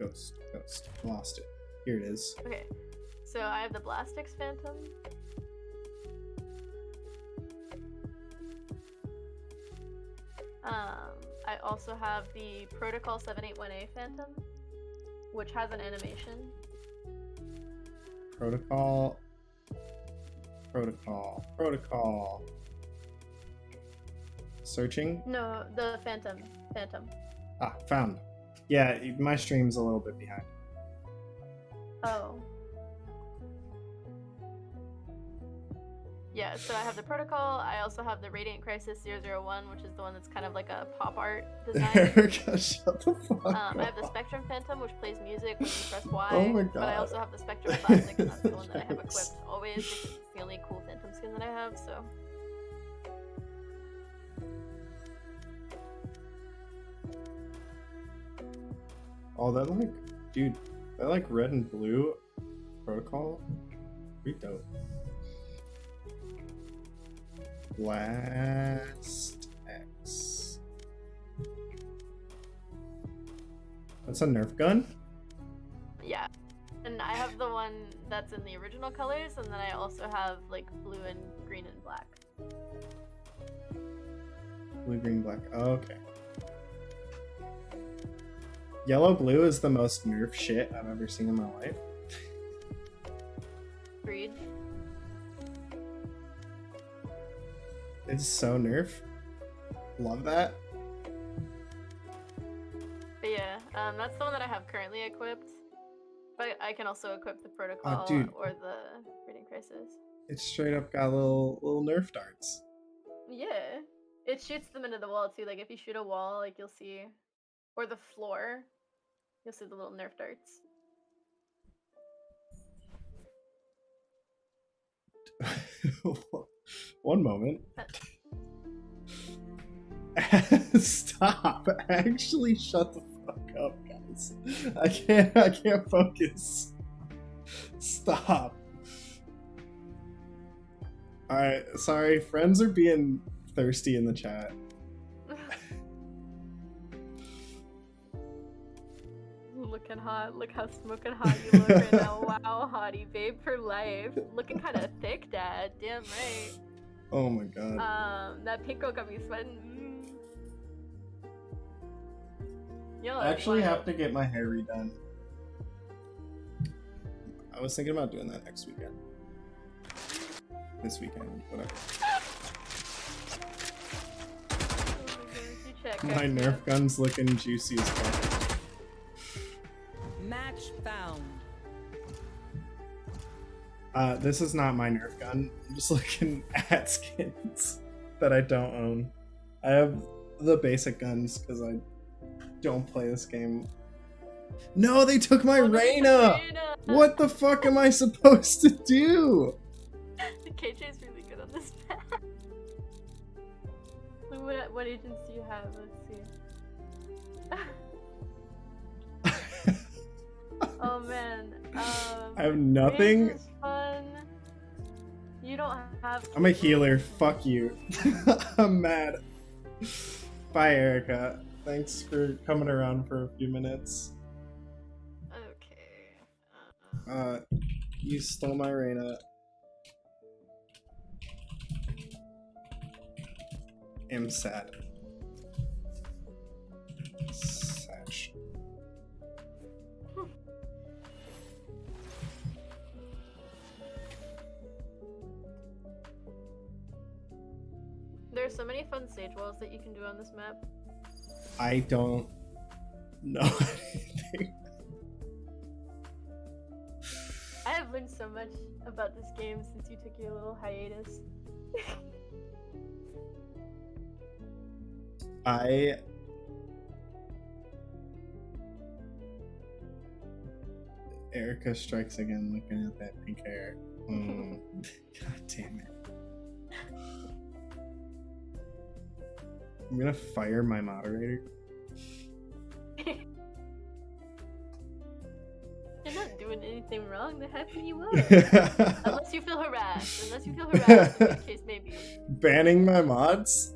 Ghost. Lost it. Here it is. Okay, so I have the Blastix Phantom. I also have the Protocol 781A Phantom, which has an animation. Protocol. Searching? No, the Phantom. Ah, found. Yeah, my stream's a little bit behind. Oh. Yeah, so I have the Protocol. I also have the Radiant Crisis 001, which is the one that's kind of like a pop art design. Erica, shut the fuck up. I have the Spectrum Phantom, which plays music when you press Y. Oh my But I God. also have the Spectrum Classic, and that's the one that I have equipped always because it's the only cool Phantom skin that I have, so. Oh, that like, dude, that like red and blue protocol, pretty dope. Blast X. That's a Nerf gun? Yeah. And I have the one that's in the original colors, and then I also have like blue and green and black. Blue, green, black. Oh, okay. Yellow blue is the most Nerf shit I've ever seen in my life. Agreed. It's so Nerf. Love that. But yeah, that's the one that I have currently equipped. But I can also equip the Protocol dude. or the Radiant Crisis. It straight up got little Nerf darts. Yeah. It shoots them into the wall too. Like if you shoot a wall, like you'll see, or the floor, you'll see the little Nerf darts. One moment. Stop. Actually shut the fuck up, guys. I can't focus. Stop. Alright, sorry, friends are being thirsty in the chat. Looking hot. Look how smoking hot you look right now. Wow, hottie babe for life. Looking kind of thick, dad. Damn right. Oh my god. That pink girl got me sweating. Yo, I actually have to get my hair redone. I was thinking about doing that next weekend. This weekend, whatever. My Nerf gun's looking juicy as fuck. Match found. This is not my Nerf gun. I'm just looking at skins that I don't own. I have the basic guns because I don't play this game. No, they took my Reyna! What the fuck am I supposed to do? KJ's really good on this map. What agents do you have? Let's see. Oh man. I have nothing. Rage is fun. You don't have. I'm a healer. Fuck you. I'm mad. Bye, Erica. Thanks for coming around for a few minutes. Okay. You stole my Reina. I'm sad. Satch. There are so many fun stage walls that you can do on this map. I don't know anything. I have learned so much about this game since you took your little hiatus. Erica strikes again looking at that pink hair. God damn it. I'm gonna fire my moderator. You're not doing anything wrong, the happy you are. Unless you feel harassed. In which case maybe. Banning my mods?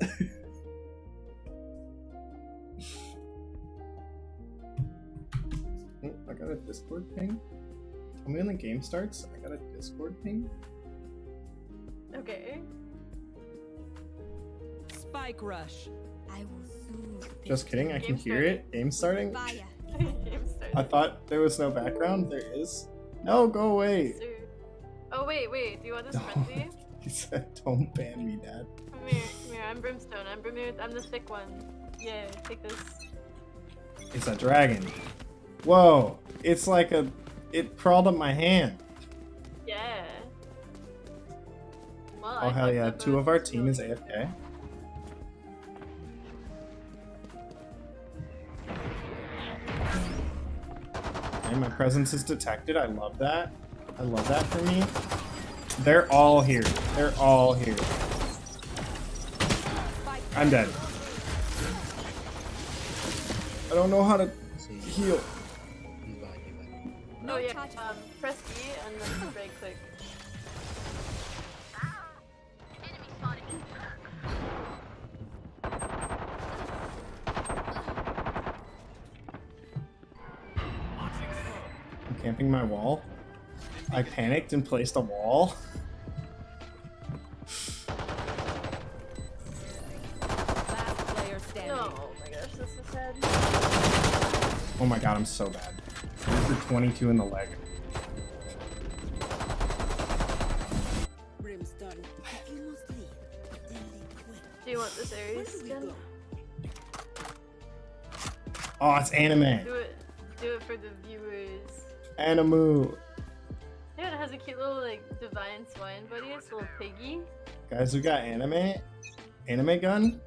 I got a Discord ping. Tell me when the game starts. I got a Discord ping. Okay. Spike rush. I will soothe. Just kidding, I can hear it. Game starting? Game starting. I thought there was no background. There is. No, go away. Oh wait, do you want this frenzy? He said, don't ban me, Dad. Come here, I'm Brimstone. I'm the thick one. Yeah, take this. It's a dragon. Whoa, it's like it crawled up my hand. Yeah. Well, Oh hell yeah, 2 of our team is AFK. And my presence is detected. I love that. I love that for me. They're all here. They're all here. I'm dead. I don't know how to heal. Oh yeah, press B and then right click. I'm camping my wall. I panicked and placed a wall. No, oh my gosh, this is sad. Oh my god, I'm so bad. I'm for 22 in the leg. Do you want this Ares skin? Oh, it's anime. Do it for the viewers. Animu. Yeah, it has a cute little like divine swine buddy. It's a little piggy. Guys, we got anime. Anime gun.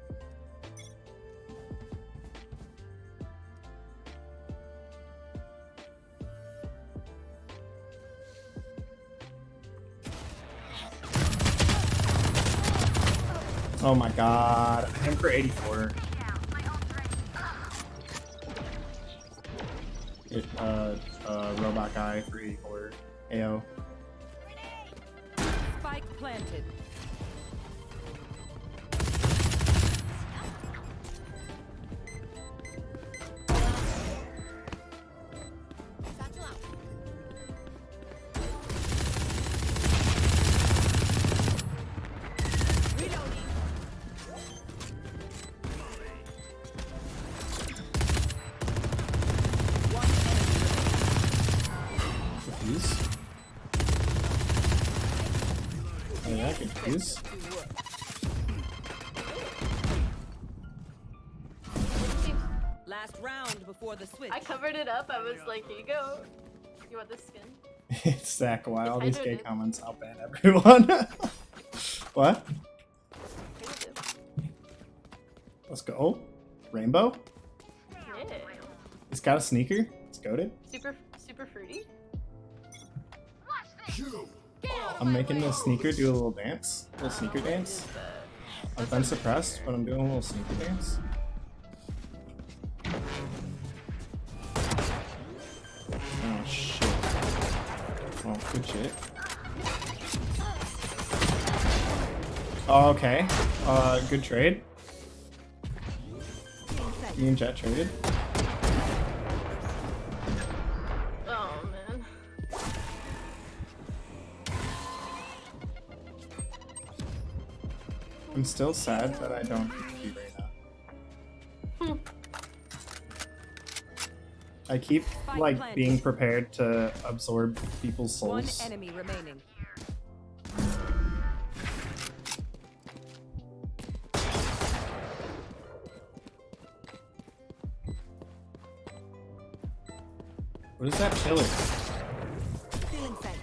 Oh my god. I hit him for 84. Robot guy for 84. AO. Spike planted. Oh yeah, I can fuse. Last round before the switch. I covered it up. I was like, here you go. You want this skin? It's Zach, why all I these know gay it. comments? I'll ban everyone. What? Let's go. Rainbow? Yeah. It's got a sneaker. It's goated. Super fruity. I'm making the sneaker do a little dance. A little sneaker dance. I've been suppressed, but I'm doing a little sneaker dance. Oh, Good shit. Oh, okay. Good trade. Me and Jet traded. Oh man. I'm still sad that I don't get to right now. I keep like being prepared to absorb people's souls. One enemy remaining. What is that pillar? Feeling faint.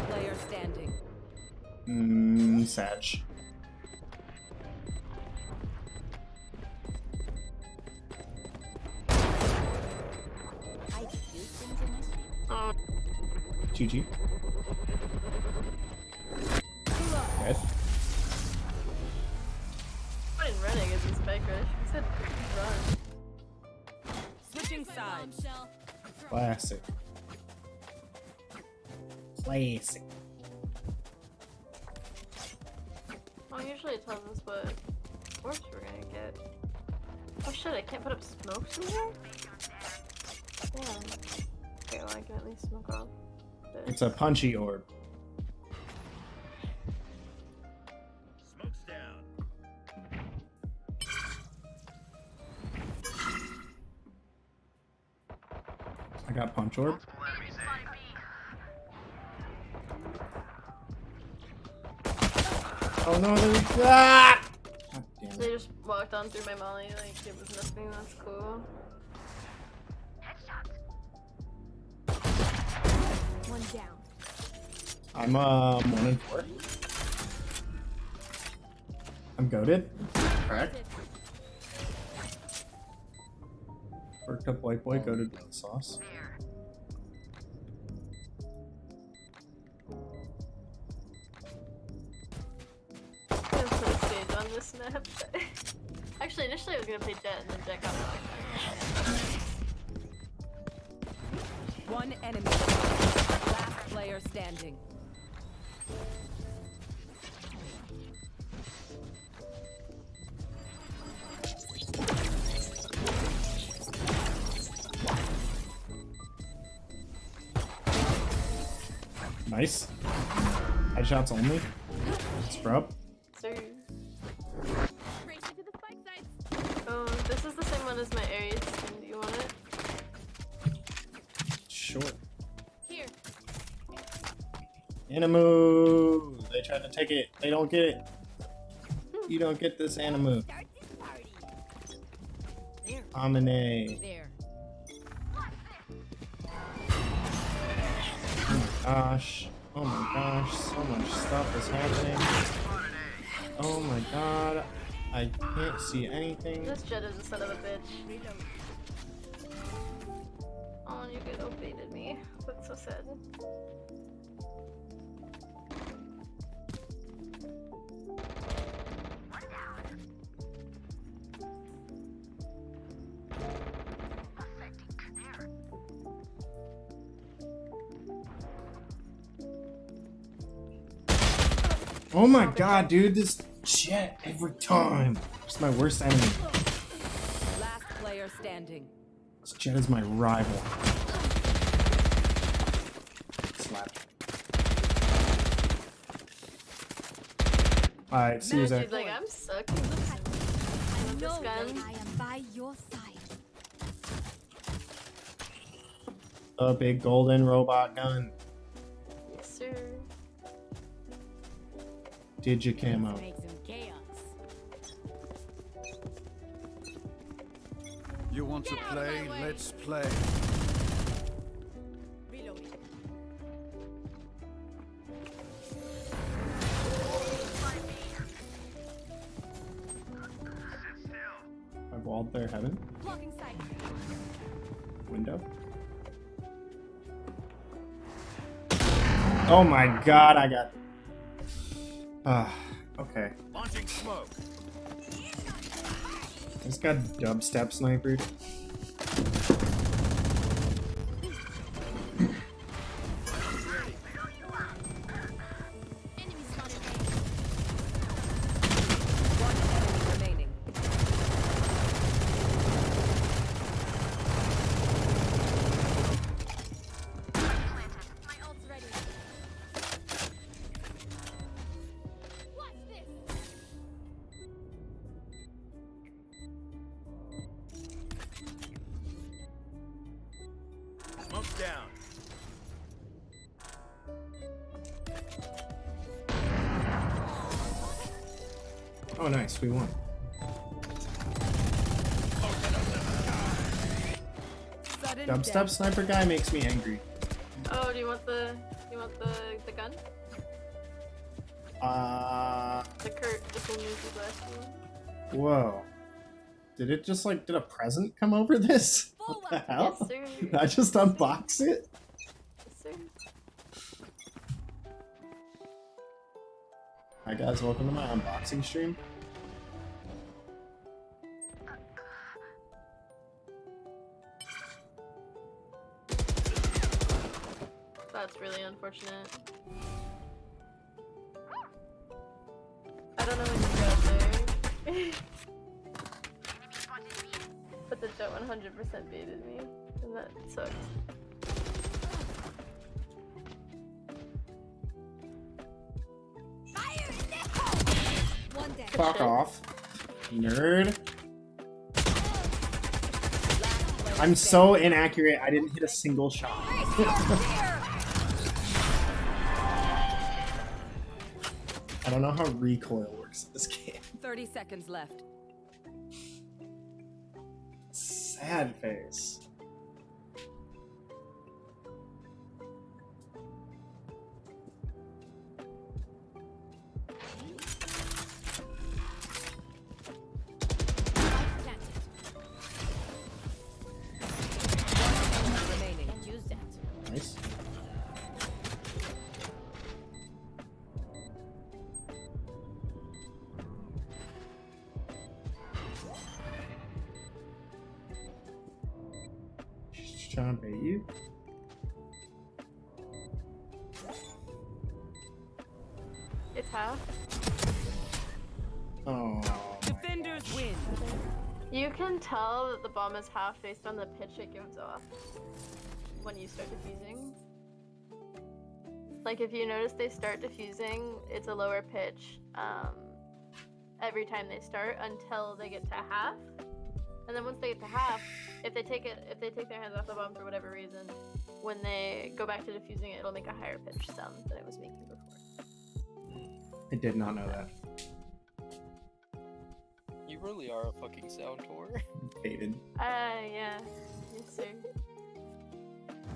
Player standing. Sag. GG. Dead. I didn't run against this spike rush. I said run. Switching sides. Classic. Classic. Well, usually it tells us what orbs we're gonna get. Oh shit, I can't put up smokes in here? Damn. Okay, well I can at least smoke off. It's a punchy orb. Smoke's down. I got punch orb. Oh no, there's ah! God damn it. They just walked on through my molly like it was nothing. That's cool. One down. I'm 1 and 4. I'm goated. Correct. Worked up white boy, goated with the sauce. I'm gonna put a stage on this map. Actually, initially I was gonna play Jet and then Jet got knocked. One enemy. Last player standing. Nice. Headshots only. Scrub. Sir. Oh, this is the same one as my Aries skin. Do you want it? Sure. Here. Animu! They tried to take it. They don't get it. You don't get this Animu. Amine. There. Oh my gosh. Oh my gosh. So much stuff is happening. Oh my god. I can't see anything. This Jet is a son of a bitch. Oh, you could have baited me. That's so sad. Oh my god, dude, this Jet every time. It's my worst enemy. Last player standing. This Jet is my rival. Slap. Alright, see you, Zach. Dude, like, I'm sucking with this gun. I am by your side. A big golden robot gun. Yes, sir. Digicamo. Make some chaos. You want to play? Let's play. Reloading. I walled their heaven. Blocking sight. Window. Oh my god, I got. Okay. Launching smoke. This got dubstep snipered. Smoke's down. Oh, nice, we won. Dubstep sniper guy makes me angry. Oh, do you want the gun? The cool music last one. Whoa. Did it just like, did a present come over this? What the hell? Yes, sir. Did I just unbox it? Yes, sir. Hi guys, welcome to my unboxing stream. That's really unfortunate. I don't know when you got there. But the jet 100% baited me, and that sucked. One day. Fuck off, nerd. I'm so inaccurate, I didn't hit a single shot. I don't know how recoil works in this game. 30 seconds left. Sad face. Remaining. Can't use that. Nice. She's trying to bait you. It's half. Oh. Defenders win. You can tell that the bomb is half based on the pitch it gives off when you start diffusing. Like if you notice they start diffusing, it's a lower pitch every time they start until they get to half. And then once they get to half, if they take their hands off the bomb for whatever reason, when they go back to diffusing it, it'll make a higher pitch sound than it was making before. I did not know that. You really are a fucking sound whore. Baited. Yeah. Yes, sir.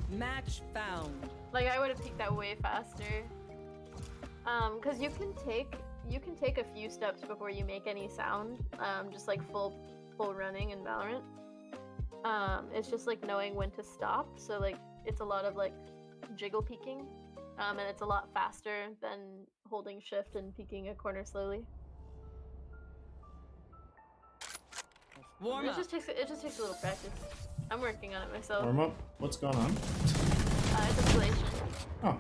Match found. Like I would have peeked that way faster. Cause you can take a few steps before you make any sound. Just like full running in Valorant. It's just like knowing when to stop. So like it's a lot of like jiggle peeking. And it's a lot faster than holding shift and peeking a corner slowly. It just takes a little practice. I'm working on it myself. Warm up? What's going on? It's installation. Oh.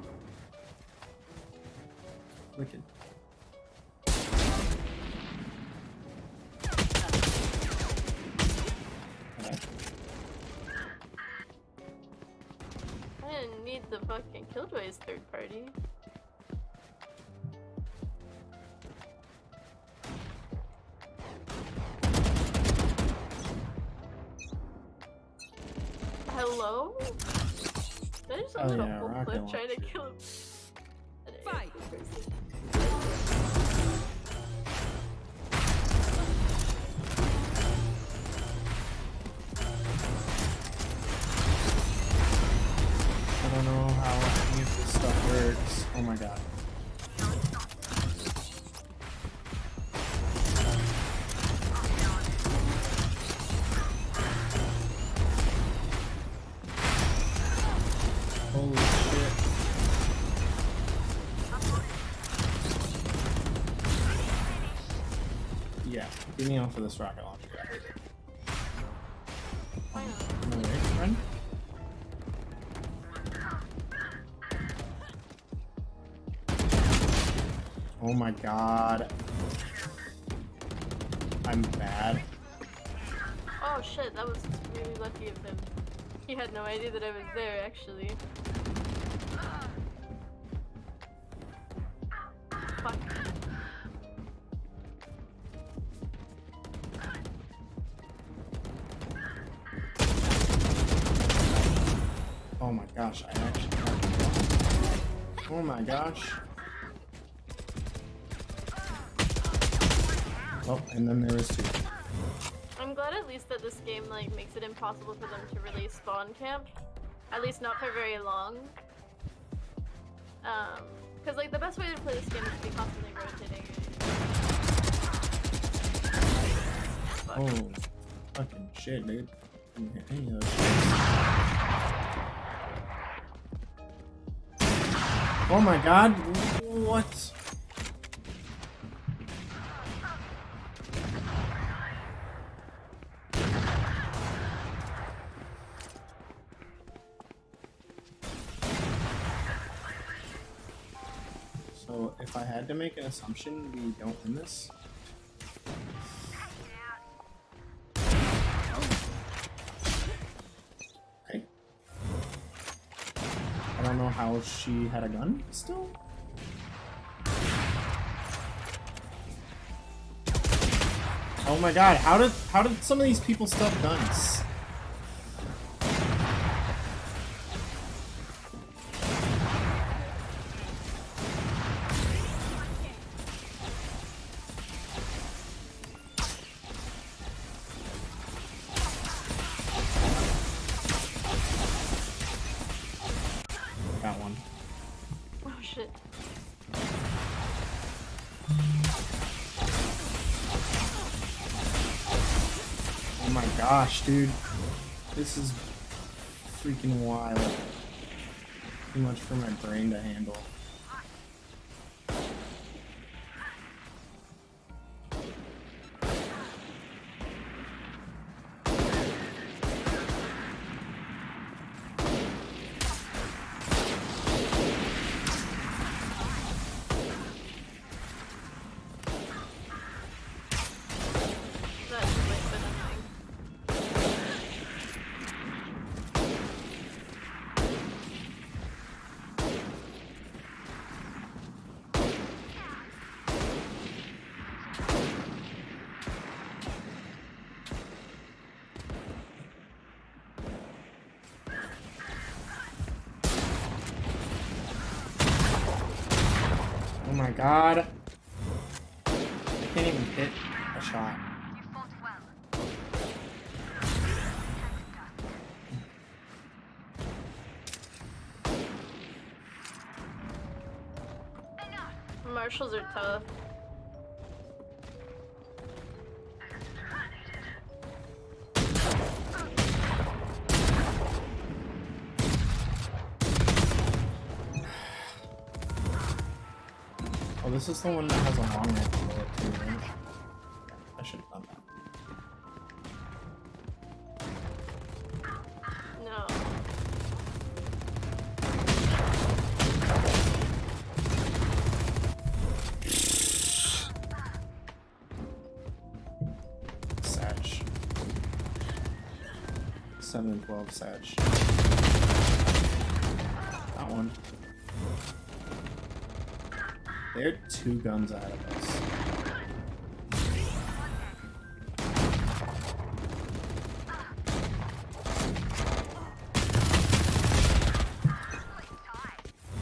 Wicked. I didn't need the fucking Killjoy's third party. Hello? Did I just Oh, upload yeah, a whole rocket clip trying to launcher. kill him? Fight! I don't know how any of this stuff works. Oh my god. Holy shit. Yeah, get me off of this rocket launcher. Oh my god. I'm bad. Oh shit, that was really lucky of him. He had no idea that I was there, actually. Fuck. Oh my gosh, I actually have to. Oh my gosh. Oh, and then there was two. I'm glad at least that this game like makes it impossible for them to really spawn camp. At least not for very long. Because like the best way to play this game is to be constantly rotating. Fuck. Oh, fucking shit, dude. Didn't hit any of those shit. Oh my god, what? So, if I had to make an assumption, we don't win this. Okay. I don't know how she had a gun still. Oh my god, how did some of these people still have guns? Got one. Oh shit. Oh my gosh, dude. This is freaking wild. Too much for my brain to handle. That's like been annoying. Oh my god. I can't even hit a shot. Marshals are tough. Oh, this is the one that has a long range bullet too, right? I should have done that. No. Satch. 7 and 12 Satch. That one. They're 2 guns out of us.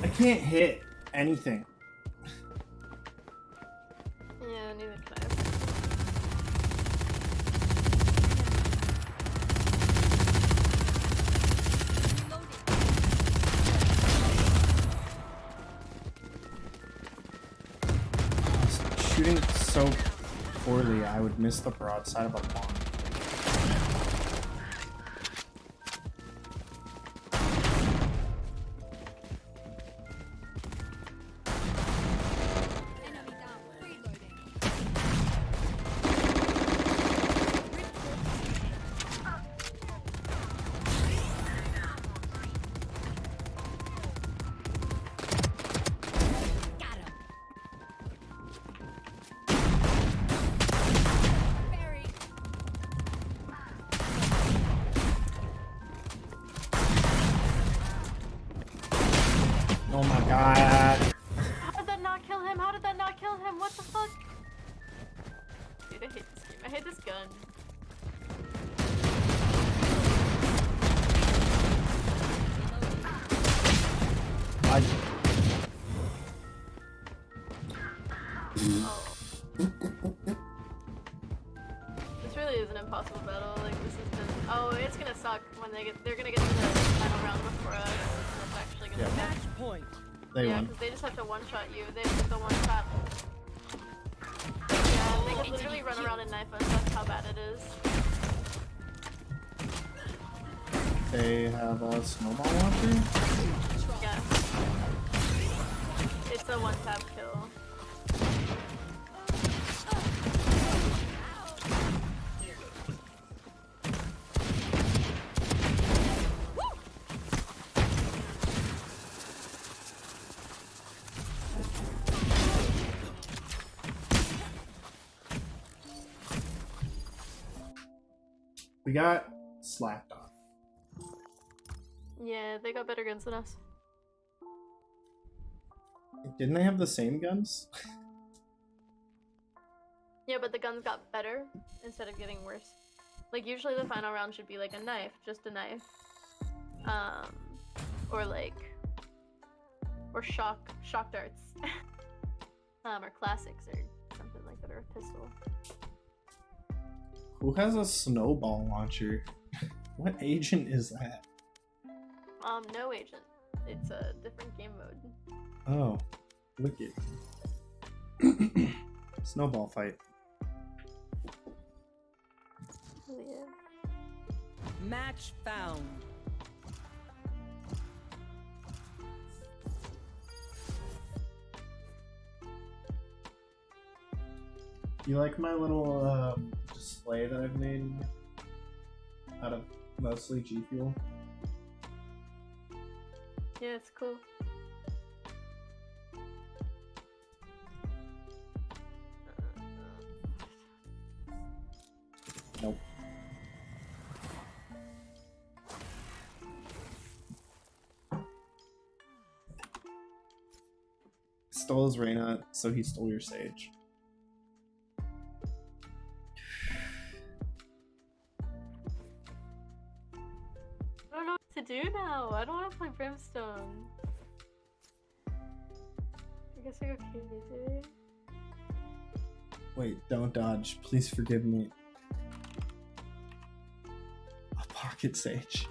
I can't hit anything. Yeah, neither can I. Shooting so poorly, I would miss the broadside of a bomb. Oh my god. How did that not kill him? How did that not kill him? What the fuck? Dude, I hate this game. I hate this gun. This really is an impossible battle. Like this has been. Oh, it's gonna suck when they're gonna get to the final round before us. And it's actually gonna. Yeah. Match point. They yeah, won. because they just have to one-shot you. They have to one-shot. Yeah, they could literally run around and knife us. That's how bad it is. They have a snowball launcher? Yeah. It's a one-tap kill. We got slapped off. Yeah, they got better guns than us. Didn't they have the same guns? Yeah, but the guns got better instead of getting worse. Like usually the final round should be like a knife, just a knife. Or like or shock darts. Or classics or something like that, or a pistol. Who has a snowball launcher? What agent is that? No agent. It's a different game mode. Oh, wicked. Snowball fight. Oh, yeah. Match found. You like my little display that I've made out of mostly G Fuel? Yeah, it's cool. Nope. Stole his Reyna, so he stole your Sage. I don't know what to do now. I don't want to play Brimstone. I guess I go KJ. Wait, don't dodge. Please forgive me. A pocket Sage.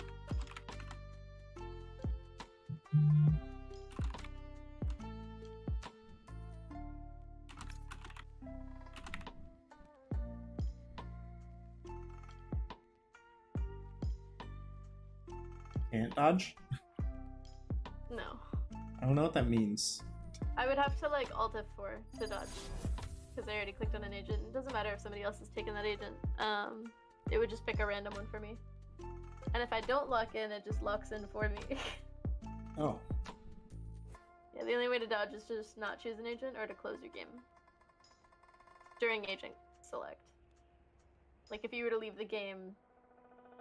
Can't dodge? No. I don't know what that means. I would have to like Alt F4 to dodge. Because I already clicked on an agent. It doesn't matter if somebody else has taken that agent. It would just pick a random one for me. And if I don't lock in, it just locks in for me. Oh. Yeah, the only way to dodge is to just not choose an agent or to close your game. During agent select. Like if you were to leave the game,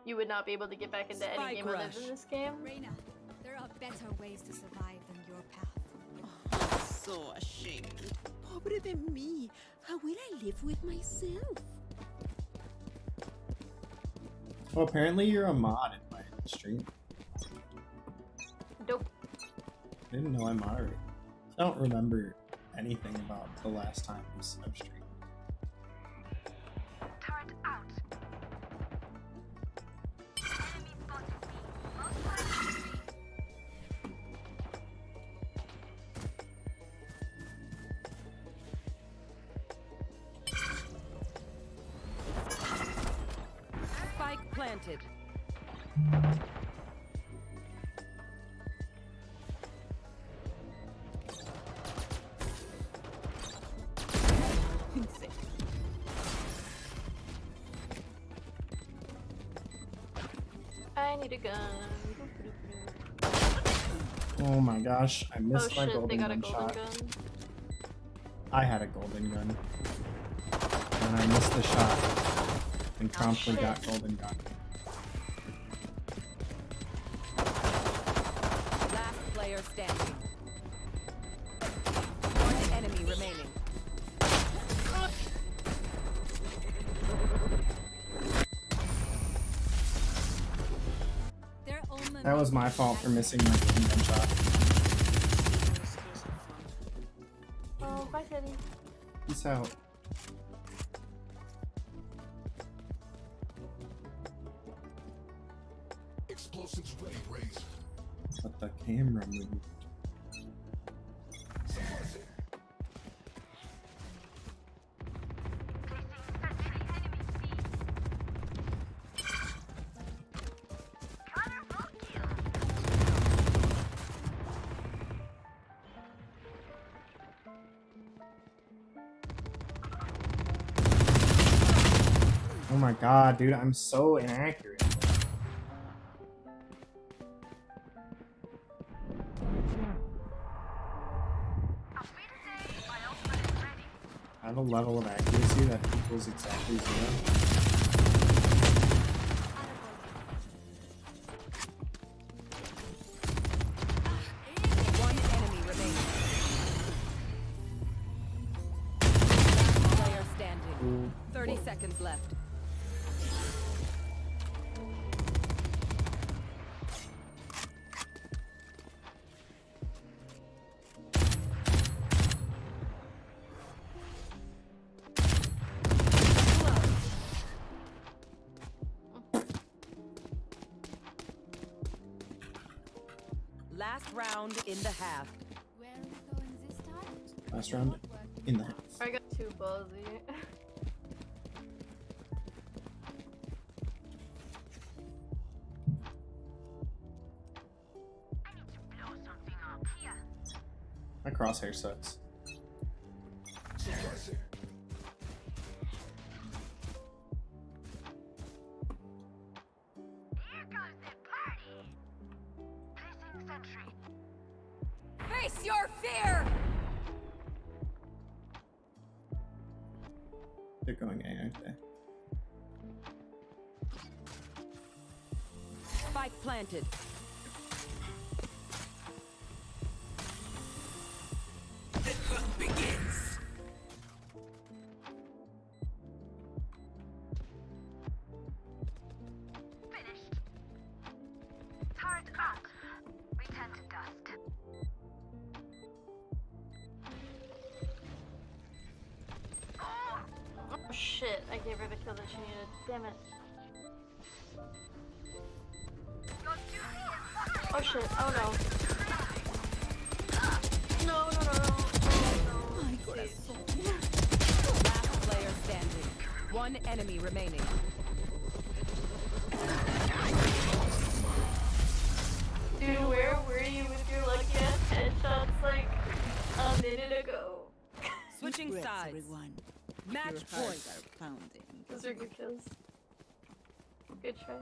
you would not be able to get back into any game other than this game. Reyna, there are better ways to survive than your path. Oh, so ashamed. Pobre de me. How will I live with myself? Well, apparently you're a mod in my stream. Dope. I didn't know I moderated. I don't remember anything about the last time we streamed. Turret out. Enemy spotted B. Most likely Spike planted. I need a gun. Oh my gosh, I missed my shit, golden they got a gun golden shot. gun. I had a golden gun. And I missed the shot. And promptly shit. got golden gun. Last player standing. That was my fault for missing my gun shot. Oh, bye, Teddy. Peace out. Explosives ready, Razor. But the camera moved. Oh my god, dude, I'm so inaccurate. I have a level of accuracy that equals exactly 0. One enemy remaining. Last player standing. 30 seconds left. Last round in the half. Where are we going this time? Last round in the half. I got too ballsy. My crosshair sucks. Face your fear! They're going A, aren't they? Spike planted. The hunt begins. Finished. Turret out. Return to dust. Oh shit, I gave her the kill that she needed. Damn it. Oh shit, oh no. No, no, no, no. Oh no. Please. Last player standing. One enemy remaining. Dude, where were you with your lucky ass headshots like a minute ago? Switching Regrets, sides. everyone. Match Your point. hearts are pounding. Those are good kills. Good try.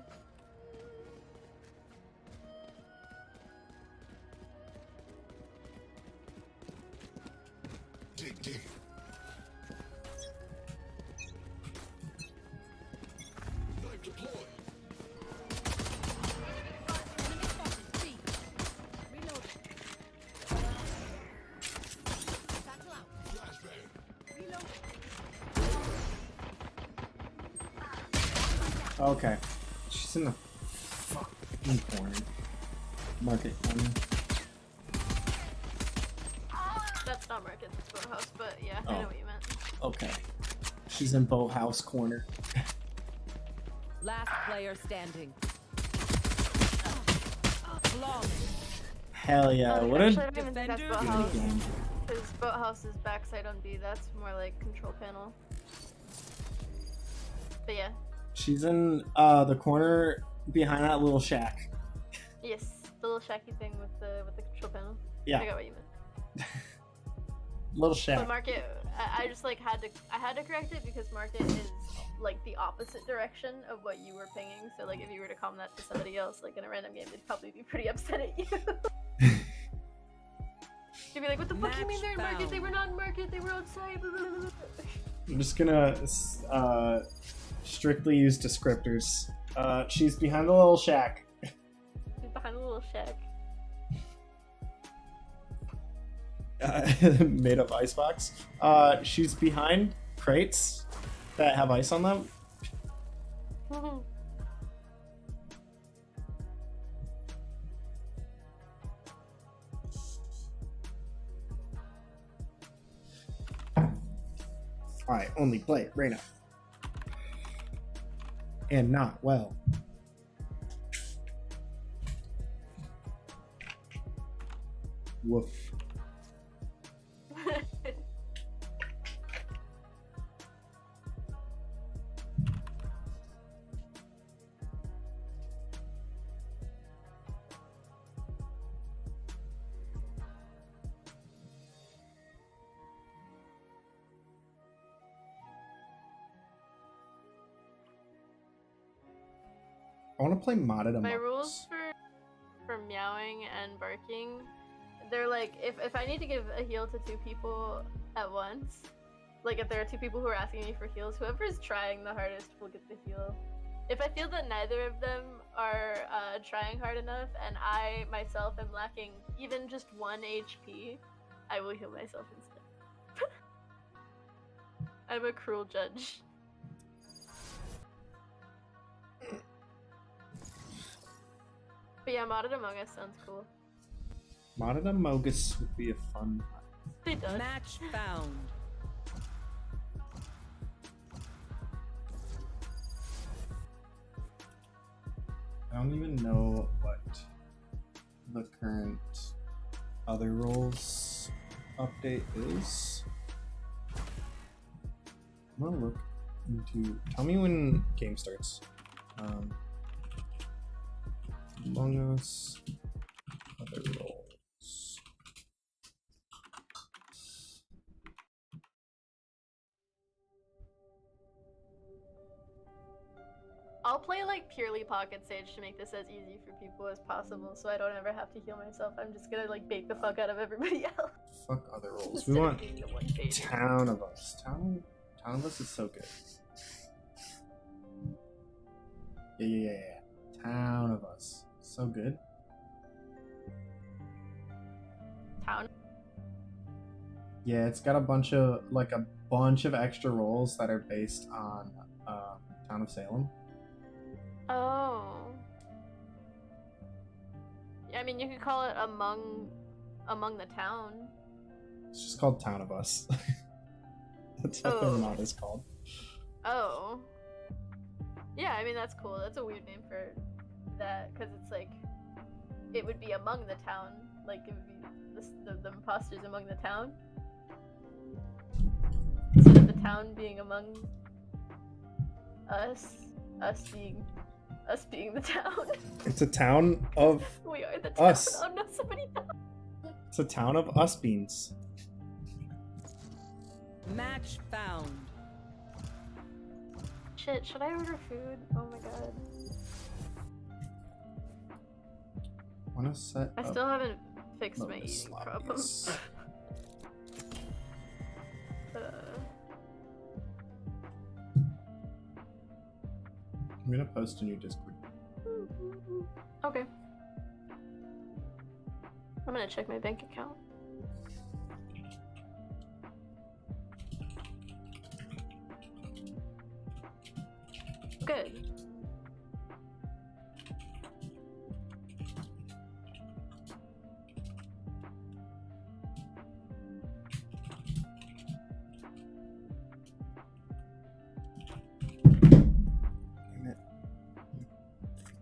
Dig deep. Knife deployed. Okay. She's in the fucking corner. Market corner. That's not market, that's boathouse, but yeah, I Oh. know what you meant. Okay. She's in boathouse corner. Last player standing. Flawless. Hell yeah. What a Actually, I don't even think that's Defenders boathouse. game. Because boathouse is backside on B, that's more like control panel. But yeah, She's in the corner behind that little shack. yes, the little shacky thing with the control panel. Yeah. I got what you meant. Little But shack. market, I just like had to correct it because market is like the opposite direction of what you were pinging. So like if you were to comment that to somebody else like in a random game, they'd probably be pretty upset at you. You'd be like, what the fuck you mean they're in market? They were not in market. They were outside. I'm just gonna strictly use descriptors. She's behind the little shack. She's behind a little shack. Made up icebox. She's behind crates that have ice on them. I only play Reyna. And not well. Woof. I want to play modded Among My Us. rules for meowing and barking, they're like if I need to give a heal to 2 people at once, like if there are 2 people who are asking me for heals, whoever is trying the hardest will get the heal. If I feel that neither of them are trying hard enough and I myself am lacking even just 1 HP, I will heal myself instead. I'm a cruel judge. But yeah, modded Among Us sounds cool. Modded Among Us would be a fun time. It does. Match found. I don't even know what the current other roles update is. I'm gonna look into. Tell me when game starts. Among Us other roles. I'll play like purely Pocket Sage to make this as easy for people as possible, so I don't ever have to heal myself. I'm just gonna like bait the fuck out of everybody else. Fuck other roles. Instead We of want being the one baited. Town of Us. Town of Us is so good. Yeah. Town of Us. So good. Town. Yeah, it's got a bunch of extra roles that are based on Town of Salem. Oh. Yeah, I mean you could call it among the town. It's just called Town of Us. That's what their mod is called. Oh. Yeah, I mean that's cool. That's a weird name for that because it's like it would be among the town, like it would be the imposters among the town instead of the town being among us being the town. It's a town of We are the town. us. Oh no, somebody died. It's a town of us beans. Match found. Shit, should I order food? Oh my god. Want to set I up still haven't fixed my bonus eating lobbies. problem. I'm gonna post a new Discord. Okay. I'm gonna check my bank account. Good. Damn it.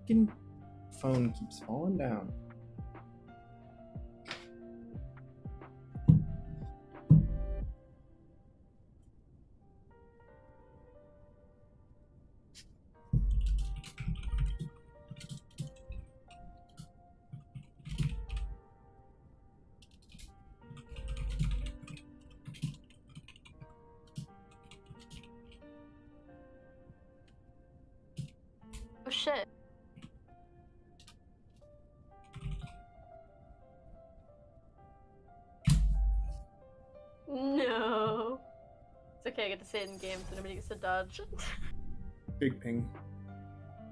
Fucking phone keeps falling down. Oh shit. No. It's okay, I get to say it in game so nobody gets to dodge. Big ping.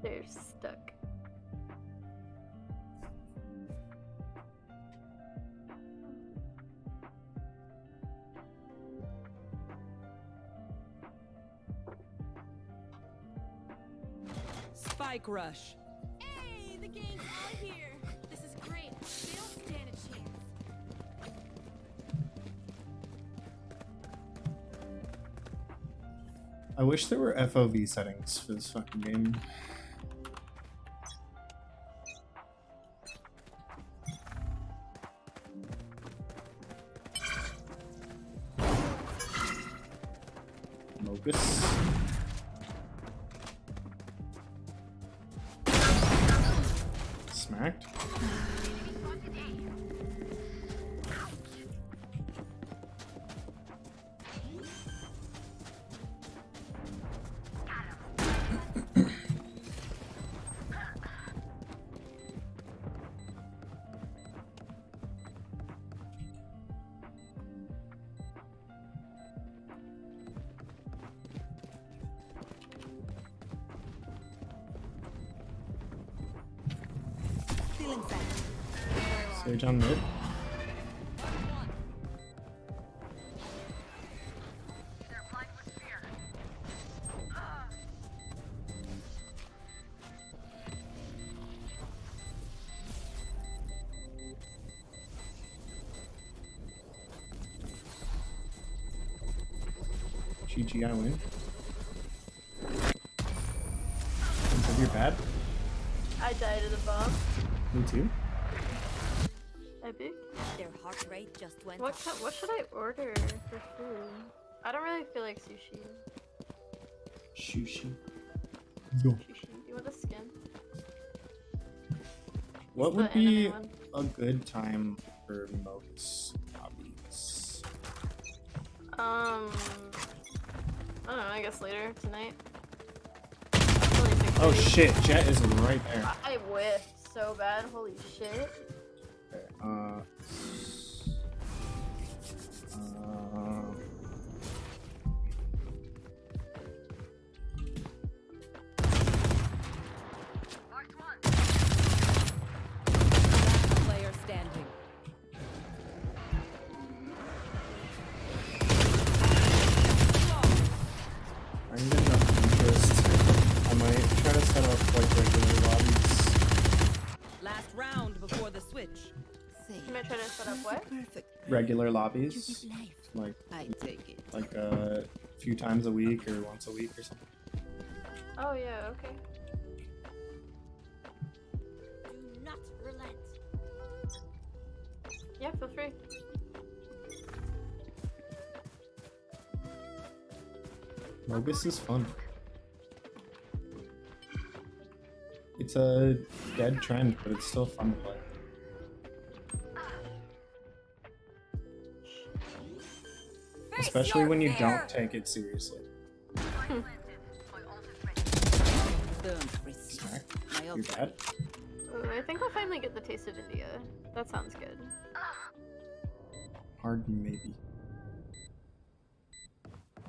They're stuck. Spike rush. Hey, the gang's out here. This is great. They don't stand a chance. I wish there were FOV settings for this fucking game. Locus. Smacked. Sage on mid. GG, I win. Think you're bad? I died at a bomb. Me too. Epic. Their heart rate just went What should I order for food? I don't really feel like sushi. Sushi. Go. Sushi. You want a skin? What The would be anime one. a good time for Mogus hobbies? I don't know, I guess later tonight. Oh shit, Jet is right there. I whiffed so bad, holy shit. Okay, Player standing. I need enough interest. I might try to set up like regular lobbies. Last round before the switch. You might try to set up what? Regular lobbies. Like I take it. like a few times a week or once a week or something. Oh yeah, okay. Do not relent. Yeah, feel free. Mogus is fun. It's a dead trend, but it's still fun to play. Especially when you don't take it seriously. Smack. You're bad. Ooh, I think I'll finally get the taste of India. That sounds good. Hard maybe.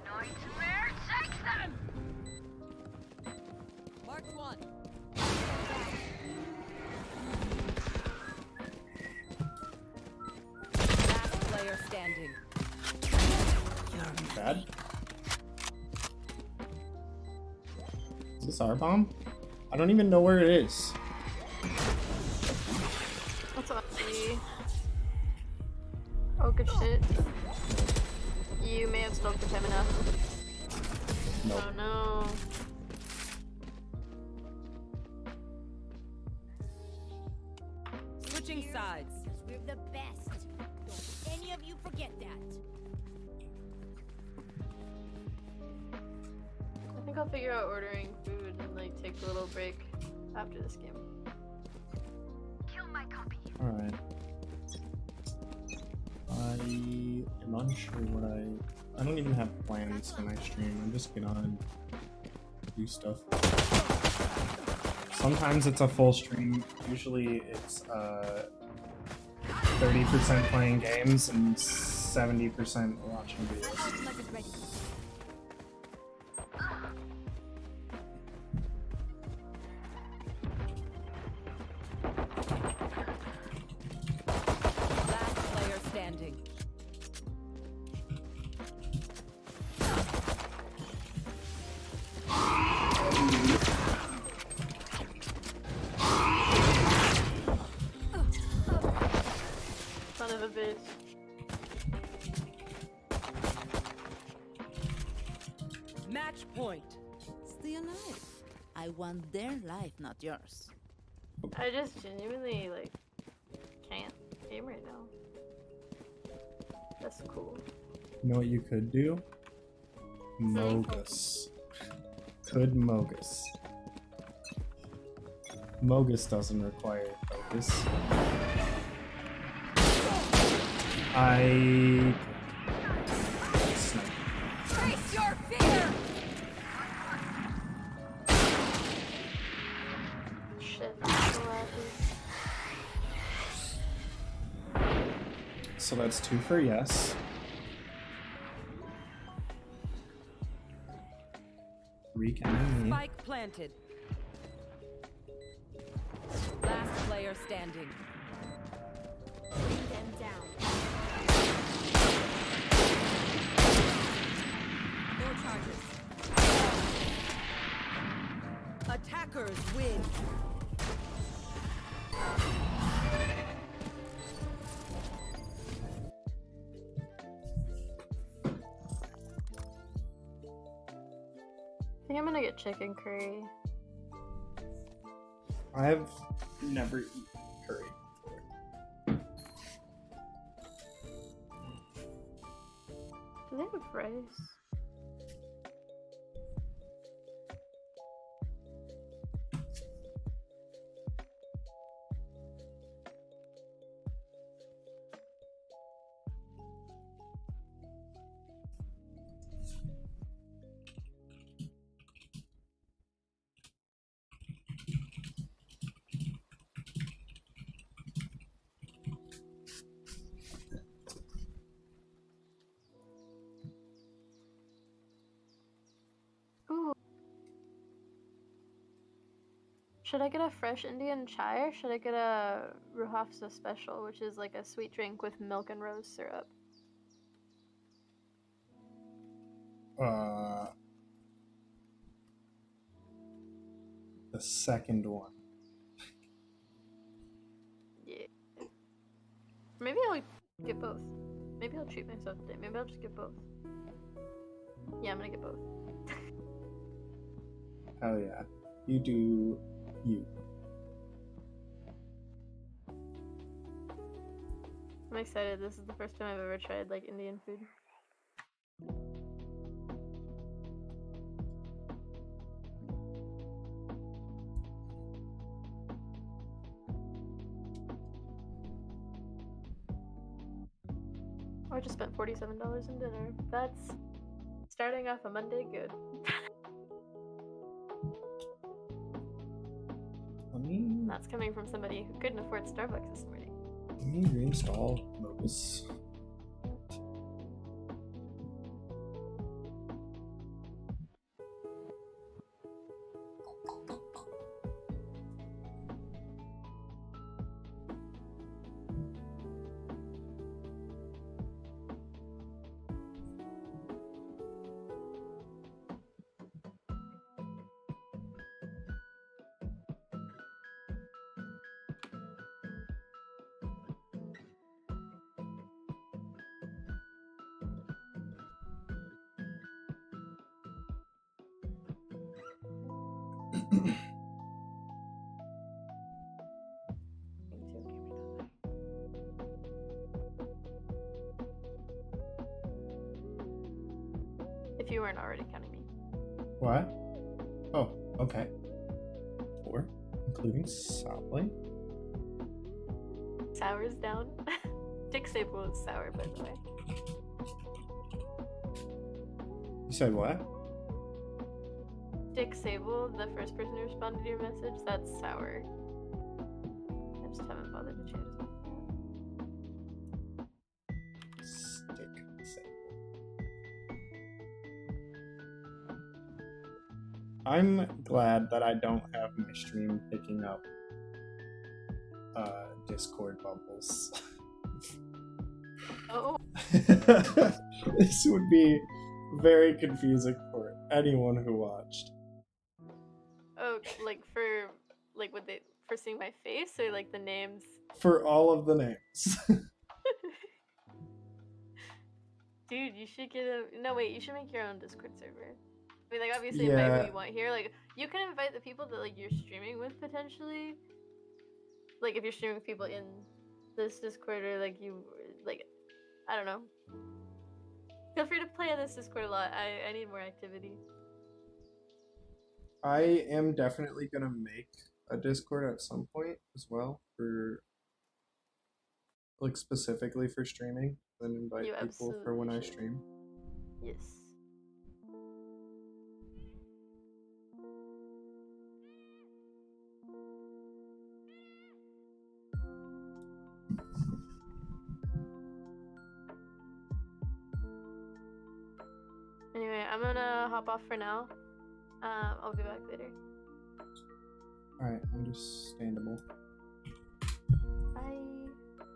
Nightmare takes them! Mark one. Last player standing. Bad. Is this our bomb? I don't even know where it is. What's up, G? Oh, good shit. You may have smoked the time enough. Nope. Oh no. Switching sides. We're the best. Don't any of you forget that. I think I'll figure out ordering food and like take a little break after this game. Kill my copy. Alright. I am unsure what I don't even have plans for my stream. I'm just gonna do stuff. Sometimes it's a full stream. Usually it's 30% playing games and 70% watching videos. Last player standing. Son of a bitch. Match Match point. Stay alive. I want their life, not yours. I just genuinely, like, can't game right now. That's cool. You know what you could do? Mogus. Could Mogus. Mogus doesn't require focus. Face your fear. Shit. So that's 2 for yes. 3 can be me. Spike planted. Last player standing. Bring them down. No charges. Attackers win. I think I'm gonna get chicken curry. I've never eaten curry before. Do they have rice? Ooh. Should I get a fresh Indian chai or should I get a Ruhafza special, which is like a sweet drink with milk and rose syrup? The second one. Yeah. Maybe I'll get both. Maybe I'll treat myself today. Maybe I'll just get both. Yeah, I'm gonna get both. Hell yeah. You do you. I'm excited. This is the first time I've ever tried like Indian food. Oh, I just spent $47 in dinner. That's starting off a Monday good. That's coming from somebody who couldn't afford Starbucks this morning. Let me reinstall Mogus. If you weren't already counting me. What? Oh, okay. 4, including Sally. Sour's down. Dick Sable is sour, by the way. You said what? Dick Sable, the first person who responded to your message, that's sour. I just haven't bothered to change it. I'm glad that I don't have my stream picking up Discord bubbles. Oh. This would be very confusing for anyone who watched. Oh, like for would they for seeing my face or like the names? For all of the names. Dude, you should get a no wait, you should make your own Discord server. I mean, like, obviously invite Yeah. who you want here. Like, you can invite the people that, like, you're streaming with, potentially. Like, if you're streaming with people in this Discord, or, like, you, like, I don't know. Feel free to play on this Discord a lot. I need more activity. I am definitely gonna make a Discord at some point as well for, like, specifically for streaming, then invite You people for when I absolutely should. stream. Yes. Anyway, I'm gonna hop off for now. I'll be back later. Alright, understandable. Bye.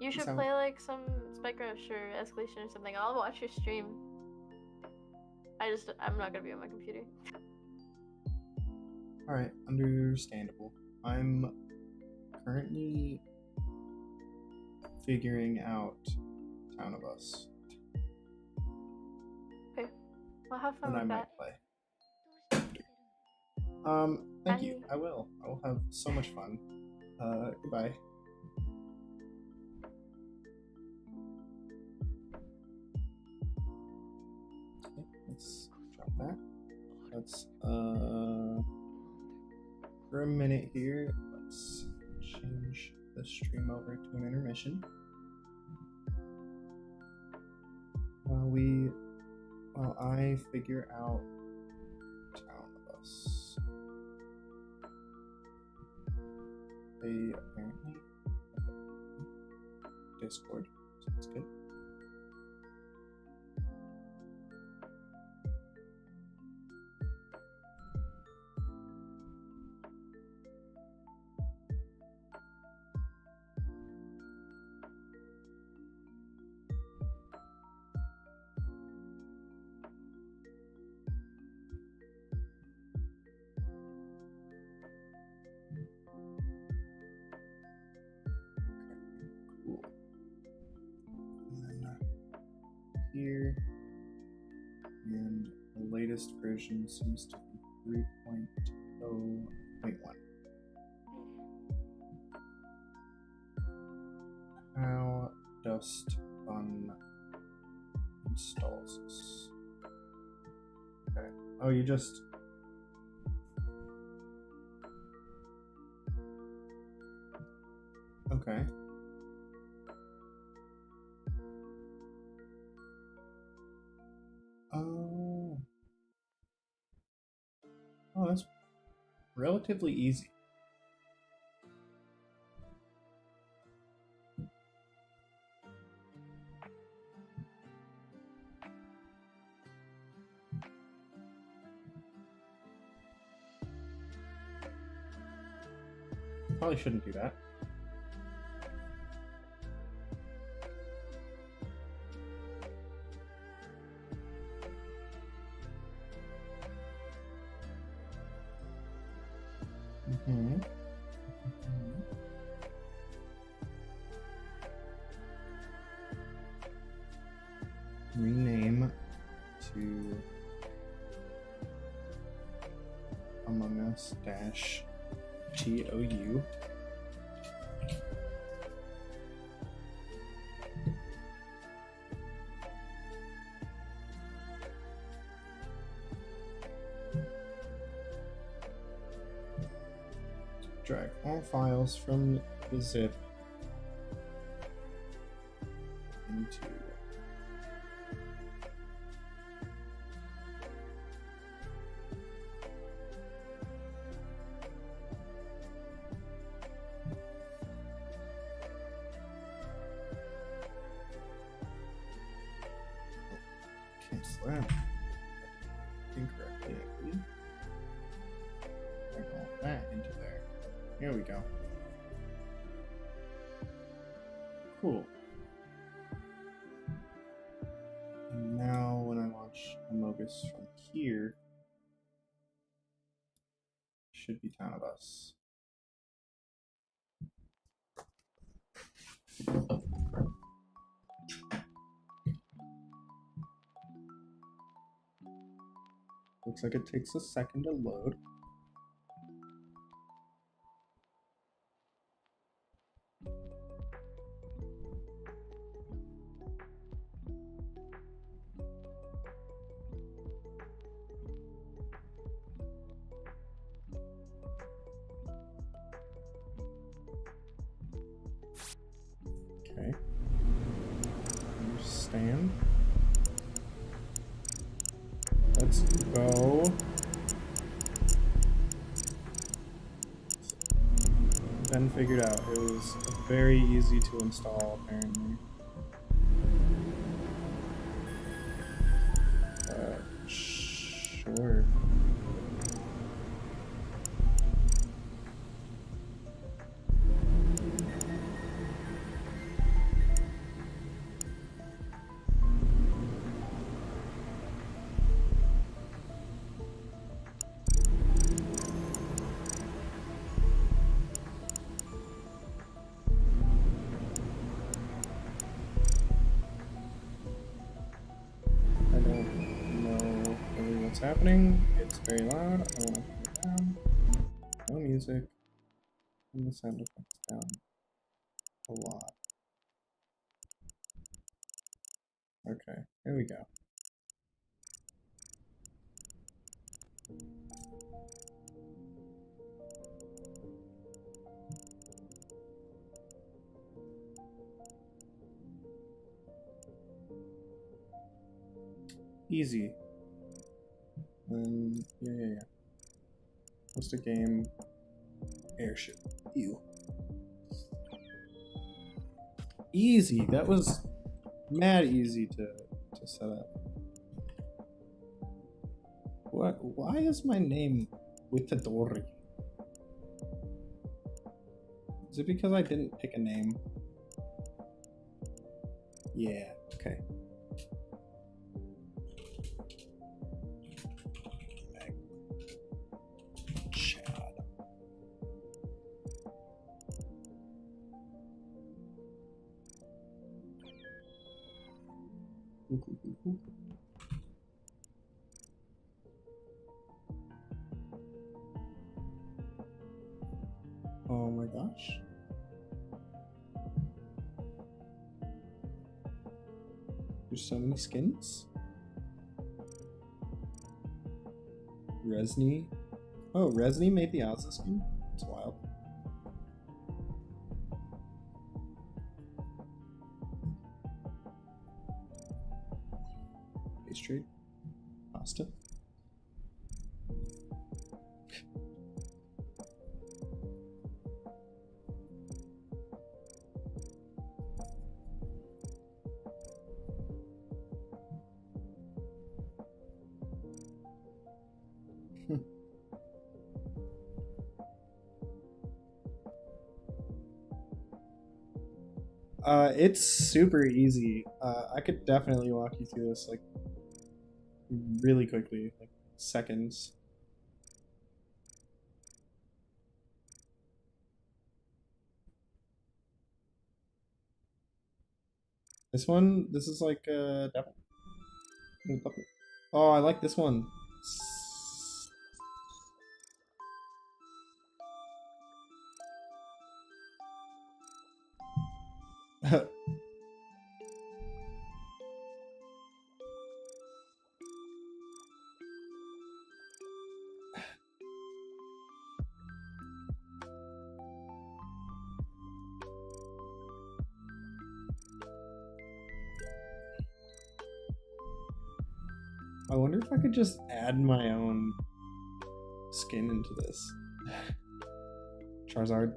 You should Sound- play like some Spike Rush or Escalation or something. I'll watch your stream. I'm not gonna be on my computer. Alright, understandable. I'm currently figuring out Town of Us. Okay. Well, have fun And I with might that. play. Thank you. I will. I will have so much fun. Goodbye. Okay, let's drop that. Let's, for a minute here, let's change the stream over to an intermission. While I figure out Town of Us. They apparently have a Discord, so that's good. Cool. And then here, and the latest version seems to be 3.0.1. How Dust Fun installs this? Okay. Oh, you just. Okay. Oh. Oh, that's relatively easy. Probably shouldn't do that. Mm-hmm. Rename to Among Us -TOU. Drag all files from the zip into cancel that incorrectly, I believe. Drag all that into there. Here we go. Cool. And now when I launch Amogus from here, should be Town of Us. Looks like it takes a second to load. Okay. Understand. Let's go. Ben figured out it was very easy to install, apparently. Sure. I don't know really what's happening. It's very loud. I want to turn it down. No music. And the sound effects down a lot. Okay, here we go. Easy. Yeah. Host a game. Airship. Ew. Easy. That was mad easy to set up. What? Why is my name Witadori? Is it because I didn't pick a name? Yeah. Okay. Oh my gosh. There's so many skins. Resni. Oh, Resni made the Ozzy skin? That's wild. Pastry. Pasta. It's super easy. I could definitely walk you through this like really quickly, like seconds. This is like devil. Oh, I like this one. I wonder if I could just add my own skin into this. Charizard.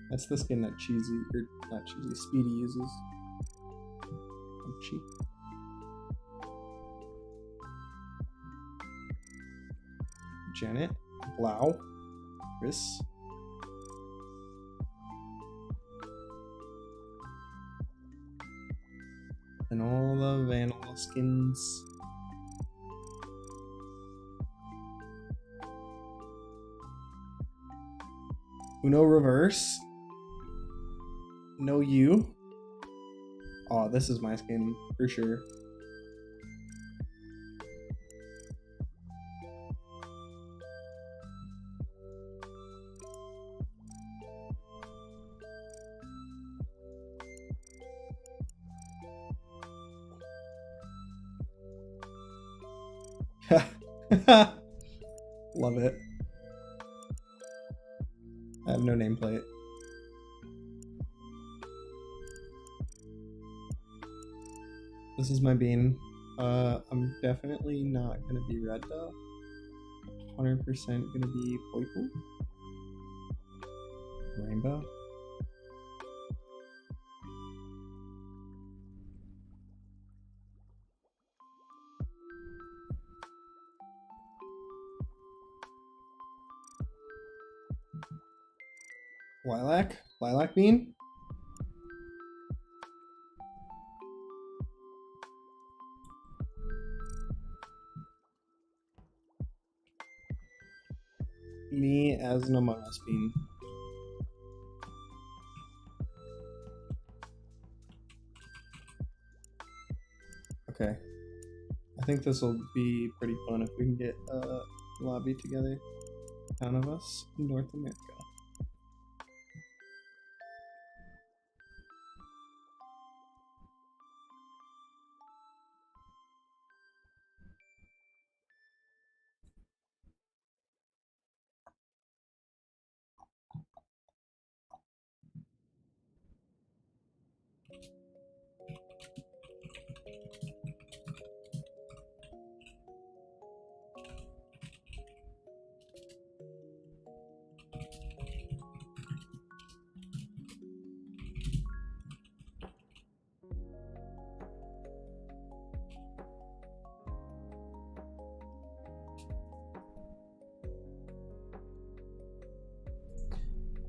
That's the skin that Speedy uses. Cheap. Janet. Blau. Chris. And all the vanilla skins. Uno Reverse. No you. Oh, this is my skin for sure. Love it. I have no nameplate. This is my bean. I'm definitely not gonna be red though. 100% gonna be purple. Rainbow. Lilac? Lilac bean? Me as an Among Us bean. Okay. I think this will be pretty fun if we can get a lobby together. None of us in North America.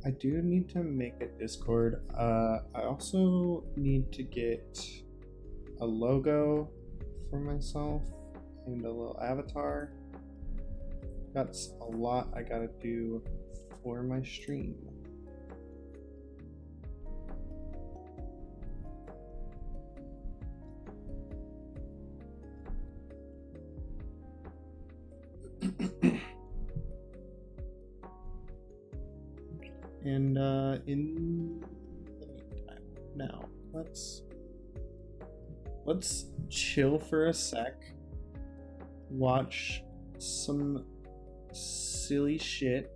I do need to make a Discord. I also need to get a logo for myself and a little avatar. That's a lot I gotta do for my stream. And in the meantime, now let's chill for a sec, watch some silly shit.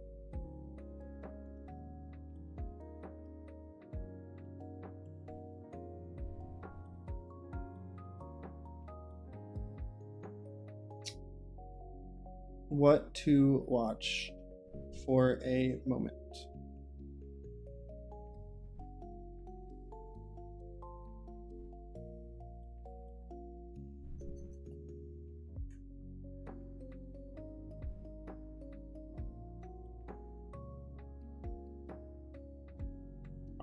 What to watch for a moment.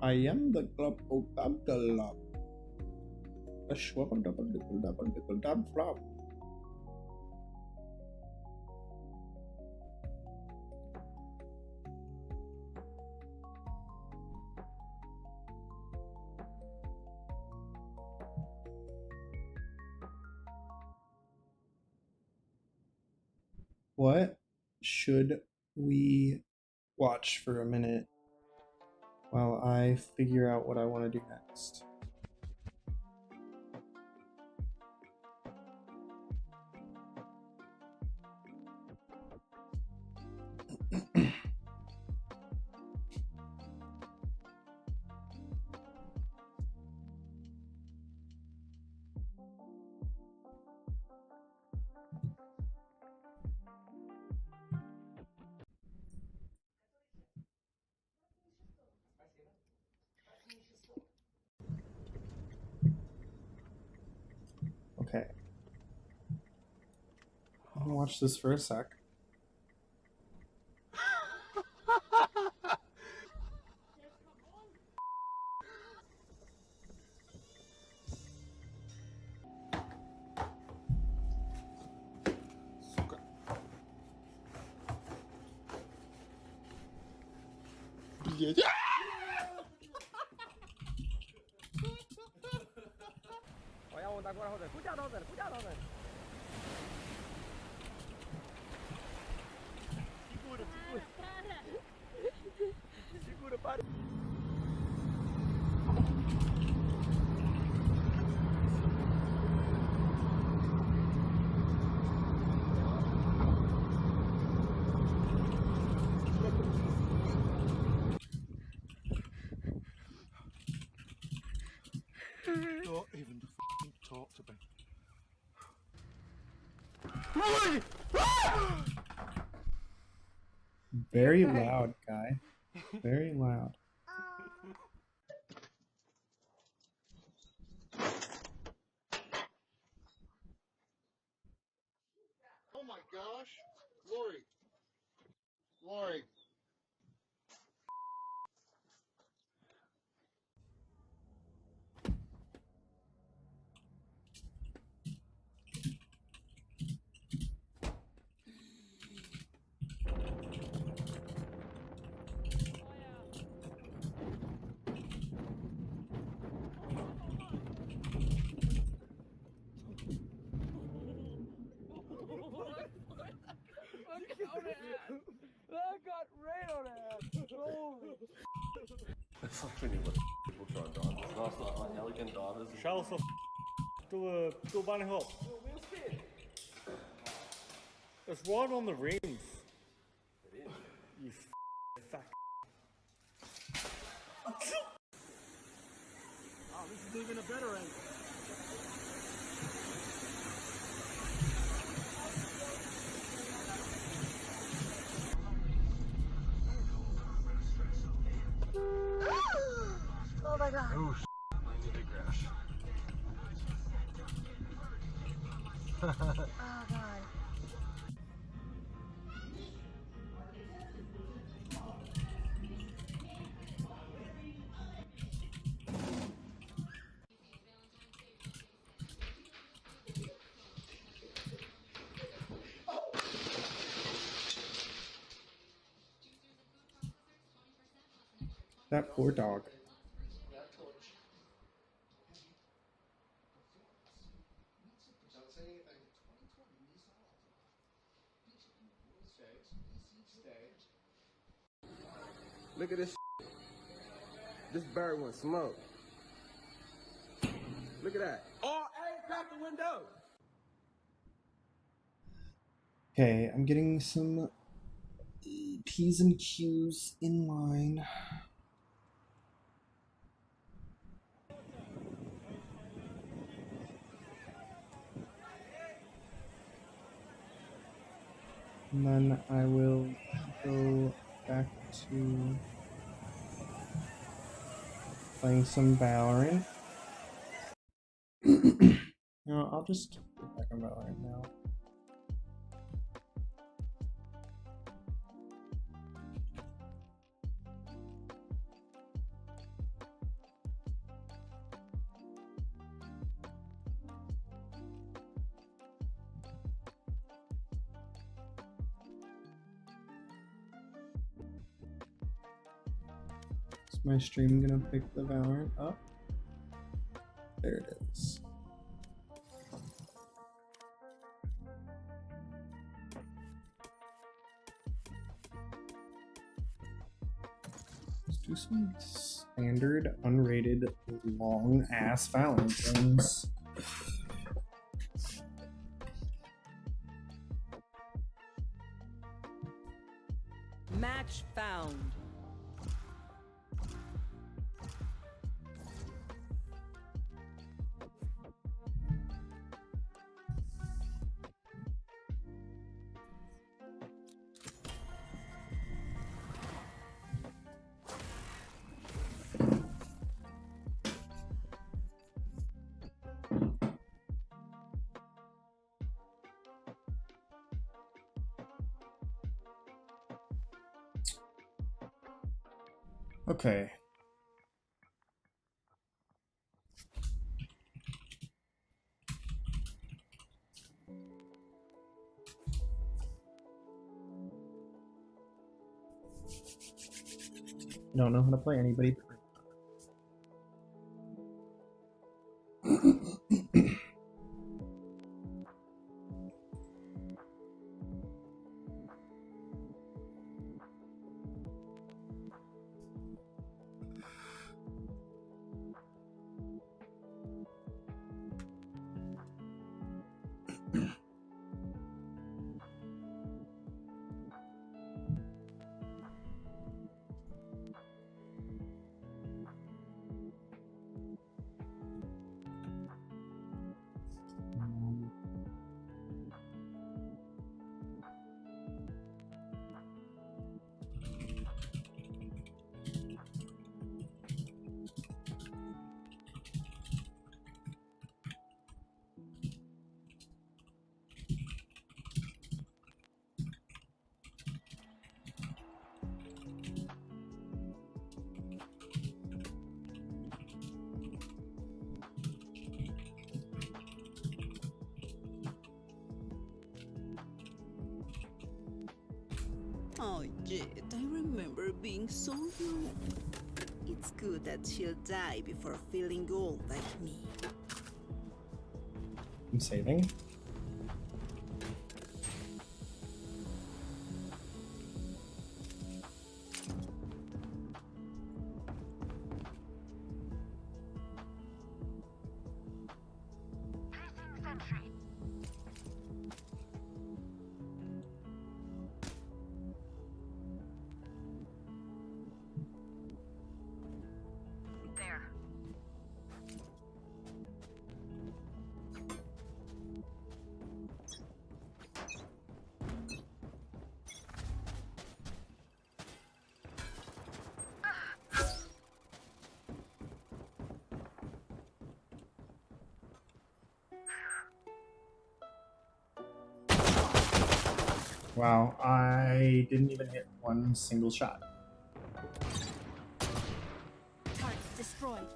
I am the club of Abdullah. A schwabble double dab flop. What should we watch for a minute while I figure out what I want to do next? Okay. I'm gonna watch this for a sec. not even talk to me. Very loud, guy. Very loud. Oh my gosh! Lori! Lori! That got right on ass. Holy. It's like when you let people try and drive. It's nice to find elegant drivers. Charles, do a bunny hop. It's right on the rims. It is. You fuck. Oh, this is even a better angle. Oh my god. Oh, in the big grass. Oh god. That poor dog. Look at this. This bird wants smoke. Look at that. Oh, hey, crack the window. Okay, I'm getting some P's and Q's in line. And then I will go back to playing some Valorant. No, I'll just get back on Valorant now. Is my stream gonna pick the Valorant up? There it is. Let's do some standard, unrated, long ass Valorant games. Match found. Okay. I don't know how to play anybody but Oh, Jet, I remember being so young. It's good that she'll die before feeling old like me. I'm saving. Wow, I didn't even hit one single shot. Targets destroyed.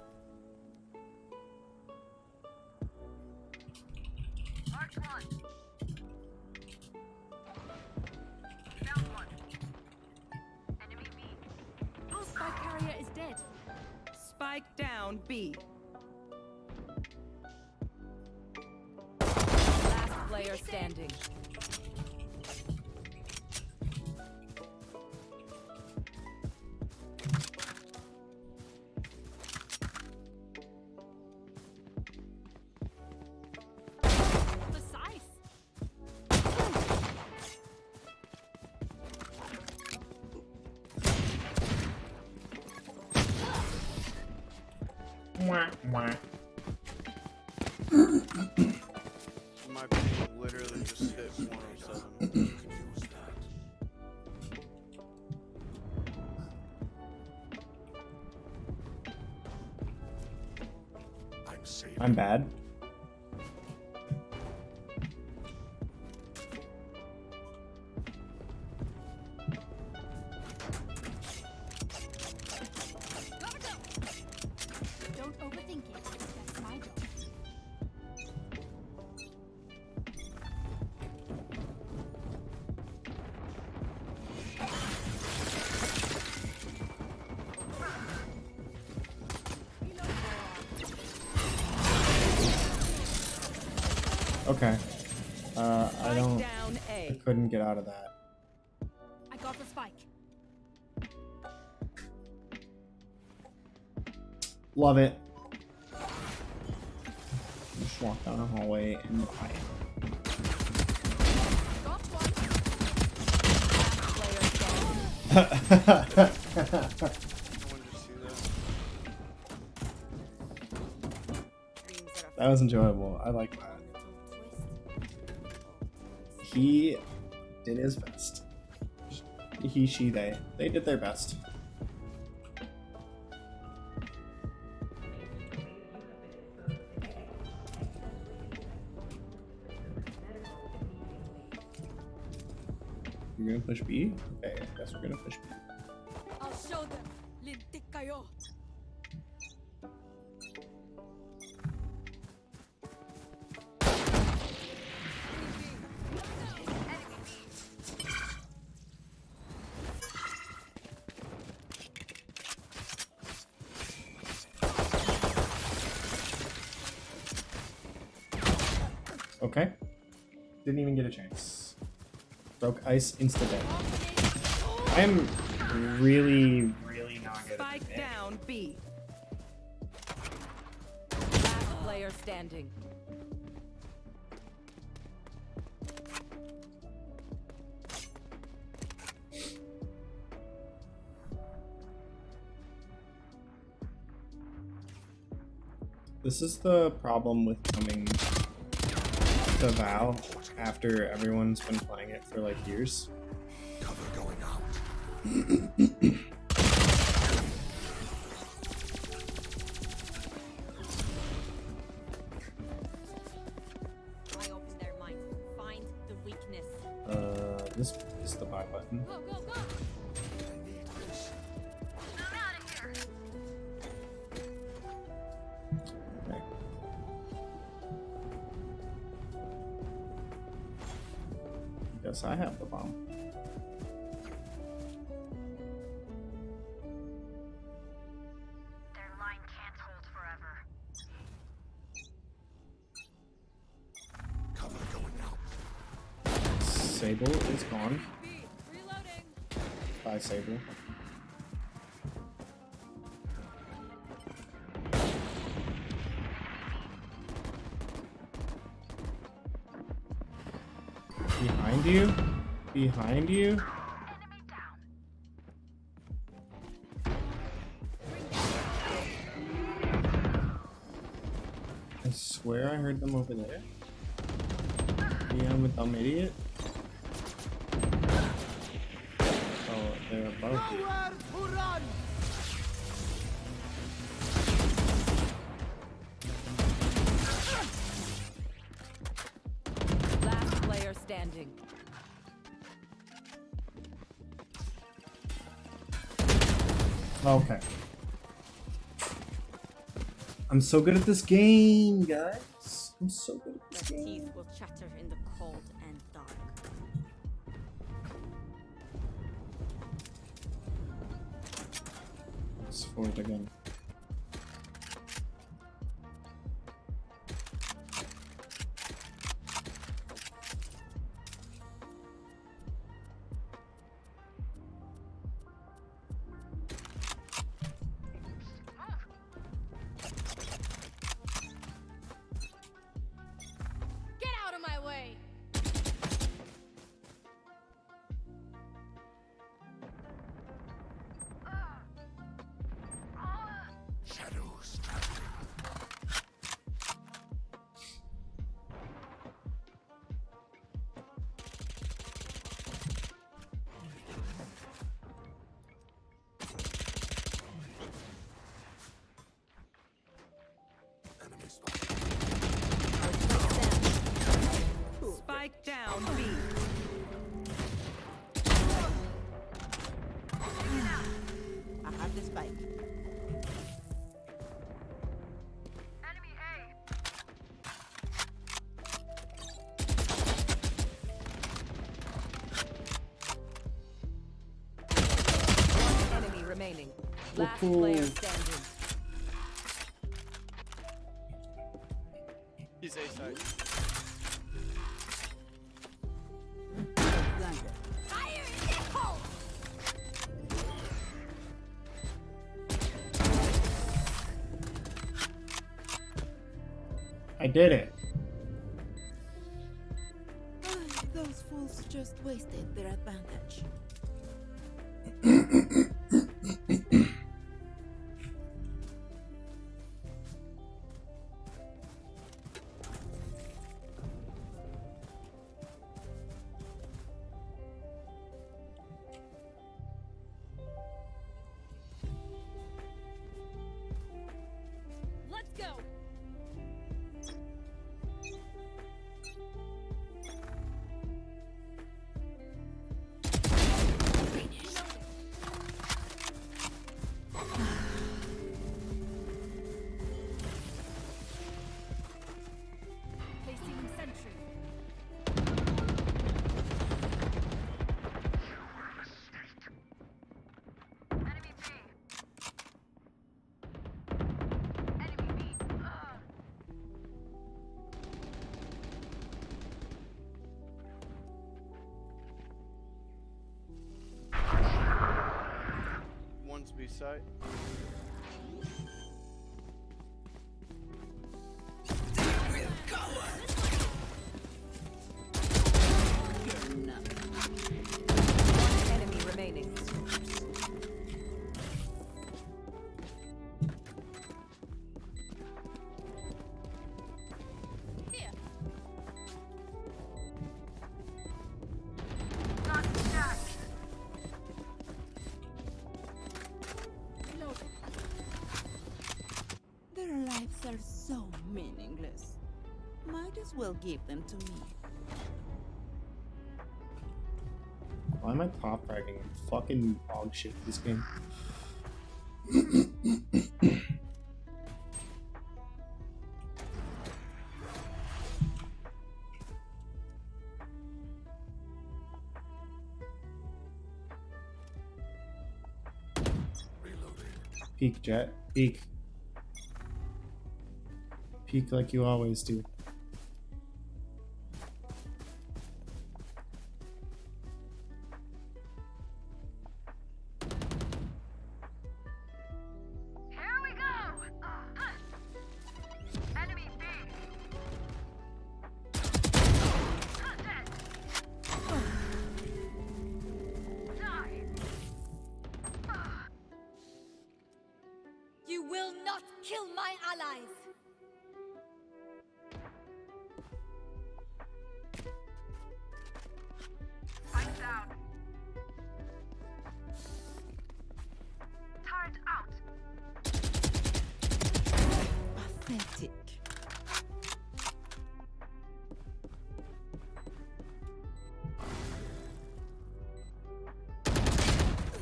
Marked one. Found one. Enemy B. Our spike carrier is dead. Spike down B. Last player standing. Mwah, mwah. My ping literally just hit 107. I'm bad. Don't overthink it. That's my job. Okay. Down I A. couldn't get out of that. I got the spike. Love it. Just walk down a hallway and buy it. Got one. Player standing. That was enjoyable. I like that. He did his best. He, she, they. They did their best. You're gonna push B? Okay, I guess we're gonna push B. I'll show them. Lintik kayo. Okay. Didn't even get a chance. Broke ice insta-dead. I am really, really not good at Spike this. down B. Last player standing. This is the problem with coming to Val after everyone's been playing it for like years. Cover going out. I open their minds. Find the weakness. This is the buy button. Go, go, go. I'm out of here. Okay. Guess I have the bomb. Sable is gone. Bye, Sable. Behind you? Behind you? I swear I heard them over there. Yeah, I'm a dumb idiot. Oh, they're above you. Last player standing. Okay. I'm so good at this game, guys. I'm so good at this The game. teeth will chatter in the cold and dark. Let's forward again. Get out of my way! Shadows traveling. Enemy spotted. Spike down B. I have the spike. Enemy A. One enemy remaining. Last player standing. He's A side. Fire in the hole! I did it. Those fools just wasted their advantage. Let's go! Placing sentry. Enemy B. Enemy B. One's B side. One enemy remaining. Here. Not shot. Reload. Their lives are so meaningless. Might as well give them to me. Why am I top fragging? Fucking dog shit this game. Peek, Jet. Peek. Peek like you always do.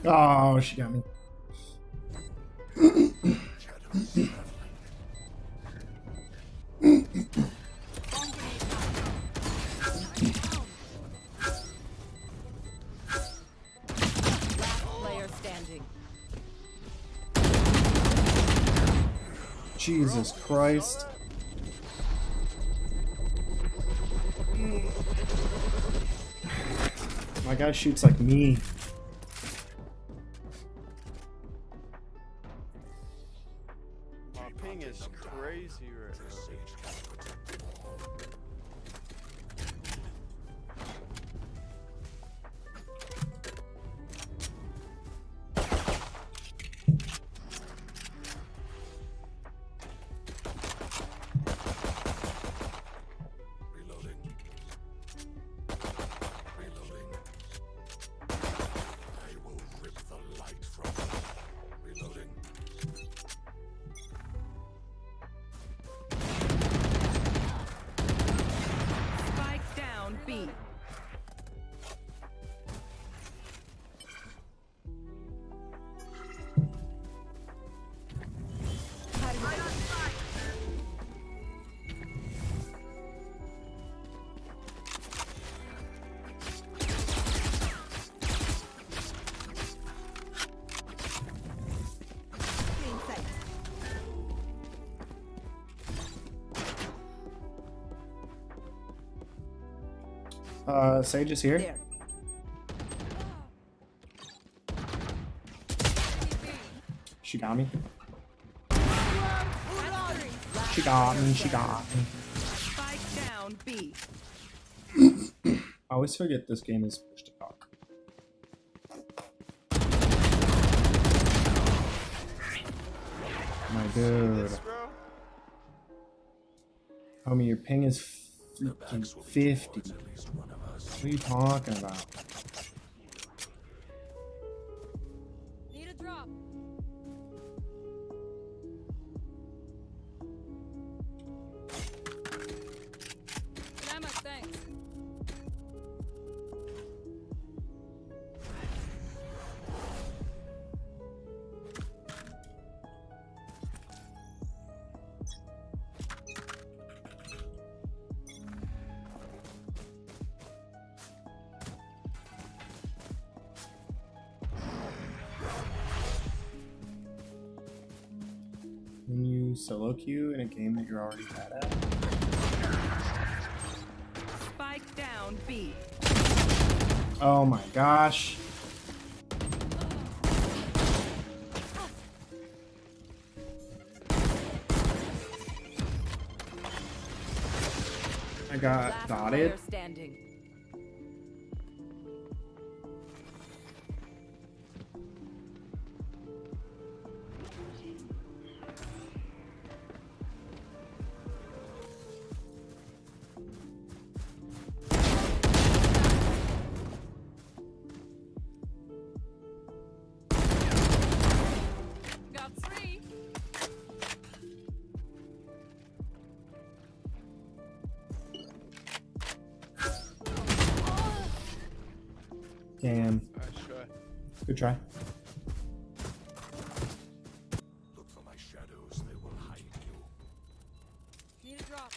Oh, she got me. Player standing. Jesus Christ. My guy shoots like me. My ping is crazy right now. Reloading. Reloading. I will rip the light from you. Reloading. Spike down B. Sage is here. There. She got me. She got me. She got me. Spike down B. I always forget this game is push to talk. My dude. Homie, your ping is freaking 50. What are you talking about? Need a drop. Grandma, thanks. When you solo queue in a game that you're already bad at? Spike down B. Oh my gosh. I got Last dotted. player standing. Got three. Damn. Nice try. Good try. Look for my shadows, they will hide you. Need a drop.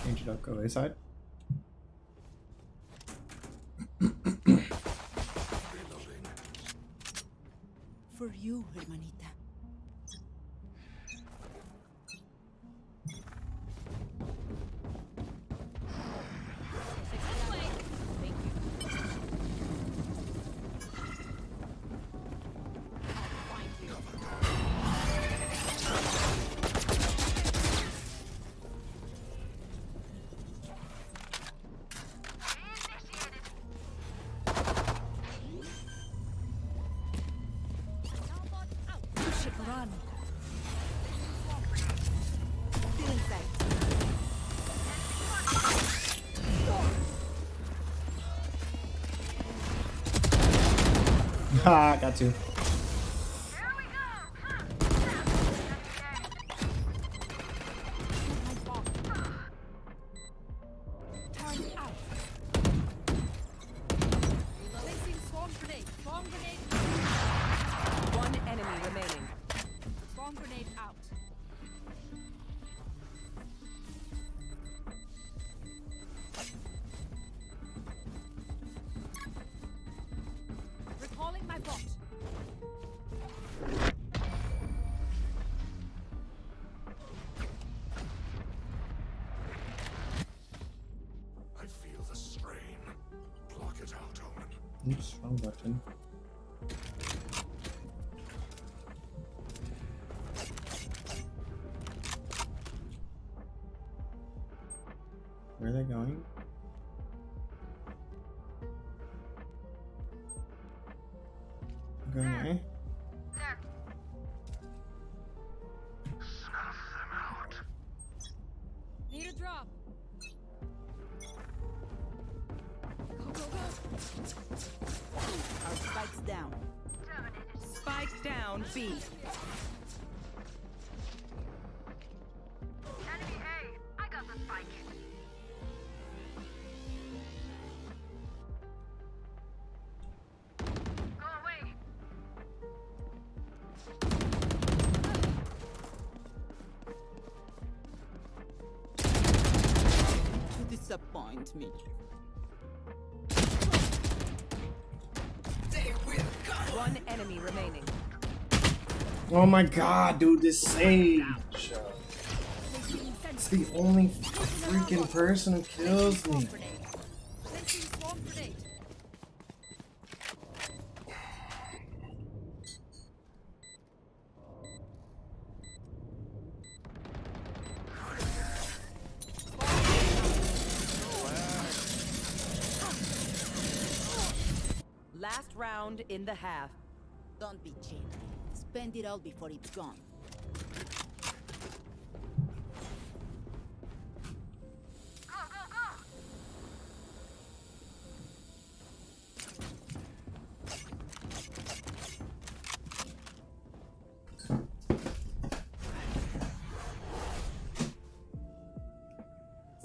Change it up, go A side. Reloading. For you, hermanita. Thank you. You should run. Still inside. Ha, got to. Oops, wrong button. Where are they going? Going away? Need a drop. Our spike's down. Spike down, B. Enemy A. I got the spike. Go away. You disappoint me. One enemy remaining. Oh my god, dude, this Sage! It's the only freaking person who kills me. Last round in the half. Don't be cheap. Spend it all before it's gone. Go, go, go.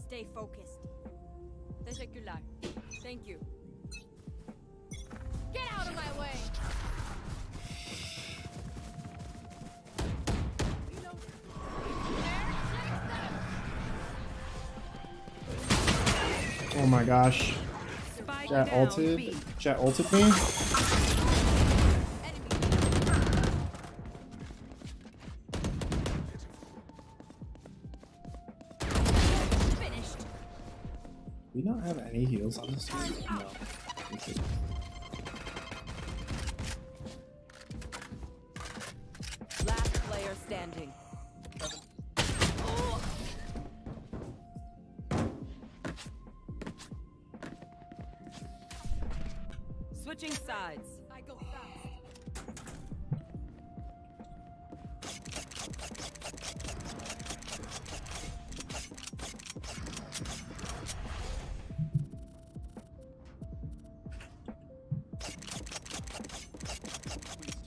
Stay focused. Teşekkürler. Thank you. Get out of my way! Oh my gosh. Jet ulted? Jet ulted me? Finished. Do we not have any heals on this team? No. Okay. Last player standing. Switching sides. I go fast.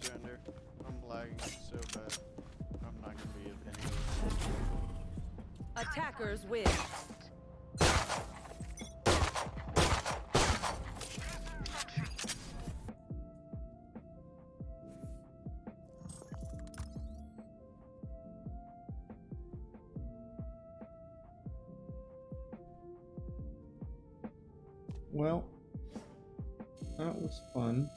Gender. I'm lagging so bad. I'm not gonna be of any use. Attackers win. Well, that was fun.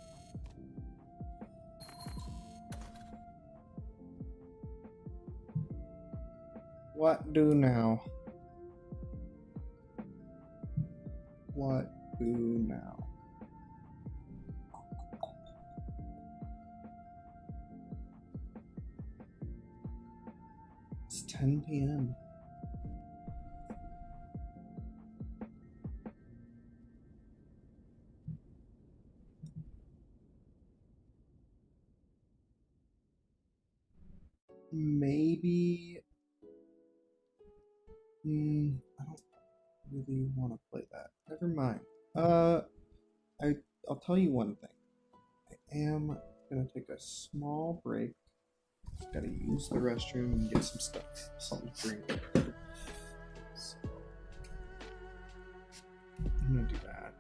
What do now? What do now? It's 10 p.m. Maybe. I don't really want to play that. Never mind. I'll tell you one thing. I am gonna take a small break. Gotta use the restroom and get some stuff, something to drink. So I'm gonna do that.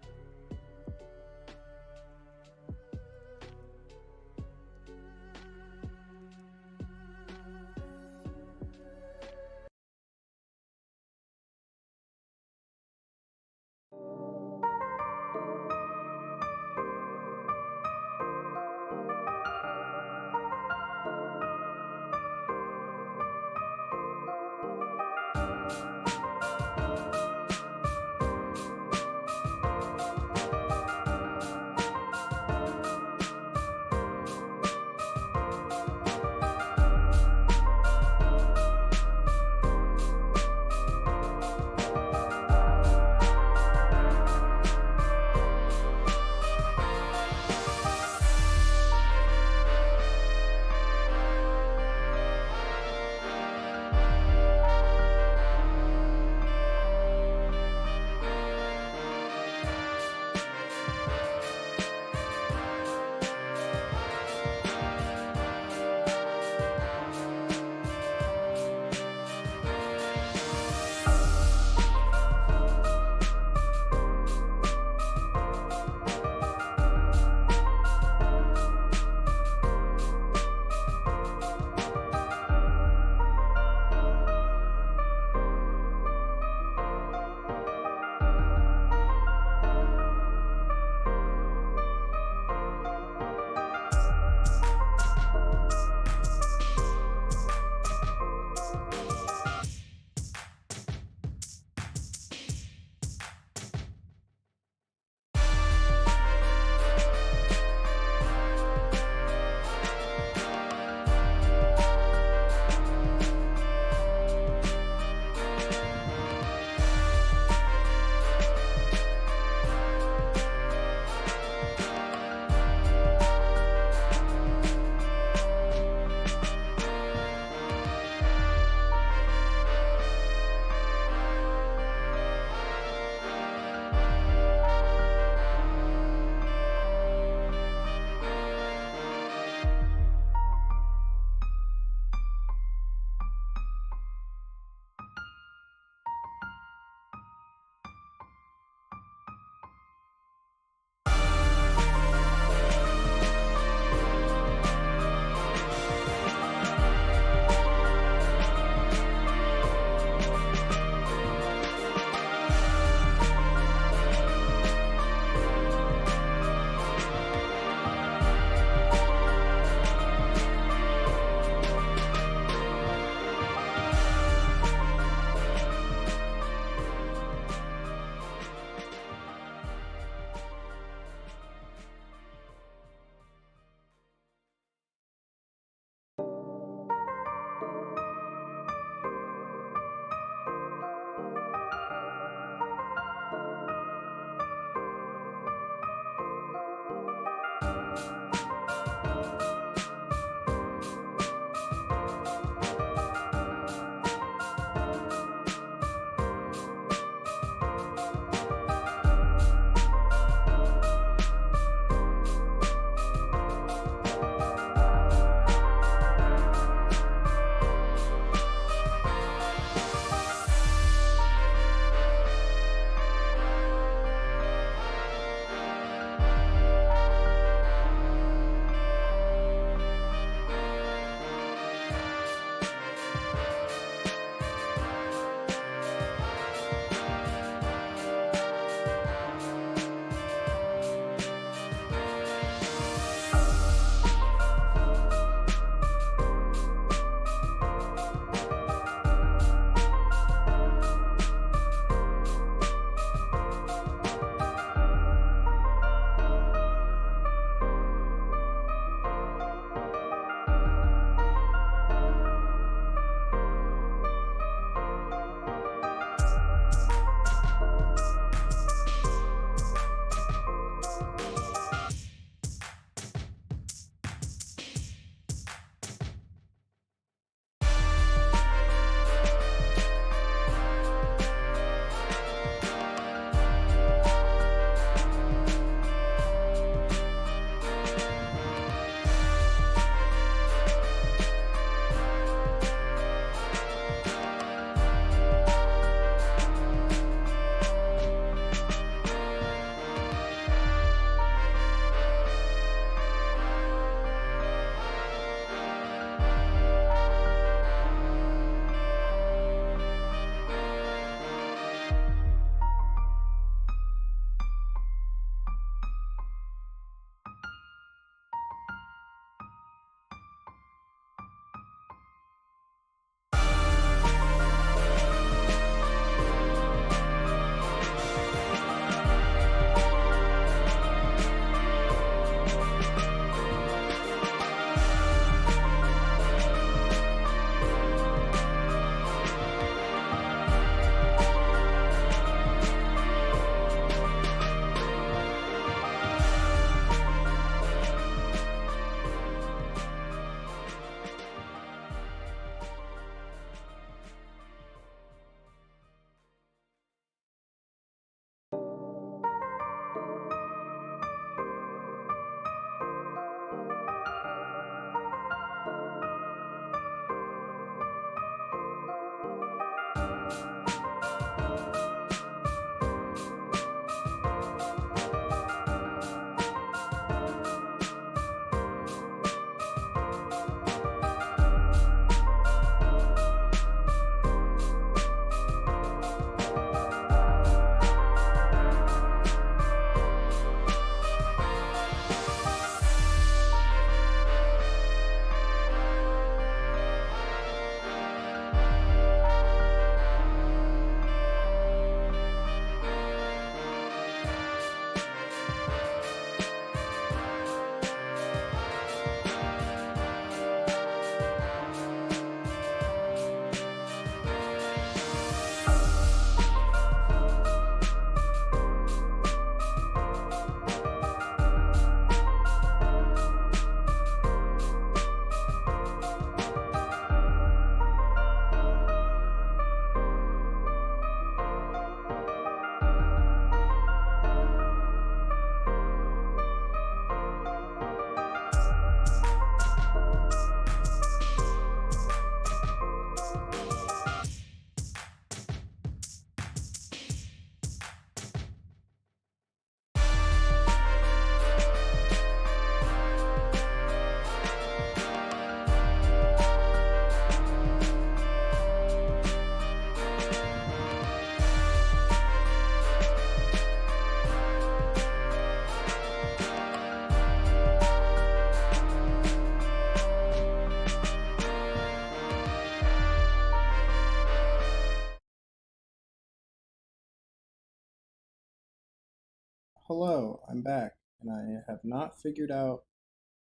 Hello, I'm back, and I have not figured out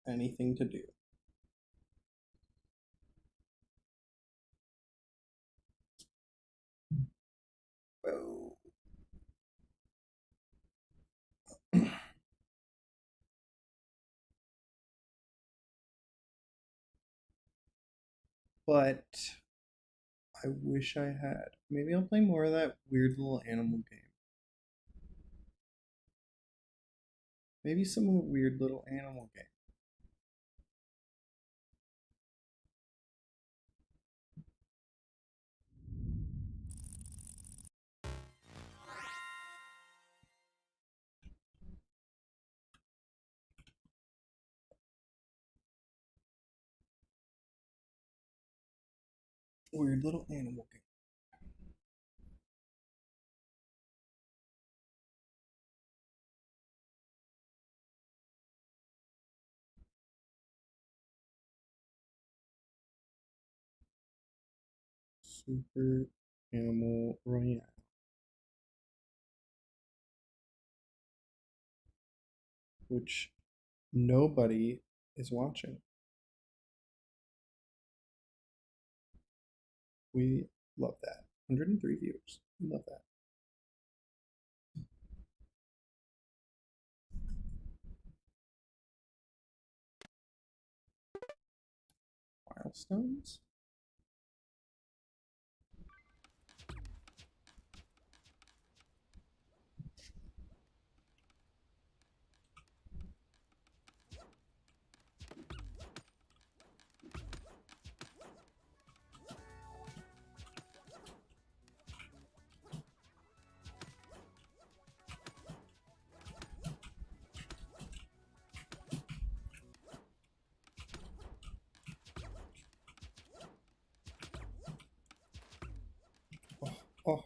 anything to do. Oh. But I wish I had. Maybe I'll play more of that weird little animal game. Maybe some weird little animal game. Weird little animal game. Super Animal Royale. Which nobody is watching. We love that. 103 viewers. We love that. Milestones? Oh.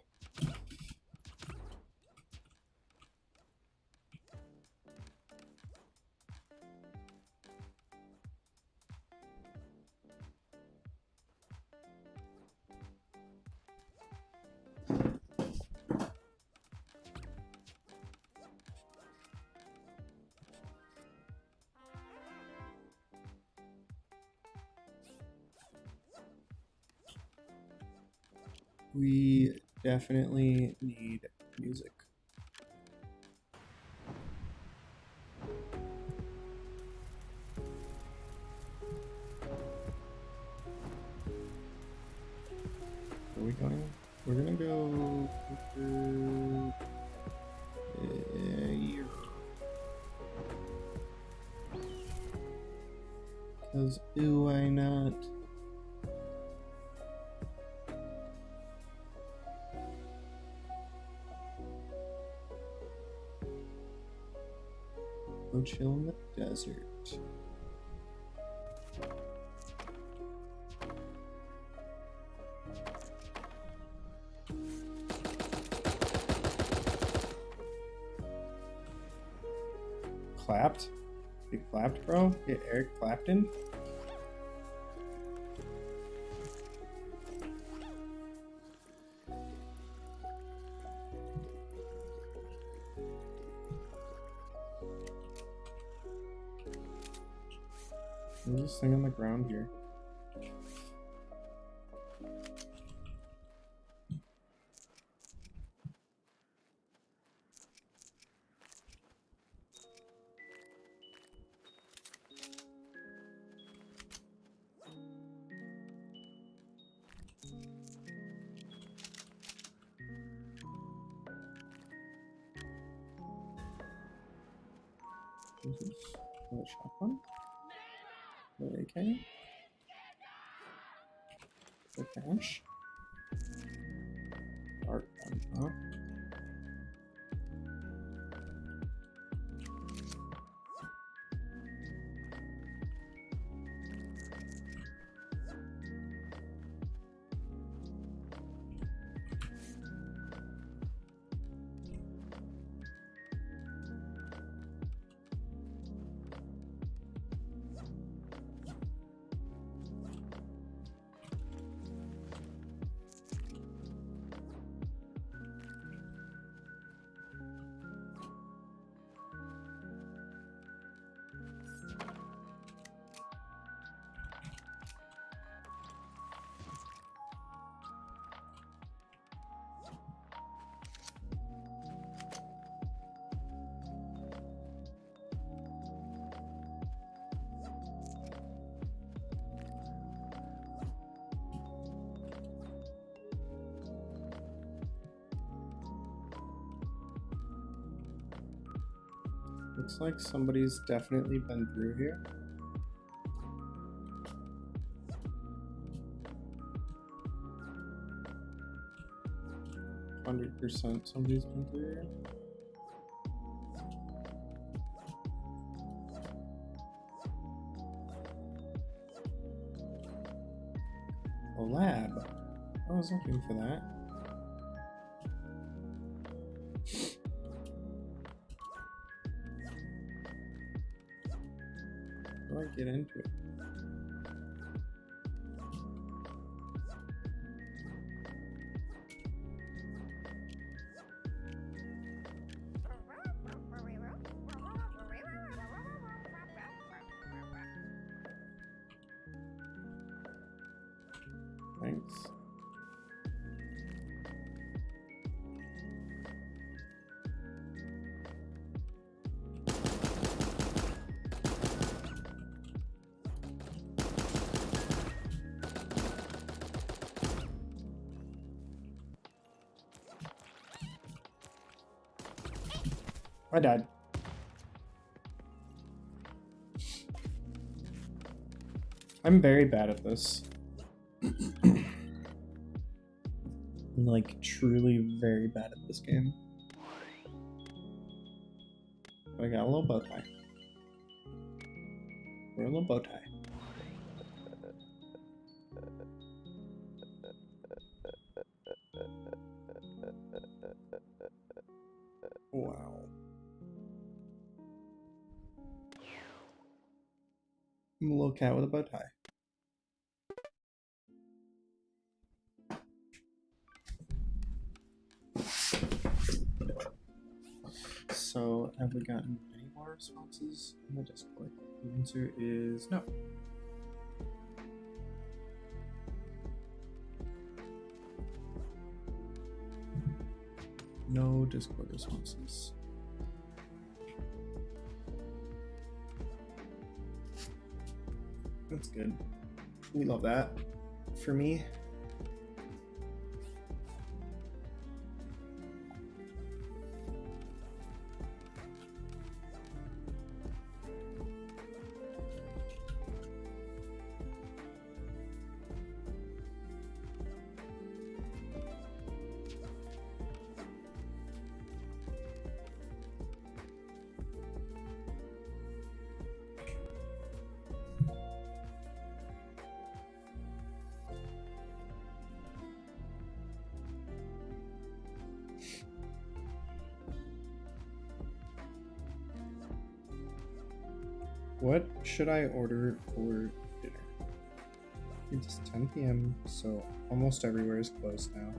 We definitely need music. Where are we going? We're gonna go here. Because why not? Go chill in the desert. Clapped? You clapped, bro? Get Eric Clapton? There's this thing on the ground here. Is this a shotgun? The AK? The cash? Dart gun, huh? Looks like somebody's definitely been through here. %, somebody's been through here. A lab. I was looking for that. How do I get into it? Thanks. I died. I'm very bad at this. I'm like truly very bad at this game. But I got a little bow tie. Wear a little bow tie. Wow. I'm a little cat with a bow tie. So, have we gotten any more responses in the Discord? The answer is no. No Discord responses. That's good. We love that. For me, what should I order for dinner? It's 10 p.m., so almost everywhere is closed now.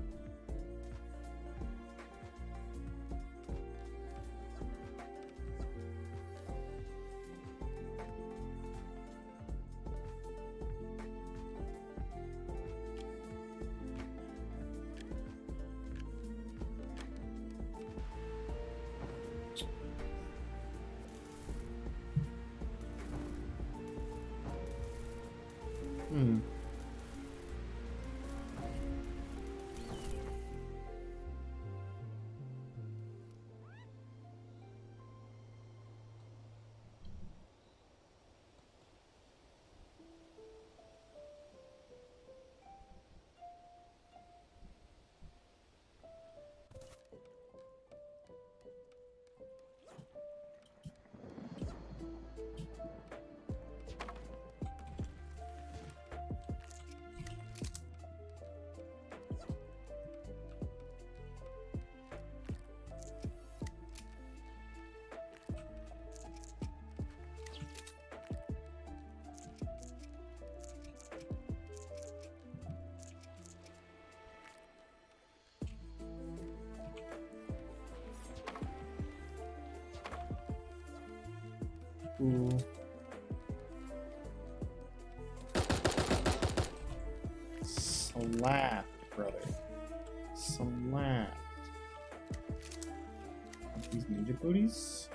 Ooh. Slap, brother. Slap. These ninja booties.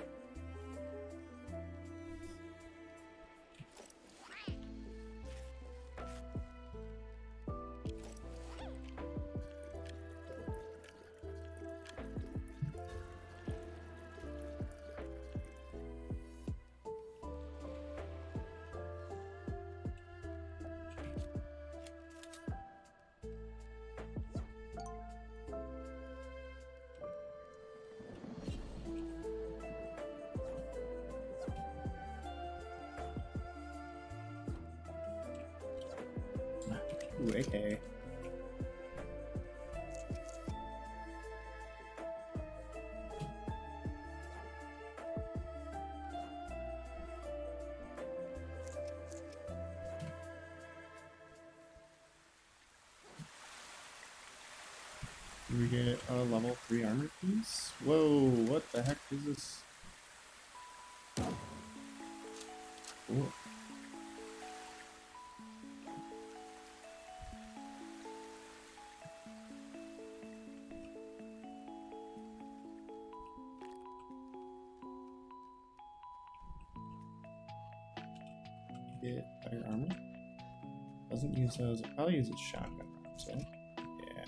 Ooh, AK. Do we get a level 3 armor piece? Whoa, what the heck is this? Cool. Get fire armor. Doesn't use those. It probably uses shotgun rounds, right? Yeah.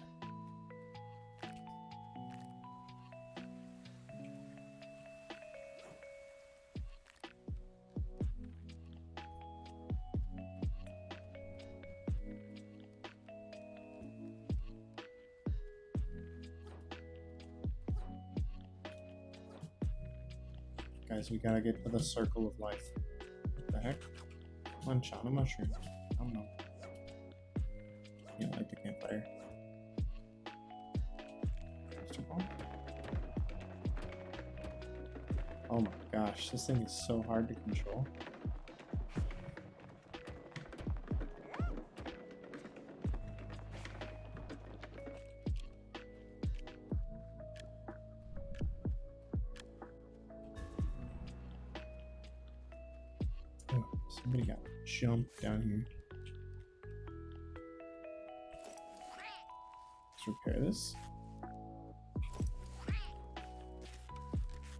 Guys, we gotta get to the circle of life. What the heck? Come on, Chana mushroom. I don't know. Can't light the campfire. Oh my gosh, this thing is so hard to control. Oh, somebody got jumped down here. Let's repair this.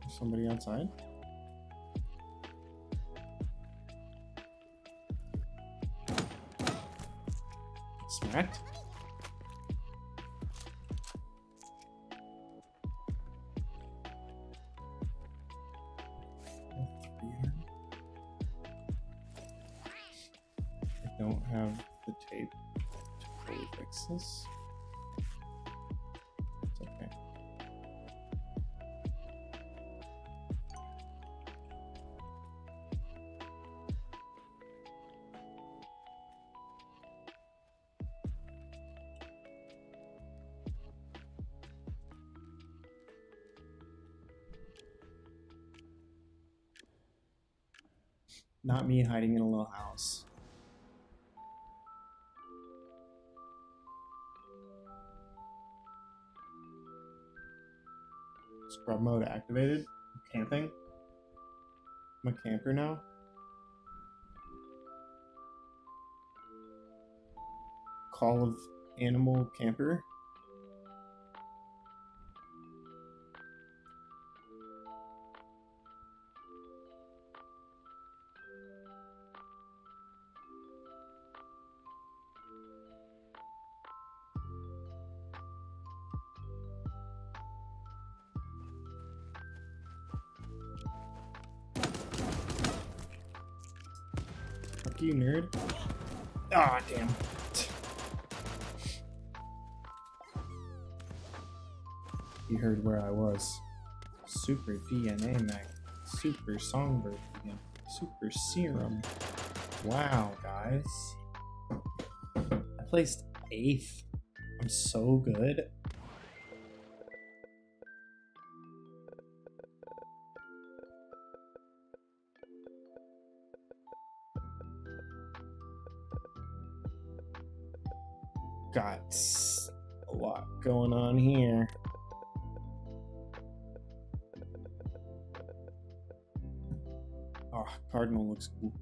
There's somebody outside. Smacked. I don't have the tape to fully fix this. It's okay. Not me hiding in a little house. Scrub mode activated. Camping. I'm a camper now. Call of Animal Camper. Fuck you, nerd. Ah, damn. You heard where I was. Super DNA Mag. Super Songbird again. Super Serum. Wow, guys. I placed 8th. I'm so good. Got a lot going on here. Oh, Cardinal looks cool.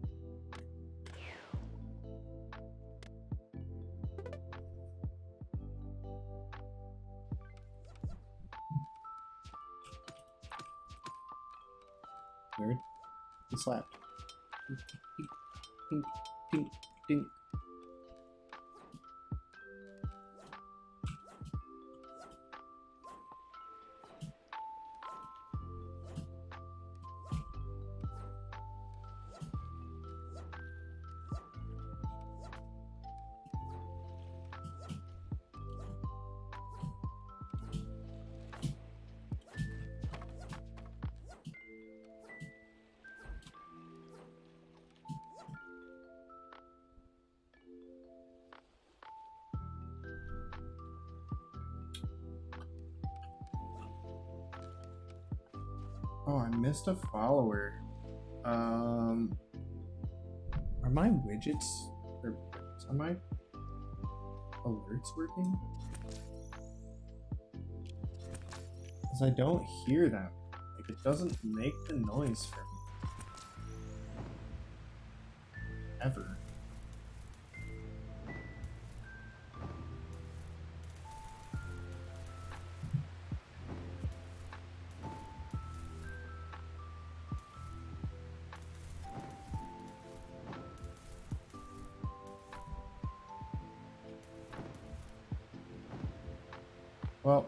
Nerd. He slapped. Tink, tink, tink, tink. Oh, I missed a follower. Are my widgets or are my alerts working? Because I don't hear them. Like, it doesn't make the noise for me. Ever. Well,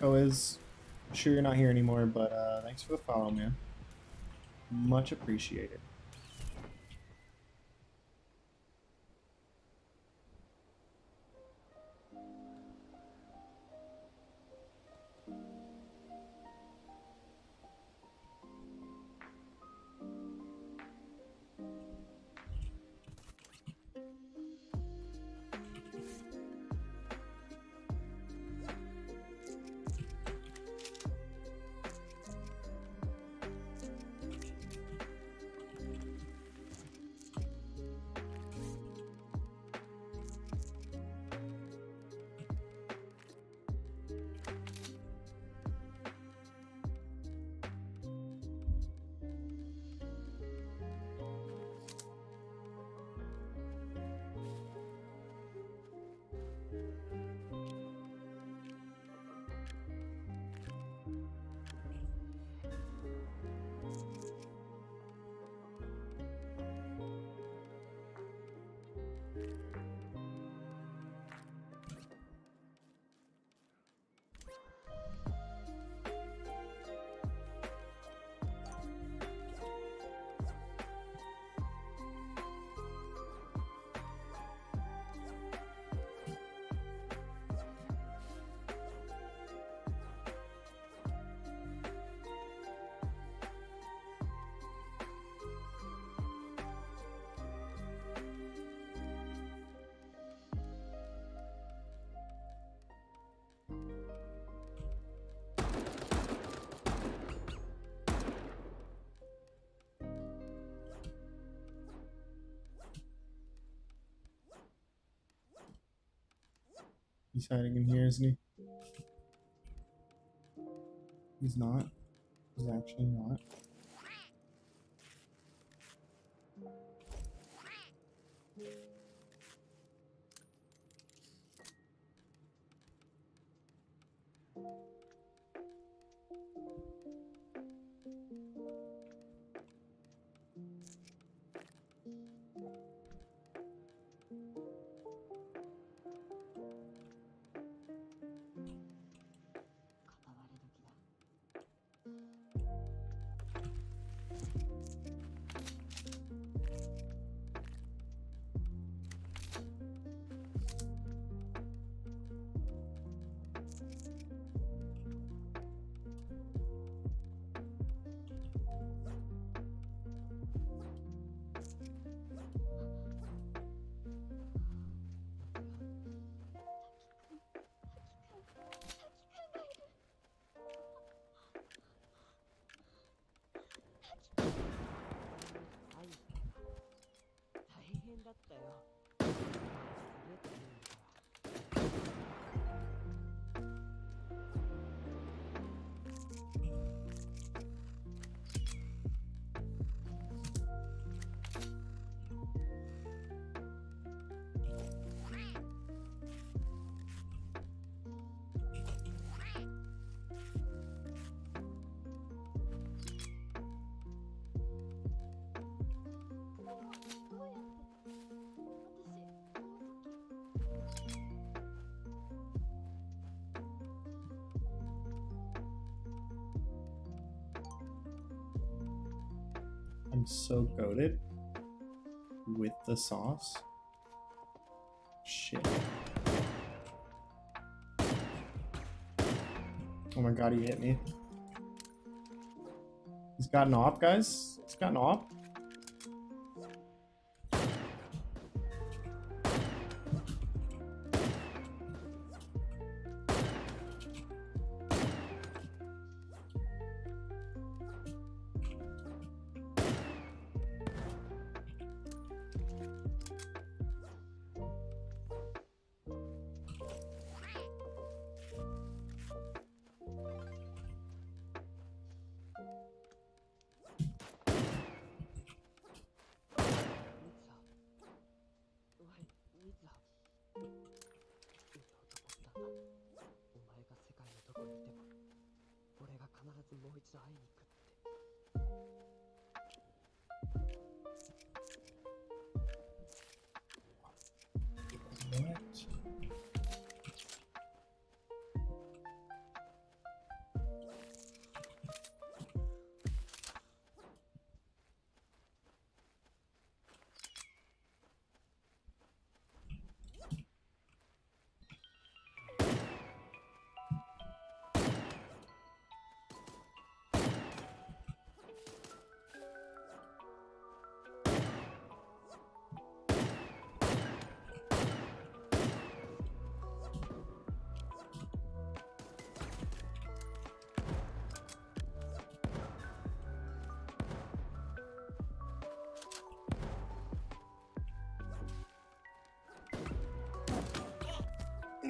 Koiz, sure you're not here anymore, but thanks for the follow, man. Much appreciated. He's hiding in here, isn't he? He's not. He's actually not. I'm so goated with the sauce. Shit. Oh my god, he hit me. He's got an op, guys. He's got an op.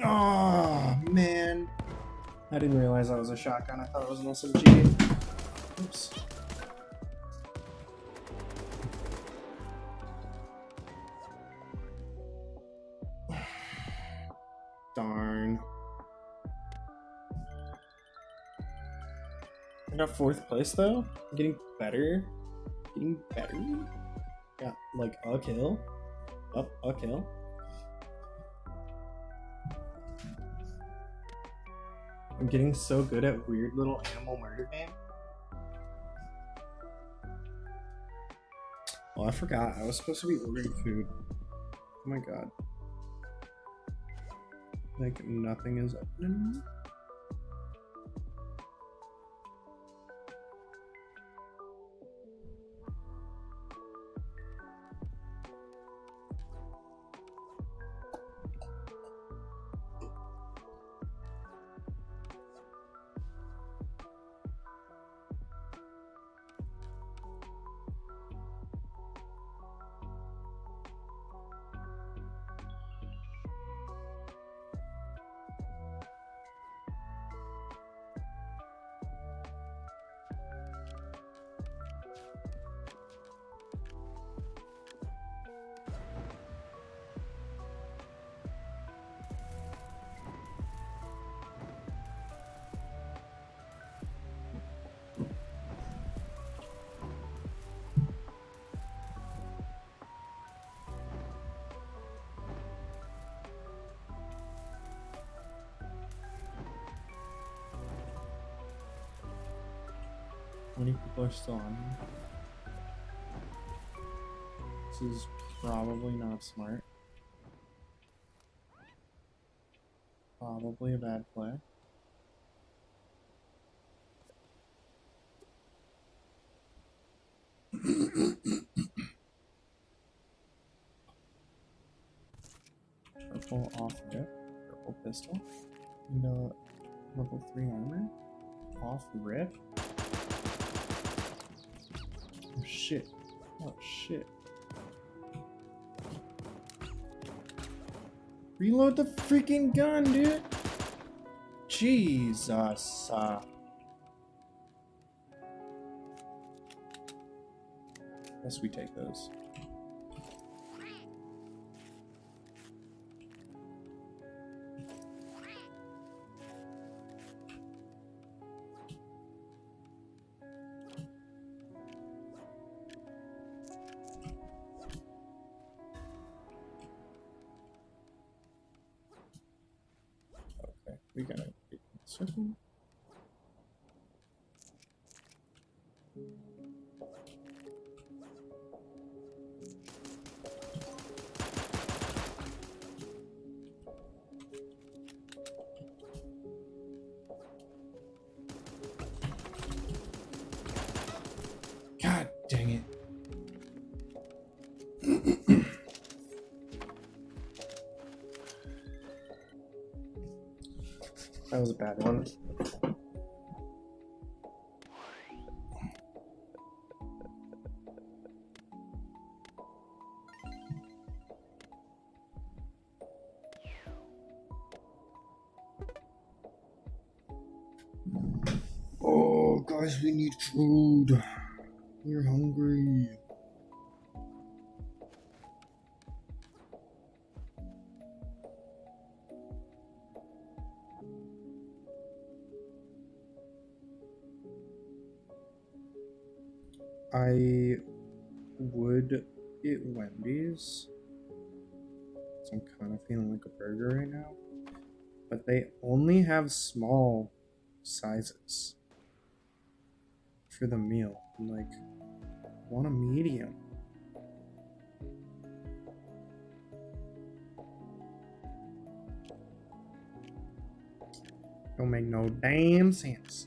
Oh man, I didn't realize that was a shotgun. I thought it was an SMG. Oops. Darn. I got 4th place though. I'm getting better. Getting better. Got like a kill. Up a kill. I'm getting so good at weird little animal murder game. Oh, I forgot. I was supposed to be ordering food. Oh my god. Like, nothing is open anymore? How many people are still on here? This is probably not smart. Probably a bad play. Purple off rip. Purple pistol. You know, level 3 armor. Off rip. Oh shit. Oh shit. Reload the freaking gun, dude! Jesus. Guess we take those. Okay, we gotta get in the circle. God dang it. That was a bad one. Oh, guys, we need food. We're hungry. I would get Wendy's. So I'm kind of feeling like a burger right now. But they only have small sizes for the meal. I'm like, I want a medium. Don't make no damn sense.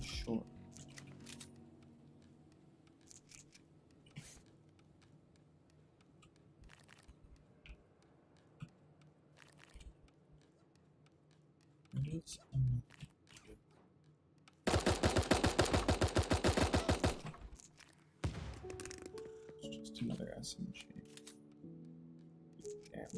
Sure. It's just another SMG. Damn.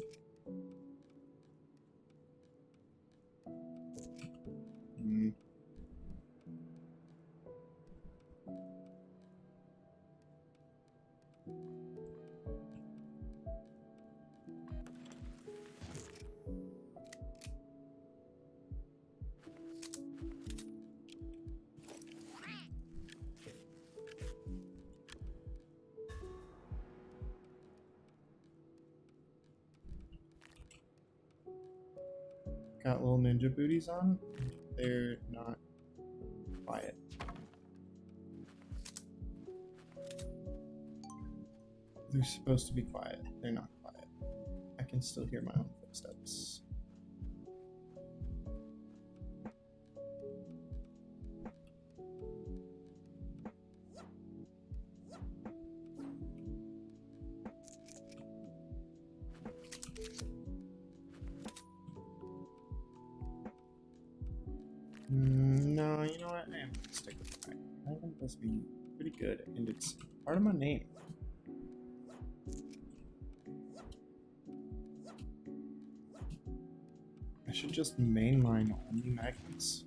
Got little ninja booties on. They're not quiet. They're supposed to be quiet. They're not quiet. I can still hear my own footsteps. No, you know what? I am gonna stick with that. I think this be pretty good, and it's part of my name. I should just mainline only magnets.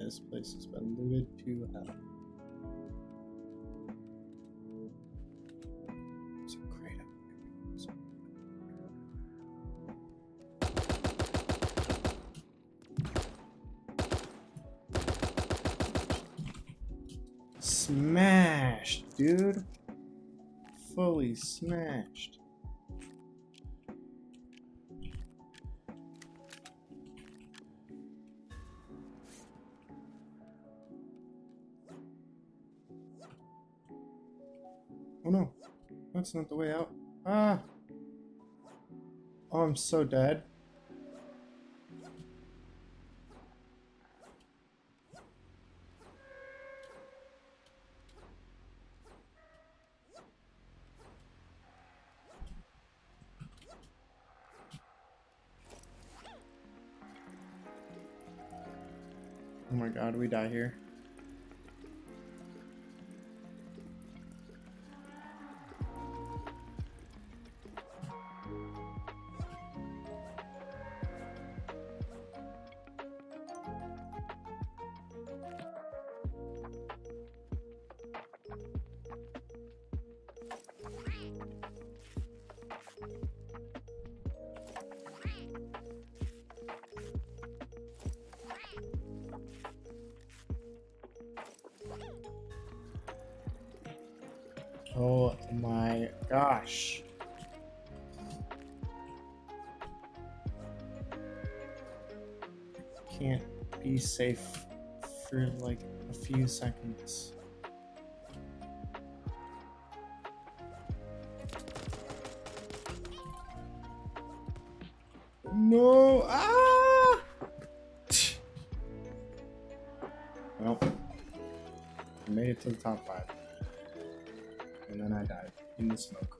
This place has been looted to hell. It's a crate up here. Smashed, dude. Fully smashed. Oh no, that's not the way out. Ah! Oh, I'm so dead. Oh my god, we die here. Oh my gosh. Can't be safe for like a few seconds. No! Ah! Well, I made it to the top 5. And then I died in the smoke.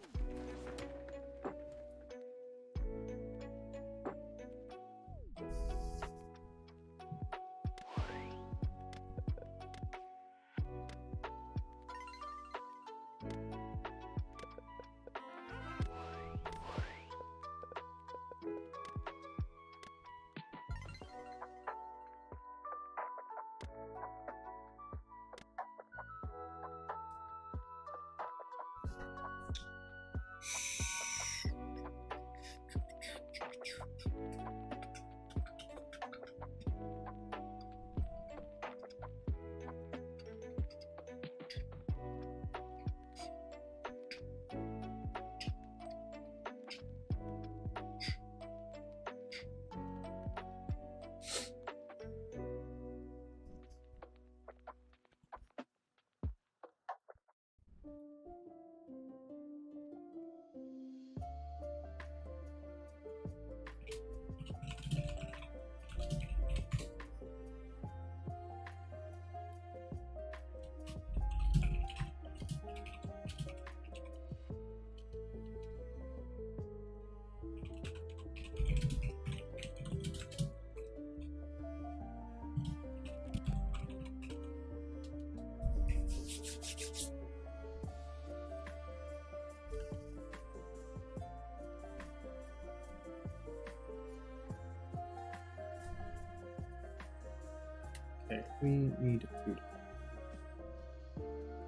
Okay, we need food.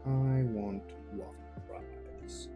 I want waffle fries.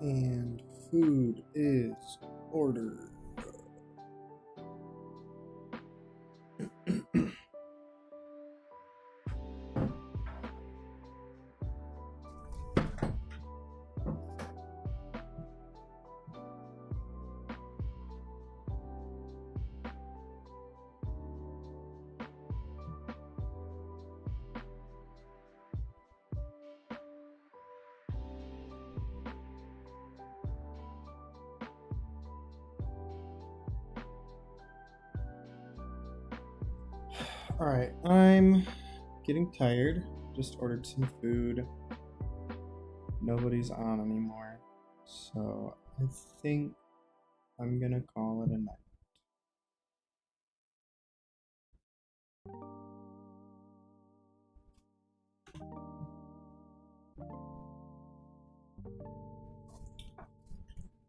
And food is ordered. Alright, I'm getting tired. Just ordered some food. Nobody's on anymore. So I think I'm gonna call it a night.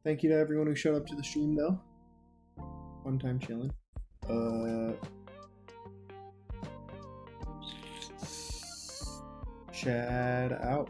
Thank you to everyone who showed up to the stream, though. Fun time chilling. Chad out.